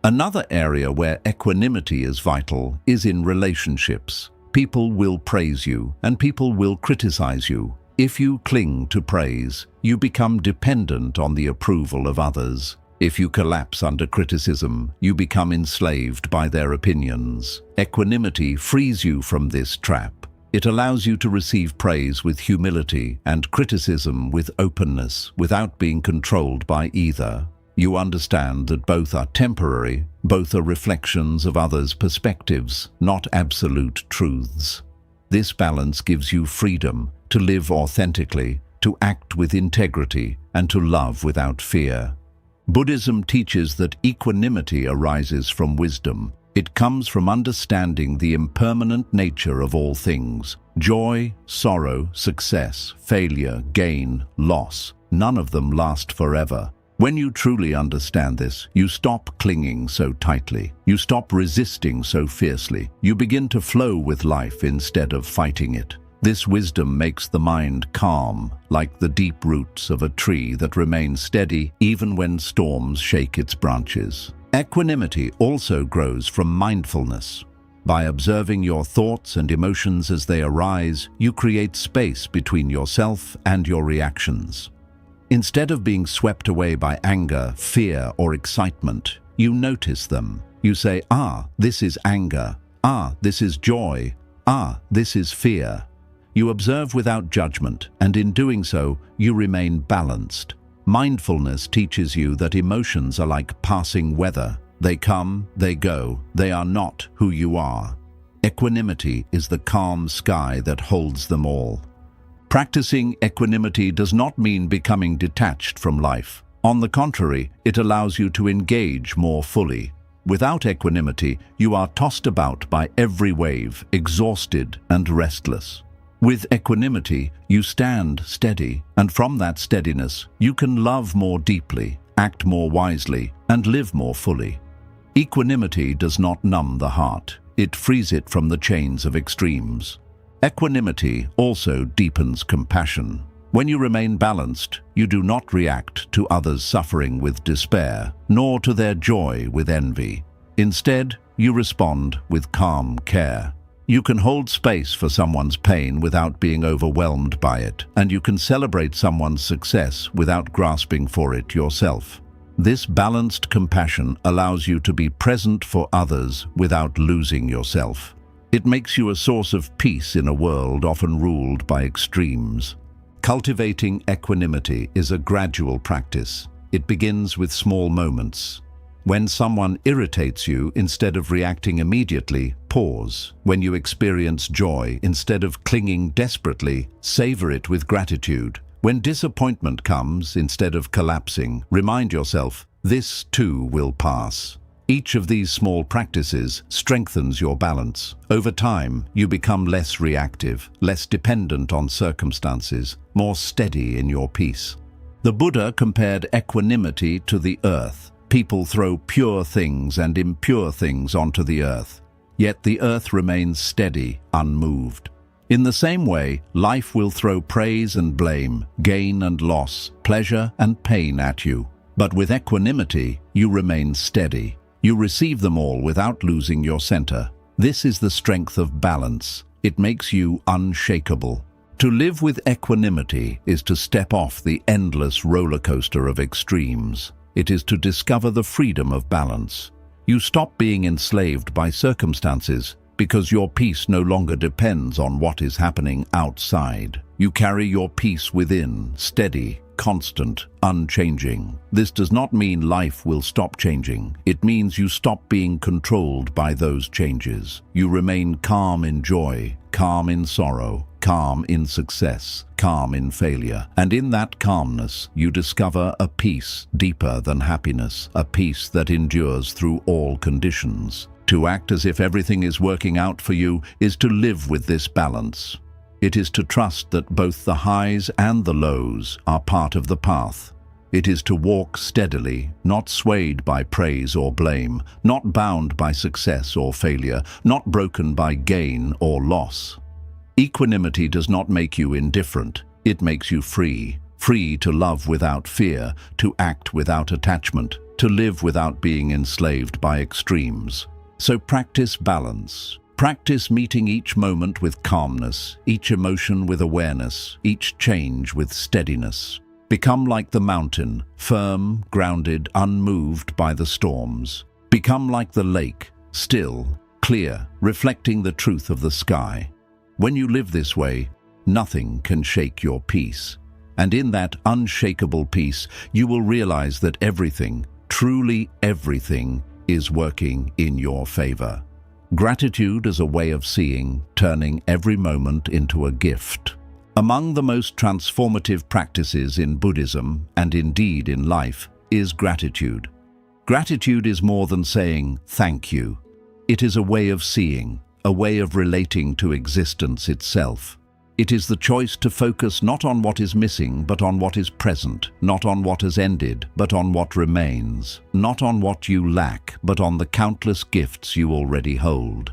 S1: Another area where equanimity is vital is in relationships. People will praise you, and people will criticize you. If you cling to praise, you become dependent on the approval of others. If you collapse under criticism, you become enslaved by their opinions. Equanimity frees you from this trap. It allows you to receive praise with humility and criticism with openness, without being controlled by either. You understand that both are temporary, both are reflections of others' perspectives, not absolute truths. This balance gives you freedom to live authentically, to act with integrity, and to love without fear. Buddhism teaches that equanimity arises from wisdom. It comes from understanding the impermanent nature of all things. Joy, sorrow, success, failure, gain, loss, none of them last forever. When you truly understand this, you stop clinging so tightly. You stop resisting so fiercely. You begin to flow with life instead of fighting it. This wisdom makes the mind calm, like the deep roots of a tree that remain steady even when storms shake its branches. Equanimity also grows from mindfulness. By observing your thoughts and emotions as they arise, you create space between yourself and your reactions. Instead of being swept away by anger, fear, or excitement, you notice them. You say, this is anger. This is joy. This is fear. You observe without judgment, and in doing so, you remain balanced. Mindfulness teaches you that emotions are like passing weather. They come, they go, they are not who you are. Equanimity is the calm sky that holds them all. Practicing equanimity does not mean becoming detached from life. On the contrary, it allows you to engage more fully. Without equanimity, you are tossed about by every wave, exhausted and restless. With equanimity, you stand steady, and from that steadiness, you can love more deeply, act more wisely, and live more fully. Equanimity does not numb the heart. It frees it from the chains of extremes. Equanimity also deepens compassion. When you remain balanced, you do not react to others' suffering with despair, nor to their joy with envy. Instead, you respond with calm care. You can hold space for someone's pain without being overwhelmed by it, and you can celebrate someone's success without grasping for it yourself. This balanced compassion allows you to be present for others without losing yourself. It makes you a source of peace in a world often ruled by extremes. Cultivating equanimity is a gradual practice. It begins with small moments. When someone irritates you, instead of reacting immediately, pause. When you experience joy, instead of clinging desperately, savor it with gratitude. When disappointment comes, instead of collapsing, remind yourself, this too will pass. Each of these small practices strengthens your balance. Over time, you become less reactive, less dependent on circumstances, more steady in your peace. The Buddha compared equanimity to the earth. People throw pure things and impure things onto the earth, yet the earth remains steady, unmoved. In the same way, life will throw praise and blame, gain and loss, pleasure and pain at you. But with equanimity, you remain steady. You receive them all without losing your center. This is the strength of balance. It makes you unshakable. To live with equanimity is to step off the endless roller coaster of extremes. It is to discover the freedom of balance. You stop being enslaved by circumstances because your peace no longer depends on what is happening outside. You carry your peace within, steady, constant, unchanging. This does not mean life will stop changing. It means you stop being controlled by those changes. You remain calm in joy, calm in sorrow, calm in success, calm in failure. And in that calmness, you discover a peace deeper than happiness, a peace that endures through all conditions. To act as if everything is working out for you is to live with this balance. It is to trust that both the highs and the lows are part of the path. It is to walk steadily, not swayed by praise or blame, not bound by success or failure, not broken by gain or loss. Equanimity does not make you indifferent. It makes you free. Free to love without fear, to act without attachment, to live without being enslaved by extremes. So practice balance. Practice meeting each moment with calmness, each emotion with awareness, each change with steadiness. Become like the mountain, firm, grounded, unmoved by the storms. Become like the lake, still, clear, reflecting the truth of the sky. When you live this way, nothing can shake your peace. And in that unshakable peace, you will realize that everything, truly everything, is working in your favor. Gratitude is a way of seeing, turning every moment into a gift. Among the most transformative practices in Buddhism, and indeed in life, is gratitude. Gratitude is more than saying thank you. It is a way of seeing, a way of relating to existence itself. It is the choice to focus not on what is missing, but on what is present, not on what has ended, but on what remains, not on what you lack, but on the countless gifts you already hold.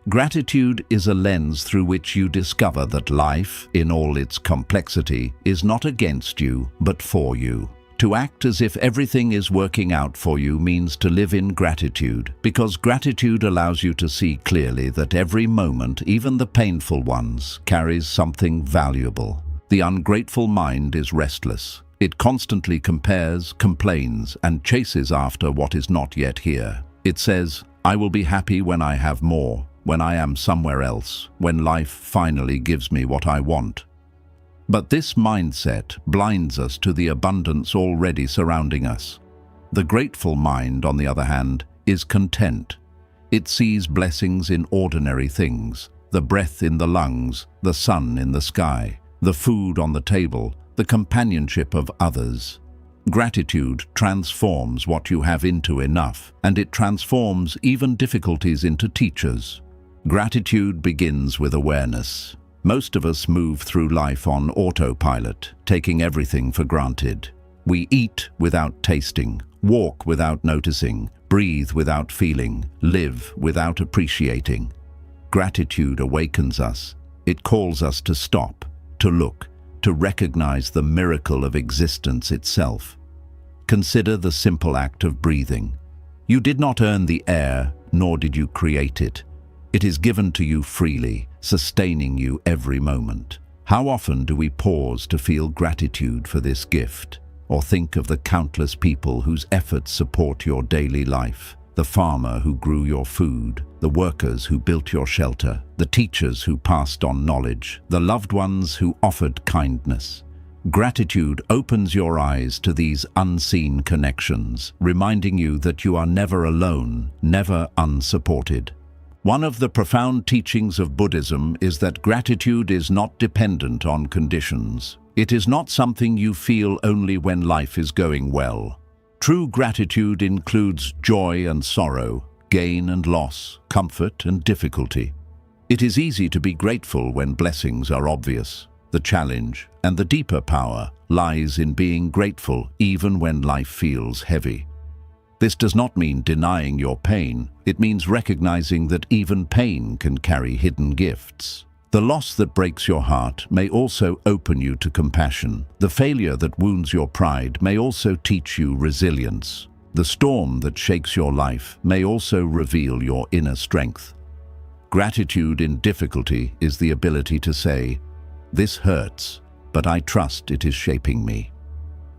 S1: Gratitude is a lens through which you discover that life, in all its complexity, is not against you, but for you. To act as if everything is working out for you means to live in gratitude, because gratitude allows you to see clearly that every moment, even the painful ones, carries something valuable. The ungrateful mind is restless. It constantly compares, complains, and chases after what is not yet here. It says, "I will be happy when I have more, when I am somewhere else, when life finally gives me what I want." But this mindset blinds us to the abundance already surrounding us. The grateful mind, on the other hand, is content. It sees blessings in ordinary things: the breath in the lungs, the sun in the sky, the food on the table, the companionship of others. Gratitude transforms what you have into enough, and it transforms even difficulties into teachers. Gratitude begins with awareness. Most of us move through life on autopilot, taking everything for granted. We eat without tasting, walk without noticing, breathe without feeling, live without appreciating. Gratitude awakens us. It calls us to stop, to look, to recognize the miracle of existence itself. Consider the simple act of breathing. You did not earn the air, nor did you create it. It is given to you freely, sustaining you every moment. How often do we pause to feel gratitude for this gift, or think of the countless people whose efforts support your daily life? The farmer who grew your food, the workers who built your shelter, the teachers who passed on knowledge, the loved ones who offered kindness. Gratitude opens your eyes to these unseen connections, reminding you that you are never alone, never unsupported. One of the profound teachings of Buddhism is that gratitude is not dependent on conditions. It is not something you feel only when life is going well. True gratitude includes joy and sorrow, gain and loss, comfort and difficulty. It is easy to be grateful when blessings are obvious. The challenge and the deeper power lies in being grateful even when life feels heavy. This does not mean denying your pain. It means recognizing that even pain can carry hidden gifts. The loss that breaks your heart may also open you to compassion. The failure that wounds your pride may also teach you resilience. The storm that shakes your life may also reveal your inner strength. Gratitude in difficulty is the ability to say, "This hurts, but I trust it is shaping me.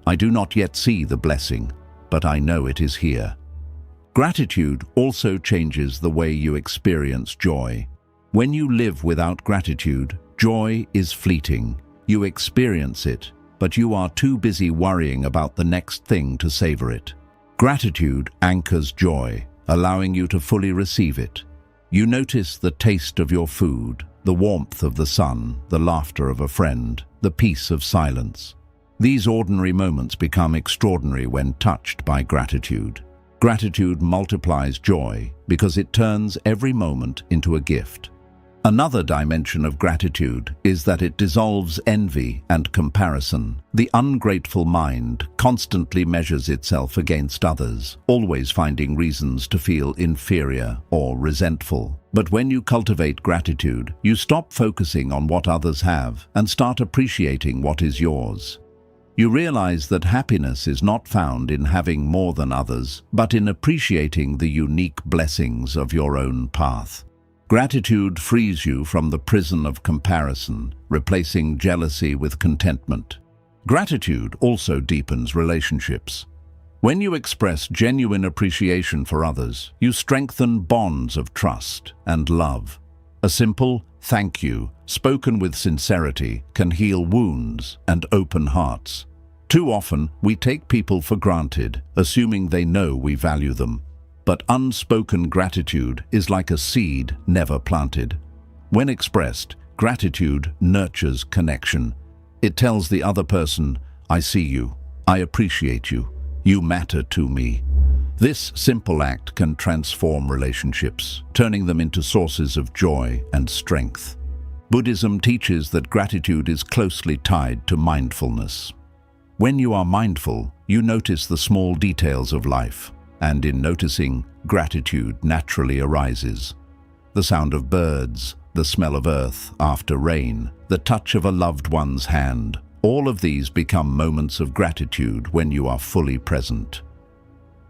S1: I do not yet see the blessing, but I know it is here." Gratitude also changes the way you experience joy. When you live without gratitude, joy is fleeting. You experience it, but you are too busy worrying about the next thing to savor it. Gratitude anchors joy, allowing you to fully receive it. You notice the taste of your food, the warmth of the sun, the laughter of a friend, the peace of silence. These ordinary moments become extraordinary when touched by gratitude. Gratitude multiplies joy because it turns every moment into a gift. Another dimension of gratitude is that it dissolves envy and comparison. The ungrateful mind constantly measures itself against others, always finding reasons to feel inferior or resentful. But when you cultivate gratitude, you stop focusing on what others have and start appreciating what is yours. You realize that happiness is not found in having more than others, but in appreciating the unique blessings of your own path. Gratitude frees you from the prison of comparison, replacing jealousy with contentment. Gratitude also deepens relationships. When you express genuine appreciation for others, you strengthen bonds of trust and love. A simple "thank you," spoken with sincerity, can heal wounds and open hearts. Too often, we take people for granted, assuming they know we value them. But unspoken gratitude is like a seed never planted. When expressed, Gratitude nurtures connection. It tells the other person, I see you, I appreciate you, you matter to me. This simple act can transform relationships, turning them into sources of joy and strength. Buddhism teaches that gratitude is closely tied to mindfulness. When you are mindful, you notice the small details of life, and in noticing, gratitude naturally arises. The sound of birds, the smell of earth after rain, the touch of a loved one's hand, all of these become moments of gratitude when you are fully present.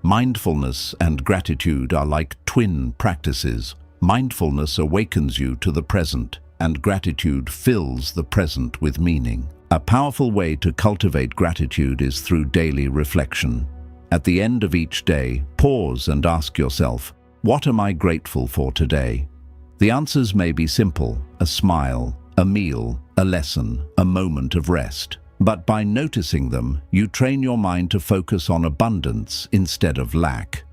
S1: Mindfulness and gratitude are like twin practices. Mindfulness awakens you to the present, and gratitude fills the present with meaning. A powerful way to cultivate gratitude is through daily reflection. At the end of each day, pause and ask yourself, what am I grateful for today? The answers may be simple: a smile, a meal, a lesson, a moment of rest. But by noticing them, you train your mind to focus on abundance instead of lack.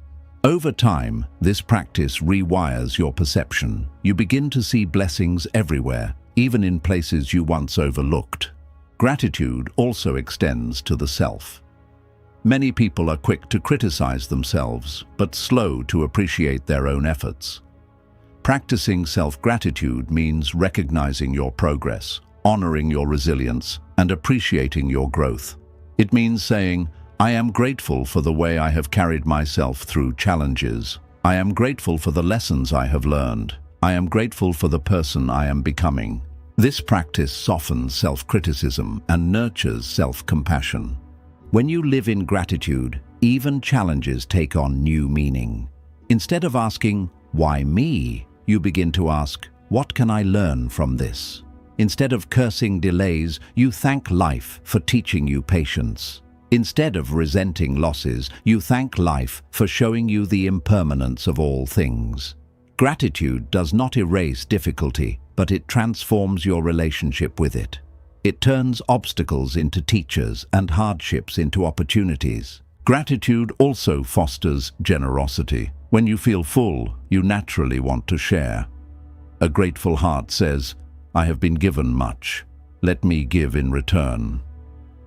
S1: Over time, this practice rewires your perception. You begin to see blessings everywhere, even in places you once overlooked. Gratitude also extends to the self. Many people are quick to criticize themselves, but slow to appreciate their own efforts. Practicing self-gratitude means recognizing your progress, honoring your resilience, and appreciating your growth. It means saying, I am grateful for the way I have carried myself through challenges. I am grateful for the lessons I have learned. I am grateful for the person I am becoming. This practice softens self-criticism and nurtures self-compassion. When you live in gratitude, even challenges take on new meaning. Instead of asking, why me? You begin to ask, what can I learn from this? Instead of cursing delays, you thank life for teaching you patience. Instead of resenting losses, you thank life for showing you the impermanence of all things. Gratitude does not erase difficulty, but it transforms your relationship with it. It turns obstacles into teachers and hardships into opportunities. Gratitude also fosters generosity. When you feel full, you naturally want to share. A grateful heart says, I have been given much. Let me give in return.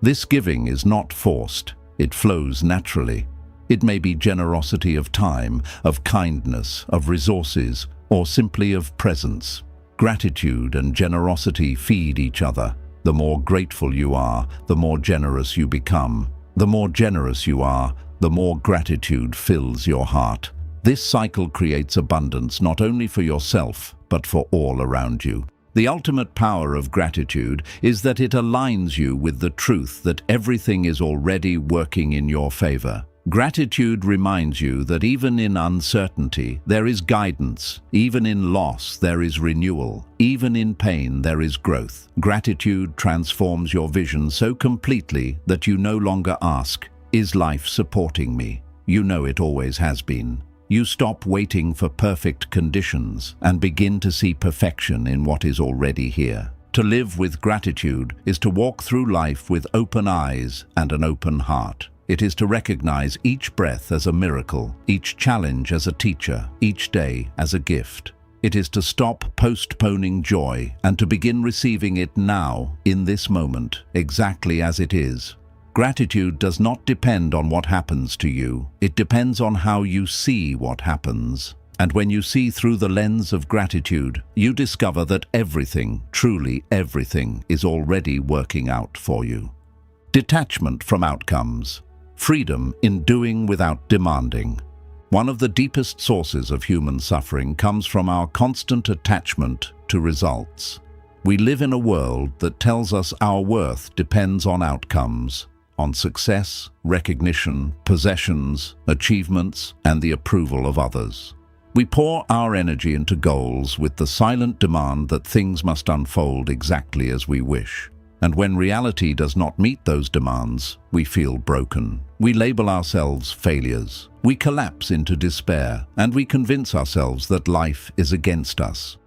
S1: This giving is not forced. It flows naturally. It may be generosity of time, of kindness, of resources, or simply of presence. Gratitude and generosity feed each other. The more grateful you are, the more generous you become. The more generous you are, the more gratitude fills your heart. This cycle creates abundance not only for yourself, but for all around you. The ultimate power of gratitude is that it aligns you with the truth that everything is already working in your favor. Gratitude reminds you that even in uncertainty, there is guidance. Even in loss, there is renewal. Even in pain, there is growth. Gratitude transforms your vision so completely that you no longer ask, is life supporting me? You know it always has been. You stop waiting for perfect conditions and begin to see perfection in what is already here. To live with gratitude is to walk through life with open eyes and an open heart. It is to recognize each breath as a miracle, each challenge as a teacher, each day as a gift. It is to stop postponing joy and to begin receiving it now, in this moment, exactly as it is. Gratitude does not depend on what happens to you. It depends on how you see what happens. And when you see through the lens of gratitude, you discover that everything, truly everything, is already working out for you. Detachment from outcomes. Freedom in doing without demanding. One of the deepest sources of human suffering comes from our constant attachment to results. We live in a world that tells us our worth depends on outcomes, on success, recognition, possessions, achievements, and the approval of others. We pour our energy into goals with the silent demand that things must unfold exactly as we wish. And when reality does not meet those demands, we feel broken. We label ourselves failures. We collapse into despair, and we convince ourselves that life is against us.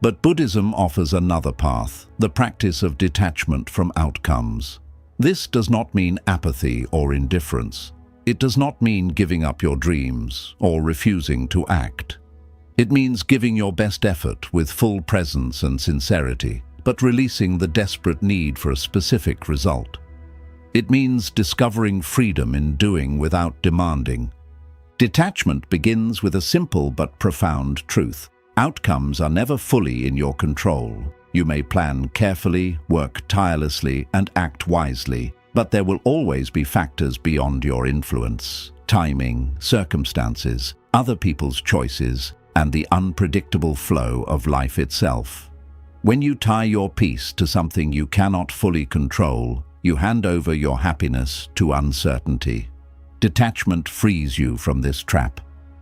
S1: But Buddhism offers another path, the practice of detachment from outcomes. This does not mean apathy or indifference. It does not mean giving up your dreams or refusing to act. It means giving your best effort with full presence and sincerity, but releasing the desperate need for a specific result. It means discovering freedom in doing without demanding. Detachment begins with a simple but profound truth. Outcomes are never fully in your control. You may plan carefully, work tirelessly, and act wisely, but there will always be factors beyond your influence: timing, circumstances, other people's choices, and the unpredictable flow of life itself. When you tie your peace to something you cannot fully control, you hand over your happiness to uncertainty. Detachment frees you from this trap.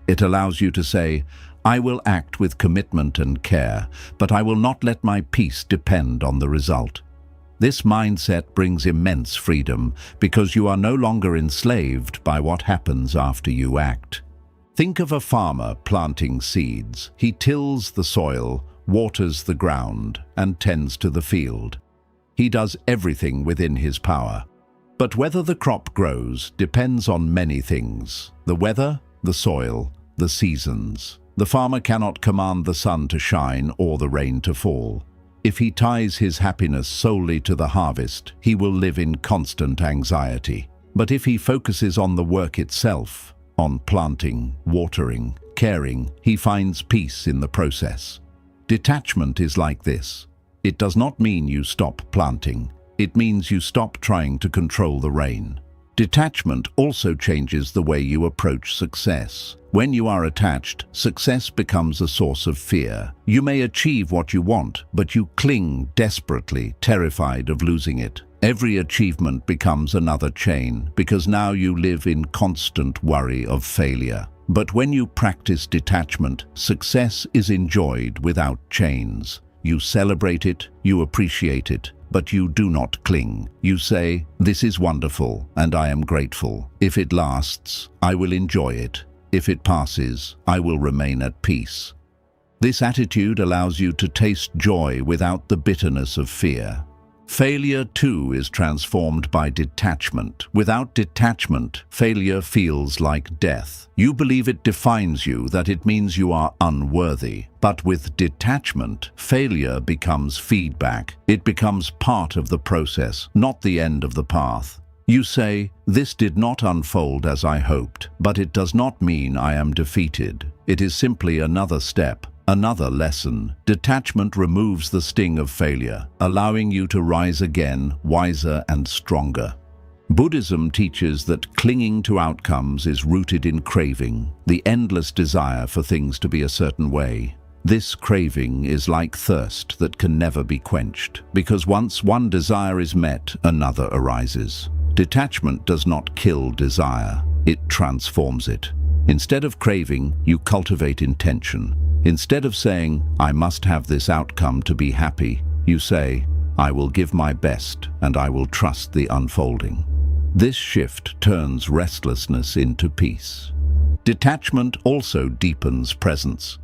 S1: It allows you to say, "I will act with commitment and care, but I will not let my peace depend on the result." This mindset brings immense freedom because you are no longer enslaved by what happens after you act. Think of a farmer planting seeds. He tills the soil, waters the ground, and tends to the field. He does everything within his power. But whether the crop grows depends on many things: the weather, the soil, the seasons. The farmer cannot command the sun to shine or the rain to fall. If he ties his happiness solely to the harvest, he will live in constant anxiety. But if he focuses on the work itself, on planting, watering, caring, he finds peace in the process. Detachment is like this. It does not mean you stop planting. It means you stop trying to control the rain. Detachment also changes the way you approach success. When you are attached, success becomes a source of fear. You may achieve what you want, but you cling desperately, terrified of losing it. Every achievement becomes another chain, because now you live in constant worry of failure. But when you practice detachment, success is enjoyed without chains. You celebrate it, you appreciate it, but you do not cling. You say, "This is wonderful, and I am grateful. If it lasts, I will enjoy it. If it passes, I will remain at peace." This attitude allows you to taste joy without the bitterness of fear. Failure, too, is transformed by detachment. Without detachment, failure feels like death. You believe it defines you, that it means you are unworthy. But with detachment, failure becomes feedback. It becomes part of the process, not the end of the path. You say, "This did not unfold as I hoped, but it does not mean I am defeated. It is simply another step. Another lesson." Detachment removes the sting of failure, allowing you to rise again, wiser and stronger. Buddhism teaches that clinging to outcomes is rooted in craving, the endless desire for things to be a certain way. This craving is like thirst that can never be quenched, because once one desire is met, another arises. Detachment does not kill desire, it transforms it. Instead of craving, you cultivate intention. Instead of saying, "I must have this outcome to be happy," you say, "I will give my best and I will trust the unfolding." This shift turns restlessness into peace. Detachment also deepens presence.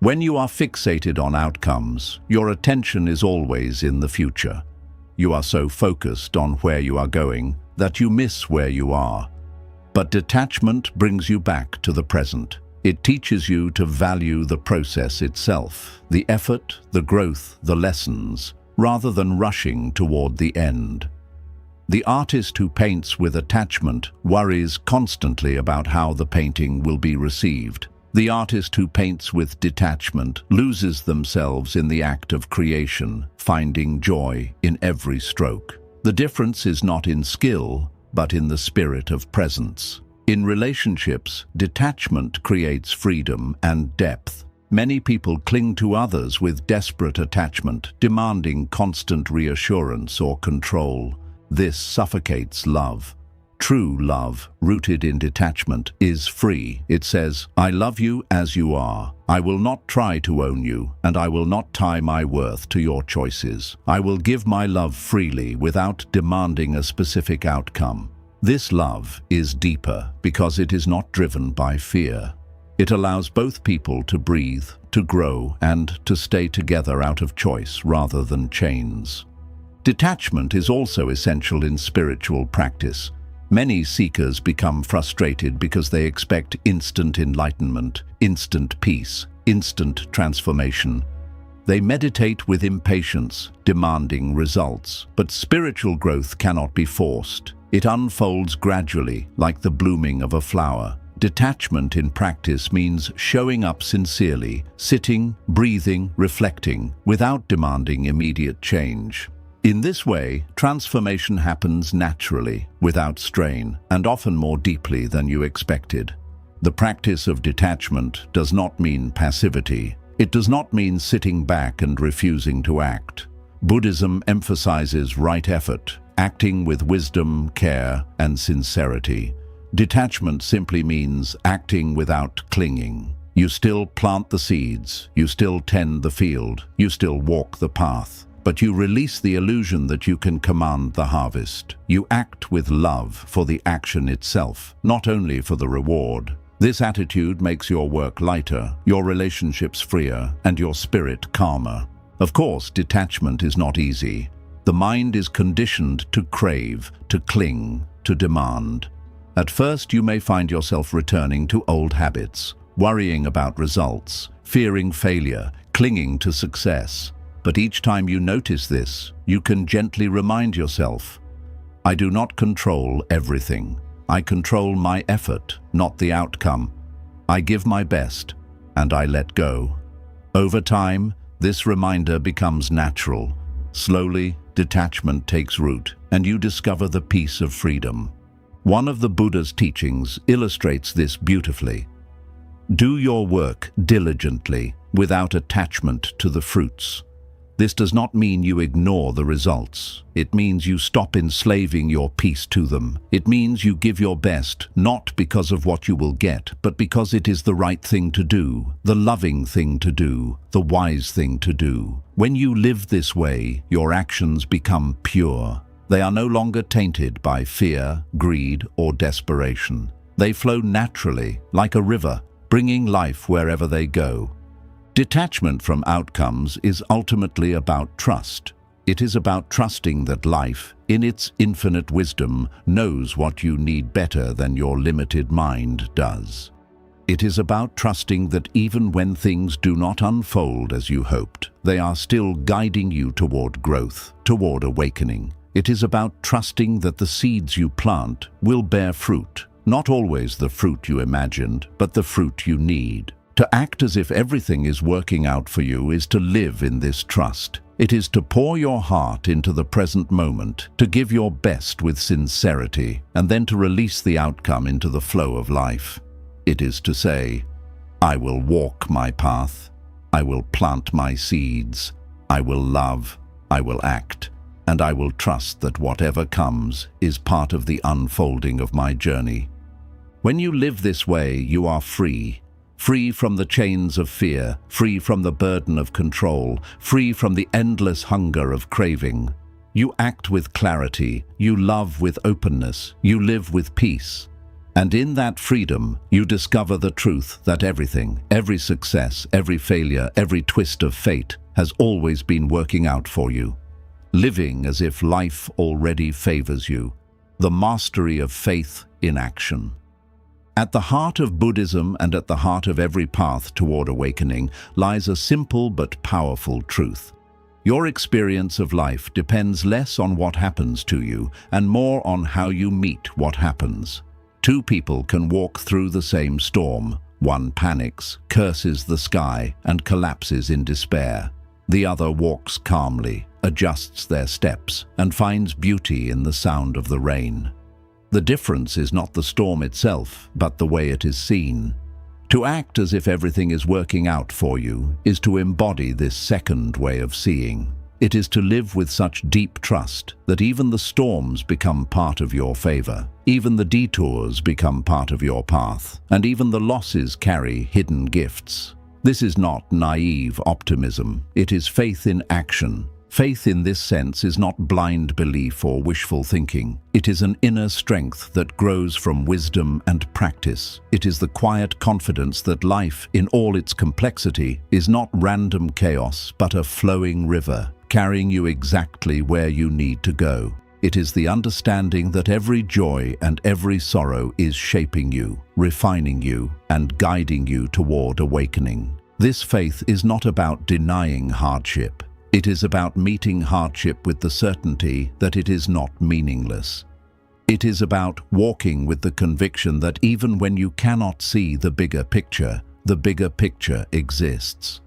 S1: When you are fixated on outcomes, your attention is always in the future. You are so focused on where you are going that you miss where you are. But detachment brings you back to the present. It teaches you to value the process itself, the effort, the growth, the lessons, rather than rushing toward the end. The artist who paints with attachment worries constantly about how the painting will be received. The artist who paints with detachment loses themselves in the act of creation, finding joy in every stroke. The difference is not in skill, but in the spirit of presence. In relationships, detachment creates freedom and depth. Many people cling to others with desperate attachment, demanding constant reassurance or control. This suffocates love. True love, rooted in detachment, is free. It says, "I love you as you are. I will not try to own you, and I will not tie my worth to your choices. I will give my love freely without demanding a specific outcome." This love is deeper because it is not driven by fear. It allows both people to breathe, to grow, and to stay together out of choice rather than chains. Detachment is also essential in spiritual practice. Many seekers become frustrated because they expect instant enlightenment, instant peace. instant transformation. They meditate with impatience, demanding results. But spiritual growth cannot be forced. It unfolds gradually, like the blooming of a flower. Detachment in practice means showing up sincerely, sitting, breathing, reflecting, without demanding immediate change. In this way, transformation happens naturally, without strain, and often more deeply than you expected. The practice of detachment does not mean passivity. It does not mean sitting back and refusing to act. Buddhism emphasizes right effort, acting with wisdom, care, and sincerity. Detachment simply means acting without clinging. You still plant the seeds, you still tend the field, you still walk the path. But you release the illusion that you can command the harvest. You act with love for the action itself, not only for the reward. This attitude makes your work lighter, your relationships freer, and your spirit calmer. Of course, detachment is not easy. The mind is conditioned to crave, to cling, to demand. At first, you may find yourself returning to old habits, worrying about results, fearing failure, clinging to success. But each time you notice this, you can gently remind yourself, I do not control everything. I control my effort, not the outcome. I give my best, and I let go. Over time, this reminder becomes natural. Slowly, detachment takes root, and you discover the peace of freedom. One of the Buddha's teachings illustrates this beautifully. Do your work diligently, without attachment to the fruits. This does not mean you ignore the results. It means you stop enslaving your peace to them. It means you give your best, not because of what you will get, but because it is the right thing to do, the loving thing to do, the wise thing to do. When you live this way, your actions become pure. They are no longer tainted by fear, greed, or desperation. They flow naturally, like a river, bringing life wherever they go. Detachment from outcomes is ultimately about trust. It is about trusting that life, in its infinite wisdom, knows what you need better than your limited mind does. It is about trusting that even when things do not unfold as you hoped, they are still guiding you toward growth, toward awakening. It is about trusting that the seeds you plant will bear fruit, not always the fruit you imagined, but the fruit you need. To act as if everything is working out for you is to live in this trust. It is to pour your heart into the present moment, to give your best with sincerity, and then to release the outcome into the flow of life. It is to say, I will walk my path, I will plant my seeds, I will love, I will act, and I will trust that whatever comes is part of the unfolding of my journey. When you live this way, you are free. Free from the chains of fear, free from the burden of control, free from the endless hunger of craving. You act with clarity, you love with openness, you live with peace. And in that freedom, you discover the truth that everything, every success, every failure, every twist of fate has always been working out for you. Living as if life already favors you. The mastery of faith in action. At the heart of Buddhism and at the heart of every path toward awakening lies a simple but powerful truth. Your experience of life depends less on what happens to you and more on how you meet what happens. Two people can walk through the same storm. One panics, curses the sky, and collapses in despair. The other walks calmly, adjusts their steps, and finds beauty in the sound of the rain. The difference is not the storm itself, but the way it is seen. To act as if everything is working out for you is to embody this second way of seeing. It is to live with such deep trust that even the storms become part of your favor, even the detours become part of your path, and even the losses carry hidden gifts. This is not naive optimism, it is faith in action. Faith in this sense is not blind belief or wishful thinking. It is an inner strength that grows from wisdom and practice. It is the quiet confidence that life, in all its complexity, is not random chaos, but a flowing river, carrying you exactly where you need to go. It is the understanding that every joy and every sorrow is shaping you, refining you, and guiding you toward awakening. This faith is not about denying hardship. It is about meeting hardship with the certainty that it is not meaningless. It is about walking with the conviction that even when you cannot see the bigger picture exists.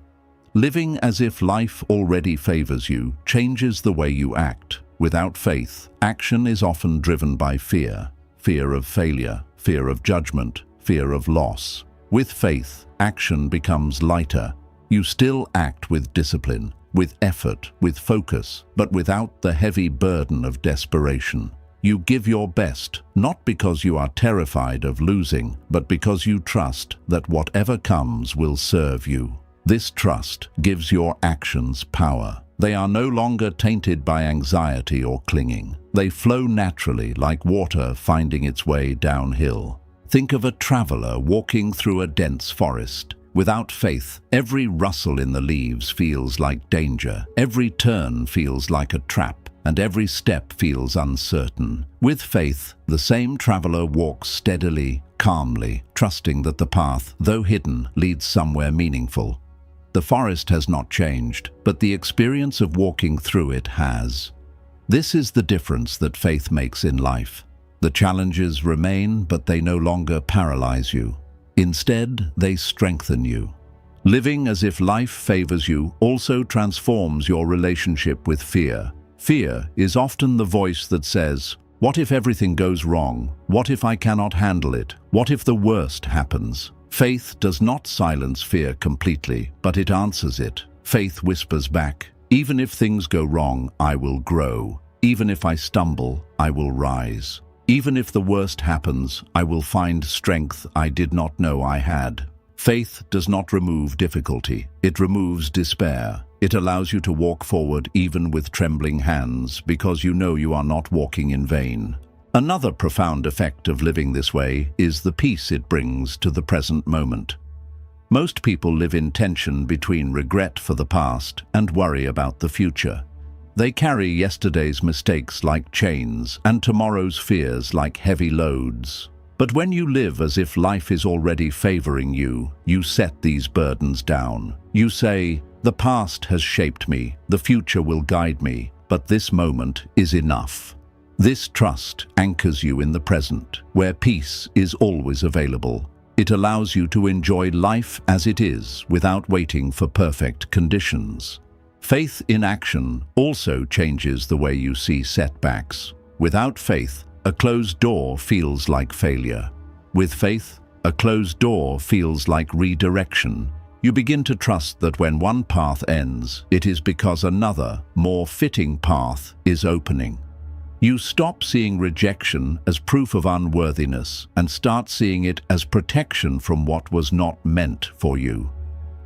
S1: Living as if life already favors you changes the way you act. Without faith, action is often driven by fear. Fear of failure, fear of judgment, fear of loss. With faith, action becomes lighter. You still act with discipline, with effort, with focus, but without the heavy burden of desperation. You give your best, not because you are terrified of losing, but because you trust that whatever comes will serve you. This trust gives your actions power. They are no longer tainted by anxiety or clinging. They flow naturally like water finding its way downhill. Think of a traveler walking through a dense forest. Without faith, every rustle in the leaves feels like danger. Every turn feels like a trap, and every step feels uncertain. With faith, the same traveler walks steadily, calmly, trusting that the path, though hidden, leads somewhere meaningful. The forest has not changed, but the experience of walking through it has. This is the difference that faith makes in life. The challenges remain, but they no longer paralyze you. Instead, they strengthen you. Living as if life favors you also transforms your relationship with fear. Fear is often the voice that says, "What if everything goes wrong? What if I cannot handle it? What if the worst happens?" Faith does not silence fear completely, but it answers it. Faith whispers back, "Even if things go wrong, I will grow. Even if I stumble, I will rise. Even if the worst happens, I will find strength I did not know I had." Faith does not remove difficulty. It removes despair. It allows you to walk forward even with trembling hands because you know you are not walking in vain. Another profound effect of living this way is the peace it brings to the present moment. Most people live in tension between regret for the past and worry about the future. They carry yesterday's mistakes like chains and tomorrow's fears like heavy loads. But when you live as if life is already favoring you, you set these burdens down. You say, "The past has shaped me, the future will guide me, but this moment is enough." This trust anchors you in the present, where peace is always available. It allows you to enjoy life as it is without waiting for perfect conditions. Faith in action also changes the way you see setbacks. Without faith, a closed door feels like failure. With faith, a closed door feels like redirection. You begin to trust that when one path ends, it is because another, more fitting path is opening. You stop seeing rejection as proof of unworthiness and start seeing it as protection from what was not meant for you.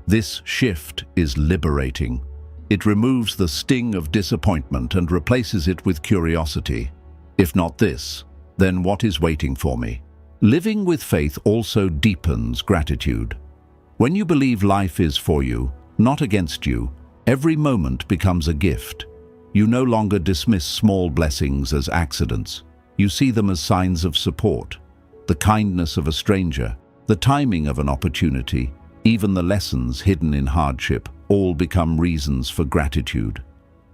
S1: This shift is liberating. It removes the sting of disappointment and replaces it with curiosity. If not this, then what is waiting for me? Living with faith also deepens gratitude. When you believe life is for you, not against you, every moment becomes a gift. You no longer dismiss small blessings as accidents. You see them as signs of support, the kindness of a stranger, the timing of an opportunity, even the lessons hidden in hardship, all become reasons for gratitude.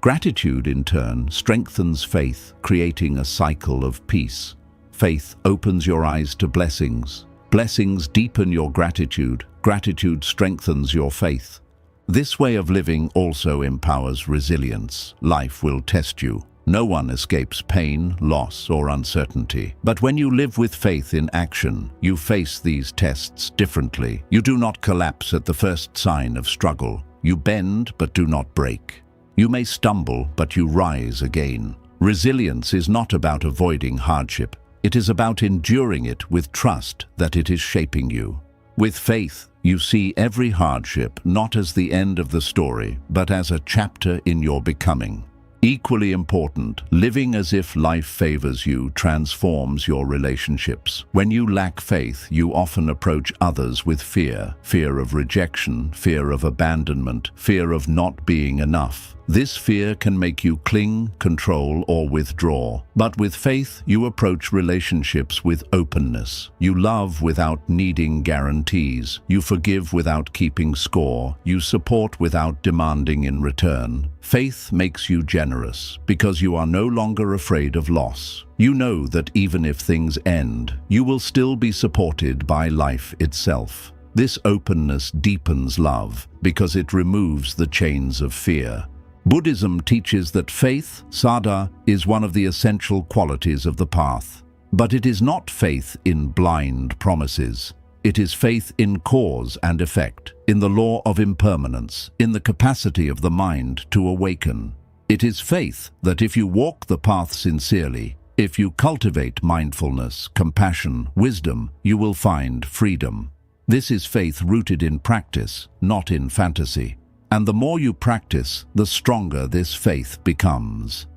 S1: Gratitude, in turn, strengthens faith, creating a cycle of peace. Faith opens your eyes to blessings. Blessings deepen your gratitude. Gratitude strengthens your faith. This way of living also empowers resilience. Life will test you. No one escapes pain, loss, or uncertainty. But when you live with faith in action, you face these tests differently. You do not collapse at the first sign of struggle. You bend but do not break. You may stumble, but you rise again. Resilience is not about avoiding hardship. It is about enduring it with trust that it is shaping you. With faith, you see every hardship not as the end of the story, but as a chapter in your becoming. Equally important, living as if life favors you transforms your relationships. When you lack faith, you often approach others with fear. Fear of rejection, fear of abandonment, fear of not being enough. This fear can make you cling, control, or withdraw. But with faith, you approach relationships with openness. You love without needing guarantees. You forgive without keeping score. You support without demanding in return. Faith makes you generous because you are no longer afraid of loss. You know that even if things end, you will still be supported by life itself. This openness deepens love because it removes the chains of fear. Buddhism teaches that faith, saddha, is one of the essential qualities of the path. But it is not faith in blind promises. It is faith in cause and effect, in the law of impermanence, in the capacity of the mind to awaken. It is faith that if you walk the path sincerely, if you cultivate mindfulness, compassion, wisdom, you will find freedom. This is faith rooted in practice, not in fantasy. And the more you practice, the stronger this faith becomes.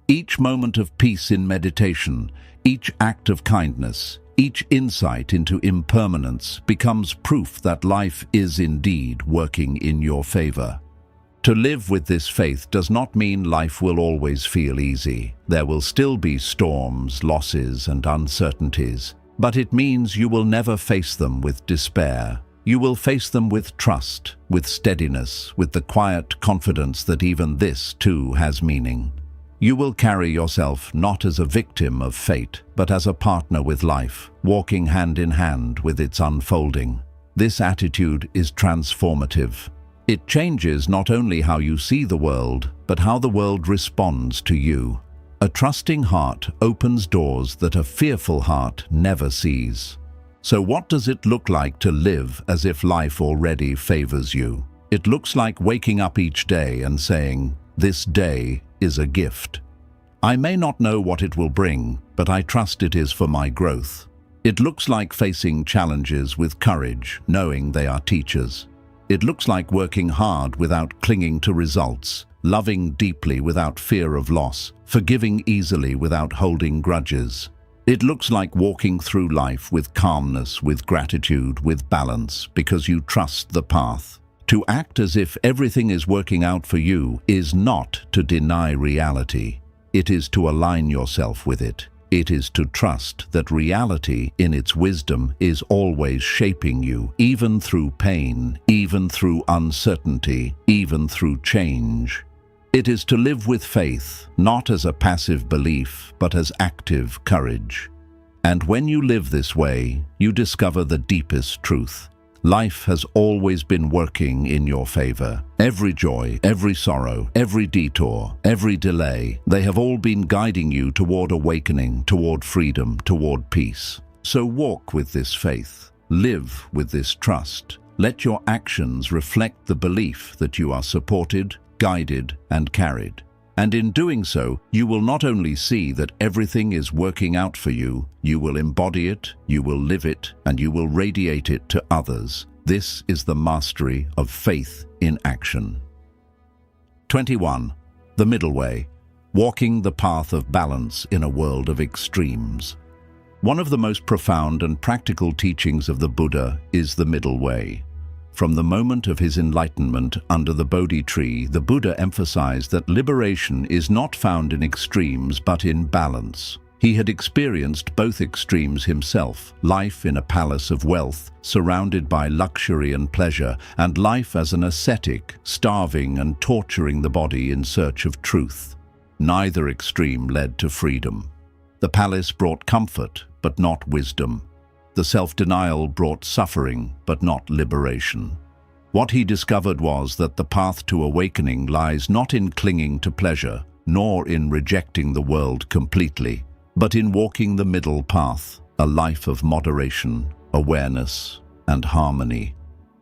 S1: Each moment of peace in meditation, each act of kindness, each insight into impermanence becomes proof that life is indeed working in your favor. To live with this faith does not mean life will always feel easy. There will still be storms, losses, and uncertainties. But it means you will never face them with despair. You will face them with trust, with steadiness, with the quiet confidence that even this too has meaning. You will carry yourself not as a victim of fate, but as a partner with life, walking hand in hand with its unfolding. This attitude is transformative. It changes not only how you see the world, but how the world responds to you. A trusting heart opens doors that a fearful heart never sees. So what does it look like to live as if life already favors you? It looks like waking up each day and saying, "This day is a gift. I may not know what it will bring, but I trust it is for my growth." It looks like facing challenges with courage, knowing they are teachers. It looks like working hard without clinging to results, loving deeply without fear of loss, forgiving easily without holding grudges. It looks like walking through life with calmness, with gratitude, with balance, because you trust the path. To act as if everything is working out for you is not to deny reality. It is to align yourself with it. It is to trust that reality, in its wisdom, is always shaping you, even through pain, even through uncertainty, even through change. It is to live with faith, not as a passive belief, but as active courage. And when you live this way, you discover the deepest truth. Life has always been working in your favor. Every joy, every sorrow, every detour, every delay, they have all been guiding you toward awakening, toward freedom, toward peace. So walk with this faith. Live with this trust. Let your actions reflect the belief that you are supported, guided, and carried. And in doing so, you will not only see that everything is working out for you, you will embody it, you will live it, and you will radiate it to others. This is the mastery of faith in action. 21. The middle way. Walking the path of balance in a world of extremes. One of the most profound and practical teachings of the Buddha is the middle way. From the moment of his enlightenment under the Bodhi tree, the Buddha emphasized that liberation is not found in extremes but in balance. He had experienced both extremes himself, life in a palace of wealth, surrounded by luxury and pleasure, and life as an ascetic, starving and torturing the body in search of truth. Neither extreme led to freedom. The palace brought comfort, but not wisdom. The self-denial brought suffering, but not liberation. What he discovered was that the path to awakening lies not in clinging to pleasure, nor in rejecting the world completely, but in walking the middle path, a life of moderation, awareness, and harmony.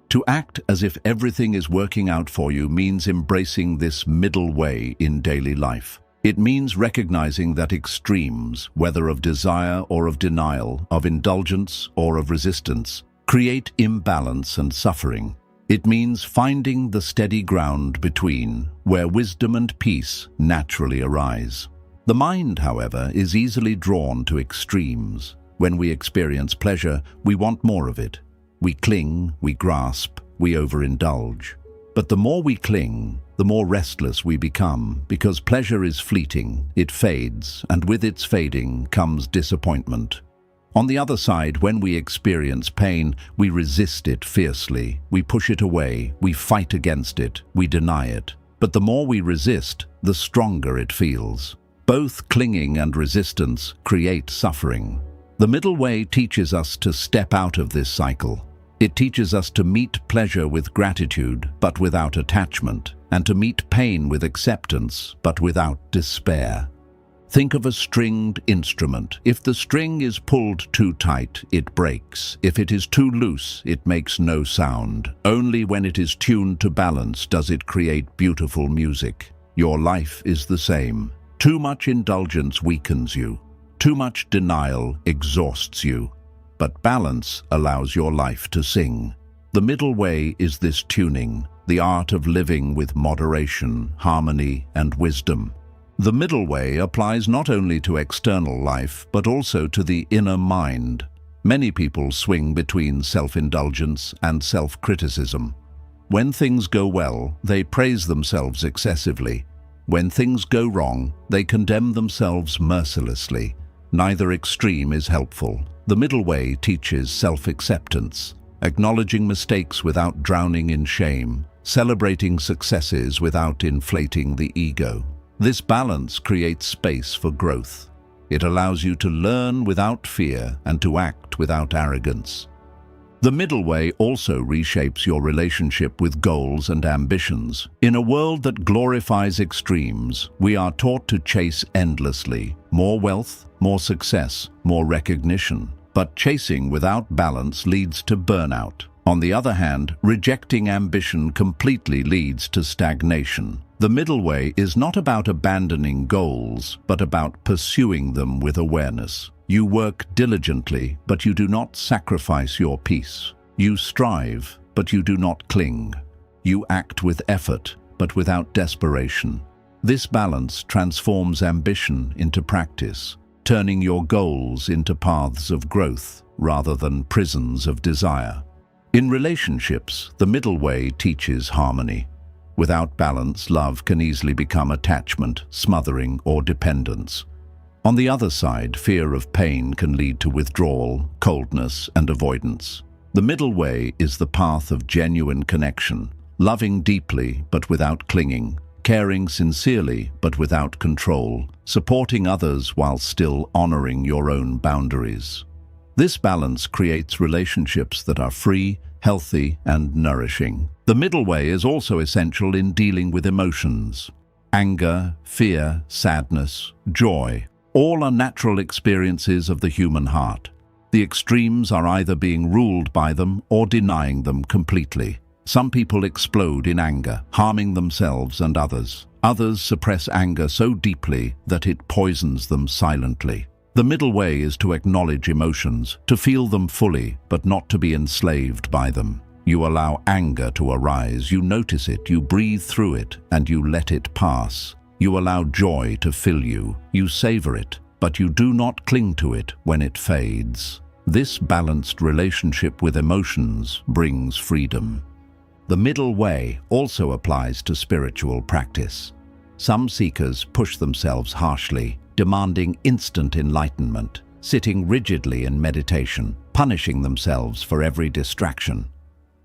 S1: To act as if everything is working out for you means embracing this middle way in daily life. It means recognizing that extremes, whether of desire or of denial, of indulgence or of resistance, create imbalance and suffering. It means finding the steady ground between, where wisdom and peace naturally arise. The mind, however, is easily drawn to extremes. When we experience pleasure, we want more of it. We cling, we grasp, we overindulge. But the more we cling, the more restless we become, because pleasure is fleeting, it fades, and with its fading comes disappointment. On the other side, when we experience pain, we resist it fiercely, we push it away, we fight against it, we deny it. But the more we resist, the stronger it feels. Both clinging and resistance create suffering. The middle way teaches us to step out of this cycle. It teaches us to meet pleasure with gratitude, but without attachment, and to meet pain with acceptance, but without despair. Think of a stringed instrument. If the string is pulled too tight, it breaks. If it is too loose, it makes no sound. Only when it is tuned to balance does it create beautiful music. Your life is the same. Too much indulgence weakens you. Too much denial exhausts you. But balance allows your life to sing. The middle way is this tuning, the art of living with moderation, harmony, and wisdom. The middle way applies not only to external life, but also to the inner mind. Many people swing between self-indulgence and self-criticism. When things go well, they praise themselves excessively. When things go wrong, they condemn themselves mercilessly. Neither extreme is helpful. The middle way teaches self-acceptance, acknowledging mistakes without drowning in shame, celebrating successes without inflating the ego. This balance creates space for growth. It allows you to learn without fear and to act without arrogance. The middle way also reshapes your relationship with goals and ambitions. In a world that glorifies extremes, we are taught to chase endlessly. More wealth, more success, more recognition. But chasing without balance leads to burnout. On the other hand, rejecting ambition completely leads to stagnation. The middle way is not about abandoning goals, but about pursuing them with awareness. You work diligently, but you do not sacrifice your peace. You strive, but you do not cling. You act with effort, but without desperation. This balance transforms ambition into practice, turning your goals into paths of growth rather than prisons of desire. In relationships, the middle way teaches harmony. Without balance, love can easily become attachment, smothering, or dependence. On the other side, fear of pain can lead to withdrawal, coldness, and avoidance. The middle way is the path of genuine connection, loving deeply but without clinging, caring sincerely but without control, supporting others while still honoring your own boundaries. This balance creates relationships that are free, healthy, and nourishing. The middle way is also essential in dealing with emotions. Anger, fear, sadness, joy, all are natural experiences of the human heart. The extremes are either being ruled by them or denying them completely. Some people explode in anger, harming themselves and others. Others suppress anger so deeply that it poisons them silently. The middle way is to acknowledge emotions, to feel them fully, but not to be enslaved by them. You allow anger to arise, you notice it, you breathe through it, and you let it pass. You allow joy to fill you, you savor it, but you do not cling to it when it fades. This balanced relationship with emotions brings freedom. The middle way also applies to spiritual practice. Some seekers push themselves harshly, demanding instant enlightenment, sitting rigidly in meditation, punishing themselves for every distraction.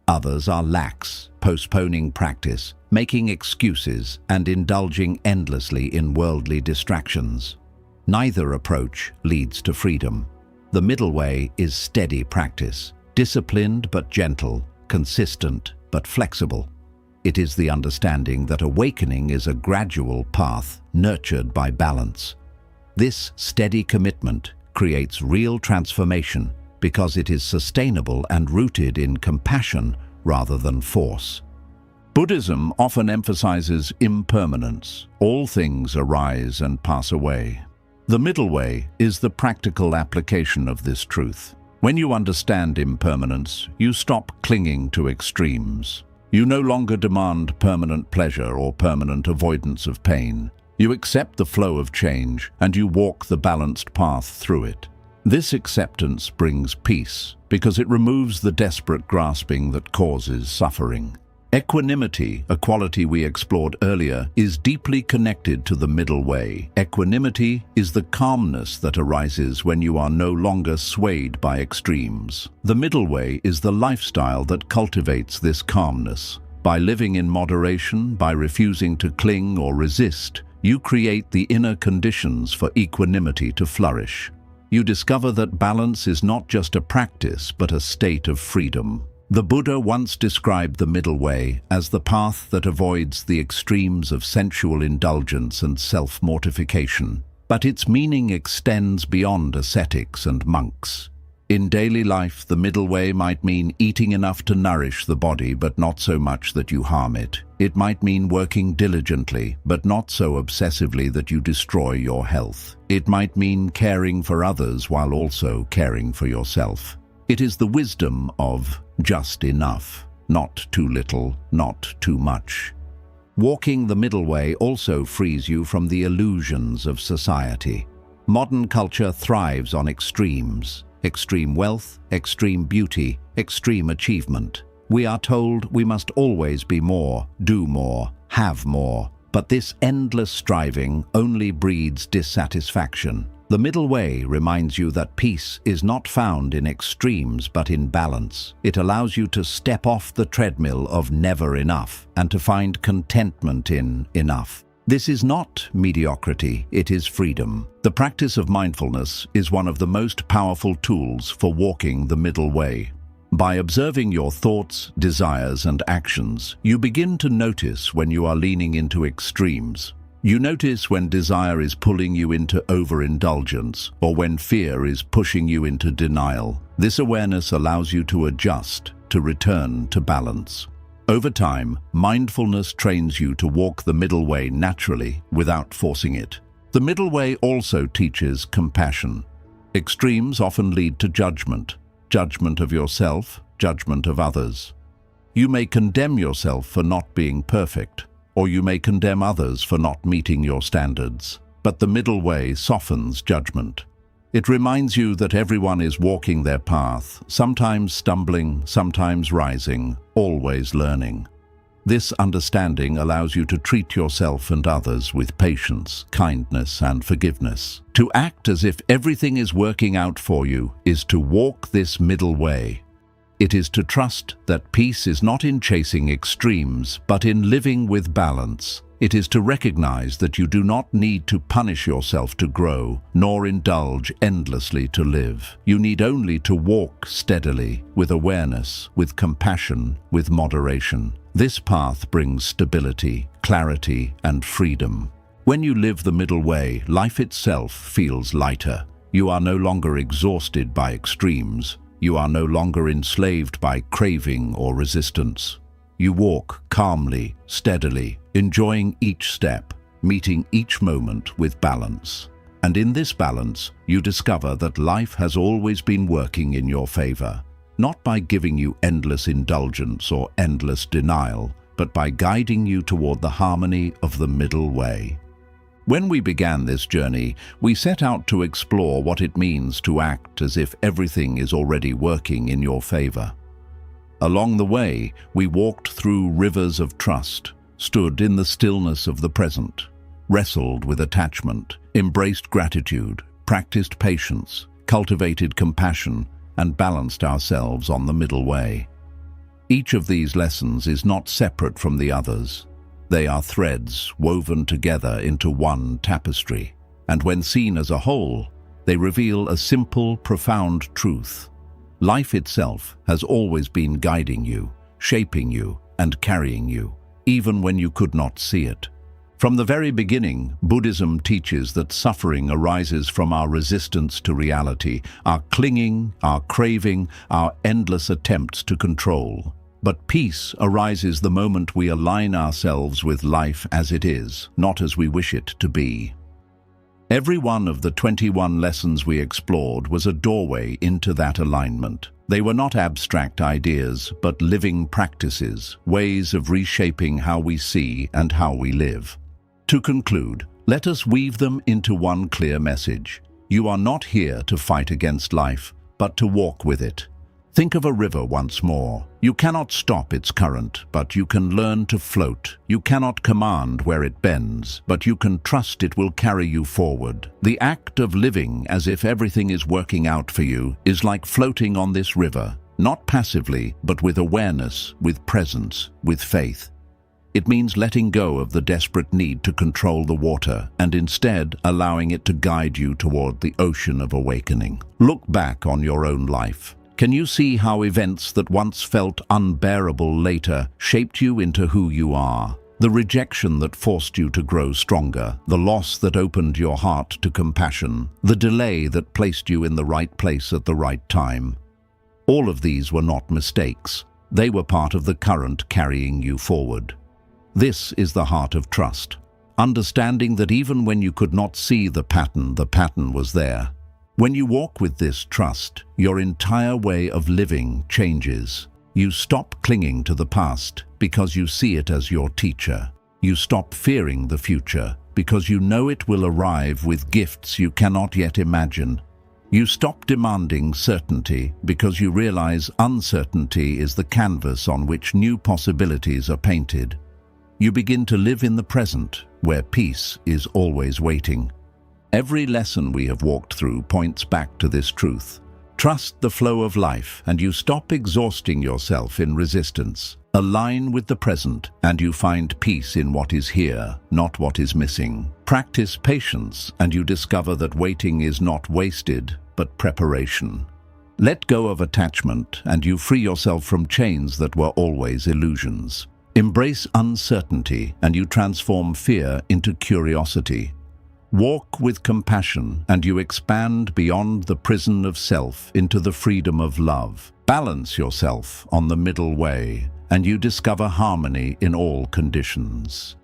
S1: Others are lax, postponing practice, making excuses, and indulging endlessly in worldly distractions. Neither approach leads to freedom. The middle way is steady practice, disciplined but gentle, consistent but flexible. It is the understanding that awakening is a gradual path nurtured by balance. This steady commitment creates real transformation because it is sustainable and rooted in compassion rather than force. Buddhism often emphasizes impermanence. All things arise and pass away. The middle way is the practical application of this truth. When you understand impermanence, you stop clinging to extremes. You no longer demand permanent pleasure or permanent avoidance of pain. You accept the flow of change, and you walk the balanced path through it. This acceptance brings peace, because it removes the desperate grasping that causes suffering. Equanimity, a quality we explored earlier, is deeply connected to the middle way. Equanimity is the calmness that arises when you are no longer swayed by extremes. The middle way is the lifestyle that cultivates this calmness. By living in moderation, by refusing to cling or resist, you create the inner conditions for equanimity to flourish. You discover that balance is not just a practice, but a state of freedom. The Buddha once described the middle way as the path that avoids the extremes of sensual indulgence and self-mortification. But its meaning extends beyond ascetics and monks. In daily life, the middle way might mean eating enough to nourish the body, but not so much that you harm it. It might mean working diligently, but not so obsessively that you destroy your health. It might mean caring for others while also caring for yourself. It is the wisdom of just enough, not too little, not too much. Walking the middle way also frees you from the illusions of society. Modern culture thrives on extremes. Extreme wealth, extreme beauty, extreme achievement. We are told we must always be more, do more, have more. But this endless striving only breeds dissatisfaction. The middle way reminds you that peace is not found in extremes but in balance. It allows you to step off the treadmill of never enough and to find contentment in enough. This is not mediocrity, it is freedom. The practice of mindfulness is one of the most powerful tools for walking the middle way. By observing your thoughts, desires, and actions, you begin to notice when you are leaning into extremes. You notice when desire is pulling you into overindulgence or when fear is pushing you into denial. This awareness allows you to adjust, to return to balance. Over time, mindfulness trains you to walk the middle way naturally without forcing it. The middle way also teaches compassion. Extremes often lead to judgment. Judgment of yourself, judgment of others. You may condemn yourself for not being perfect, or you may condemn others for not meeting your standards. But the middle way softens judgment. It reminds you that everyone is walking their path, sometimes stumbling, sometimes rising, always learning. This understanding allows you to treat yourself and others with patience, kindness, and forgiveness. To act as if everything is working out for you is to walk this middle way. It is to trust that peace is not in chasing extremes, but in living with balance. It is to recognize that you do not need to punish yourself to grow, nor indulge endlessly to live. You need only to walk steadily, with awareness, with compassion, with moderation. This path brings stability, clarity, and freedom. When you live the middle way, life itself feels lighter. You are no longer exhausted by extremes. You are no longer enslaved by craving or resistance. You walk calmly, steadily, enjoying each step, meeting each moment with balance. And in this balance, you discover that life has always been working in your favor, not by giving you endless indulgence or endless denial, but by guiding you toward the harmony of the middle way. When we began this journey, we set out to explore what it means to act as if everything is already working in your favor. Along the way, we walked through rivers of trust, stood in the stillness of the present, wrestled with attachment, embraced gratitude, practiced patience, cultivated compassion, and balanced ourselves on the middle way. Each of these lessons is not separate from the others. They are threads woven together into one tapestry, and when seen as a whole, they reveal a simple, profound truth. Life itself has always been guiding you, shaping you, and carrying you, even when you could not see it. From the very beginning, Buddhism teaches that suffering arises from our resistance to reality, our clinging, our craving, our endless attempts to control. But peace arises the moment we align ourselves with life as it is, not as we wish it to be. Every one of the 21 lessons we explored was a doorway into that alignment. They were not abstract ideas, but living practices, ways of reshaping how we see and how we live. To conclude, let us weave them into one clear message. You are not here to fight against life, but to walk with it. Think of a river once more. You cannot stop its current, but you can learn to float. You cannot command where it bends, but you can trust it will carry you forward. The act of living as if everything is working out for you is like floating on this river, not passively, but with awareness, with presence, with faith. It means letting go of the desperate need to control the water and instead allowing it to guide you toward the ocean of awakening. Look back on your own life. Can you see how events that once felt unbearable later shaped you into who you are? The rejection that forced you to grow stronger, the loss that opened your heart to compassion, the delay that placed you in the right place at the right time. All of these were not mistakes. They were part of the current carrying you forward. This is the heart of trust. Understanding that even when you could not see the pattern was there. When you walk with this trust, your entire way of living changes. You stop clinging to the past because you see it as your teacher. You stop fearing the future because you know it will arrive with gifts you cannot yet imagine. You stop demanding certainty because you realize uncertainty is the canvas on which new possibilities are painted. You begin to live in the present, where peace is always waiting. Every lesson we have walked through points back to this truth. Trust the flow of life, and you stop exhausting yourself in resistance. Align with the present, and you find peace in what is here, not what is missing. Practice patience, and you discover that waiting is not wasted, but preparation. Let go of attachment, and you free yourself from chains that were always illusions. Embrace uncertainty, and you transform fear into curiosity. Walk with compassion, and you expand beyond the prison of self into the freedom of love. Balance yourself on the middle way, and you discover harmony in all conditions.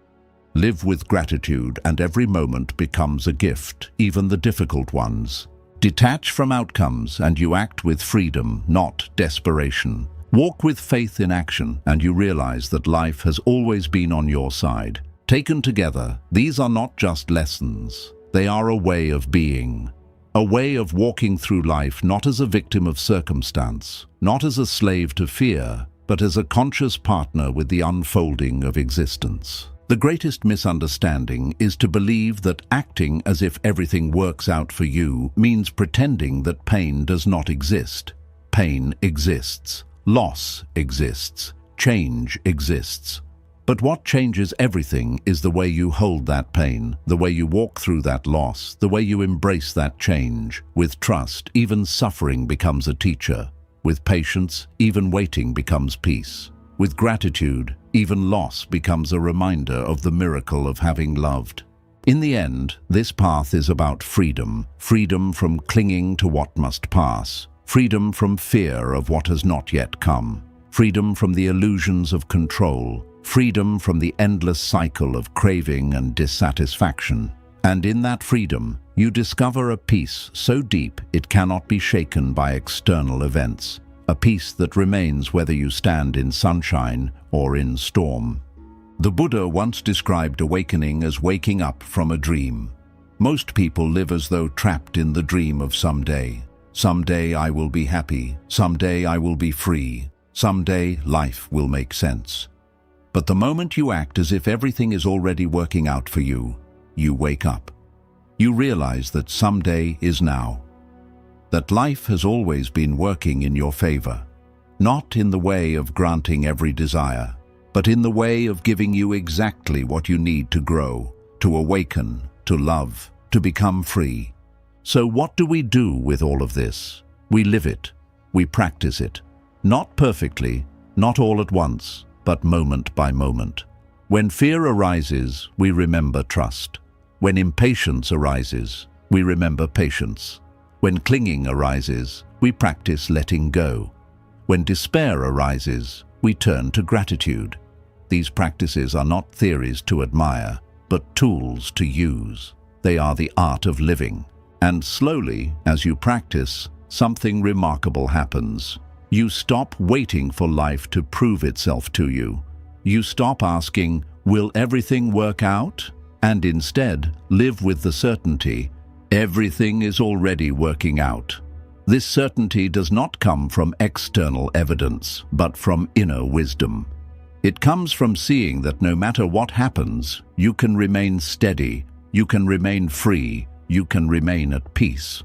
S1: Live with gratitude, and every moment becomes a gift, even the difficult ones. Detach from outcomes, and you act with freedom, not desperation. Walk with faith in action, and you realize that life has always been on your side. Taken together, these are not just lessons. They are a way of being. A way of walking through life not as a victim of circumstance, not as a slave to fear, but as a conscious partner with the unfolding of existence. The greatest misunderstanding is to believe that acting as if everything works out for you means pretending that pain does not exist. Pain exists. Loss exists. Change exists. But what changes everything is the way you hold that pain, the way you walk through that loss, the way you embrace that change. With trust, even suffering becomes a teacher. With patience, even waiting becomes peace. With gratitude, even loss becomes a reminder of the miracle of having loved. In the end, this path is about freedom. Freedom from clinging to what must pass. Freedom from fear of what has not yet come. Freedom from the illusions of control. Freedom from the endless cycle of craving and dissatisfaction. And in that freedom, you discover a peace so deep it cannot be shaken by external events. A peace that remains whether you stand in sunshine or in storm. The Buddha once described awakening as waking up from a dream. Most people live as though trapped in the dream of someday. Someday I will be happy. Someday I will be free. Someday life will make sense. But the moment you act as if everything is already working out for you, you wake up. You realize that someday is now. That life has always been working in your favor. Not in the way of granting every desire, but in the way of giving you exactly what you need to grow, to awaken, to love, to become free. So what do we do with all of this? We live it. We practice it. Not perfectly, not all at once, but moment by moment. When fear arises, we remember trust. When impatience arises, we remember patience. When clinging arises, we practice letting go. When despair arises, we turn to gratitude. These practices are not theories to admire, but tools to use. They are the art of living. And slowly, as you practice, something remarkable happens. You stop waiting for life to prove itself to you. You stop asking, will everything work out? And instead, live with the certainty, everything is already working out. This certainty does not come from external evidence, but from inner wisdom. It comes from seeing that no matter what happens, you can remain steady, you can remain free, you can remain at peace.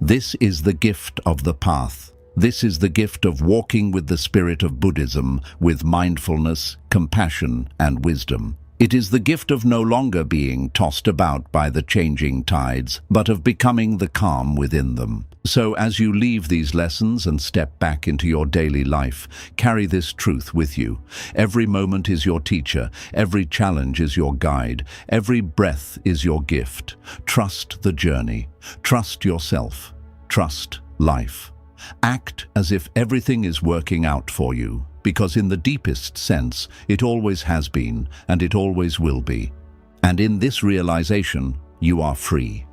S1: This is the gift of the path. This is the gift of walking with the spirit of Buddhism, with mindfulness, compassion, and wisdom. It is the gift of no longer being tossed about by the changing tides, but of becoming the calm within them. So as you leave these lessons and step back into your daily life, carry this truth with you. Every moment is your teacher, every challenge is your guide, every breath is your gift. Trust the journey, trust yourself, trust life. Act as if everything is working out for you, because in the deepest sense, it always has been and it always will be. And in this realization, you are free.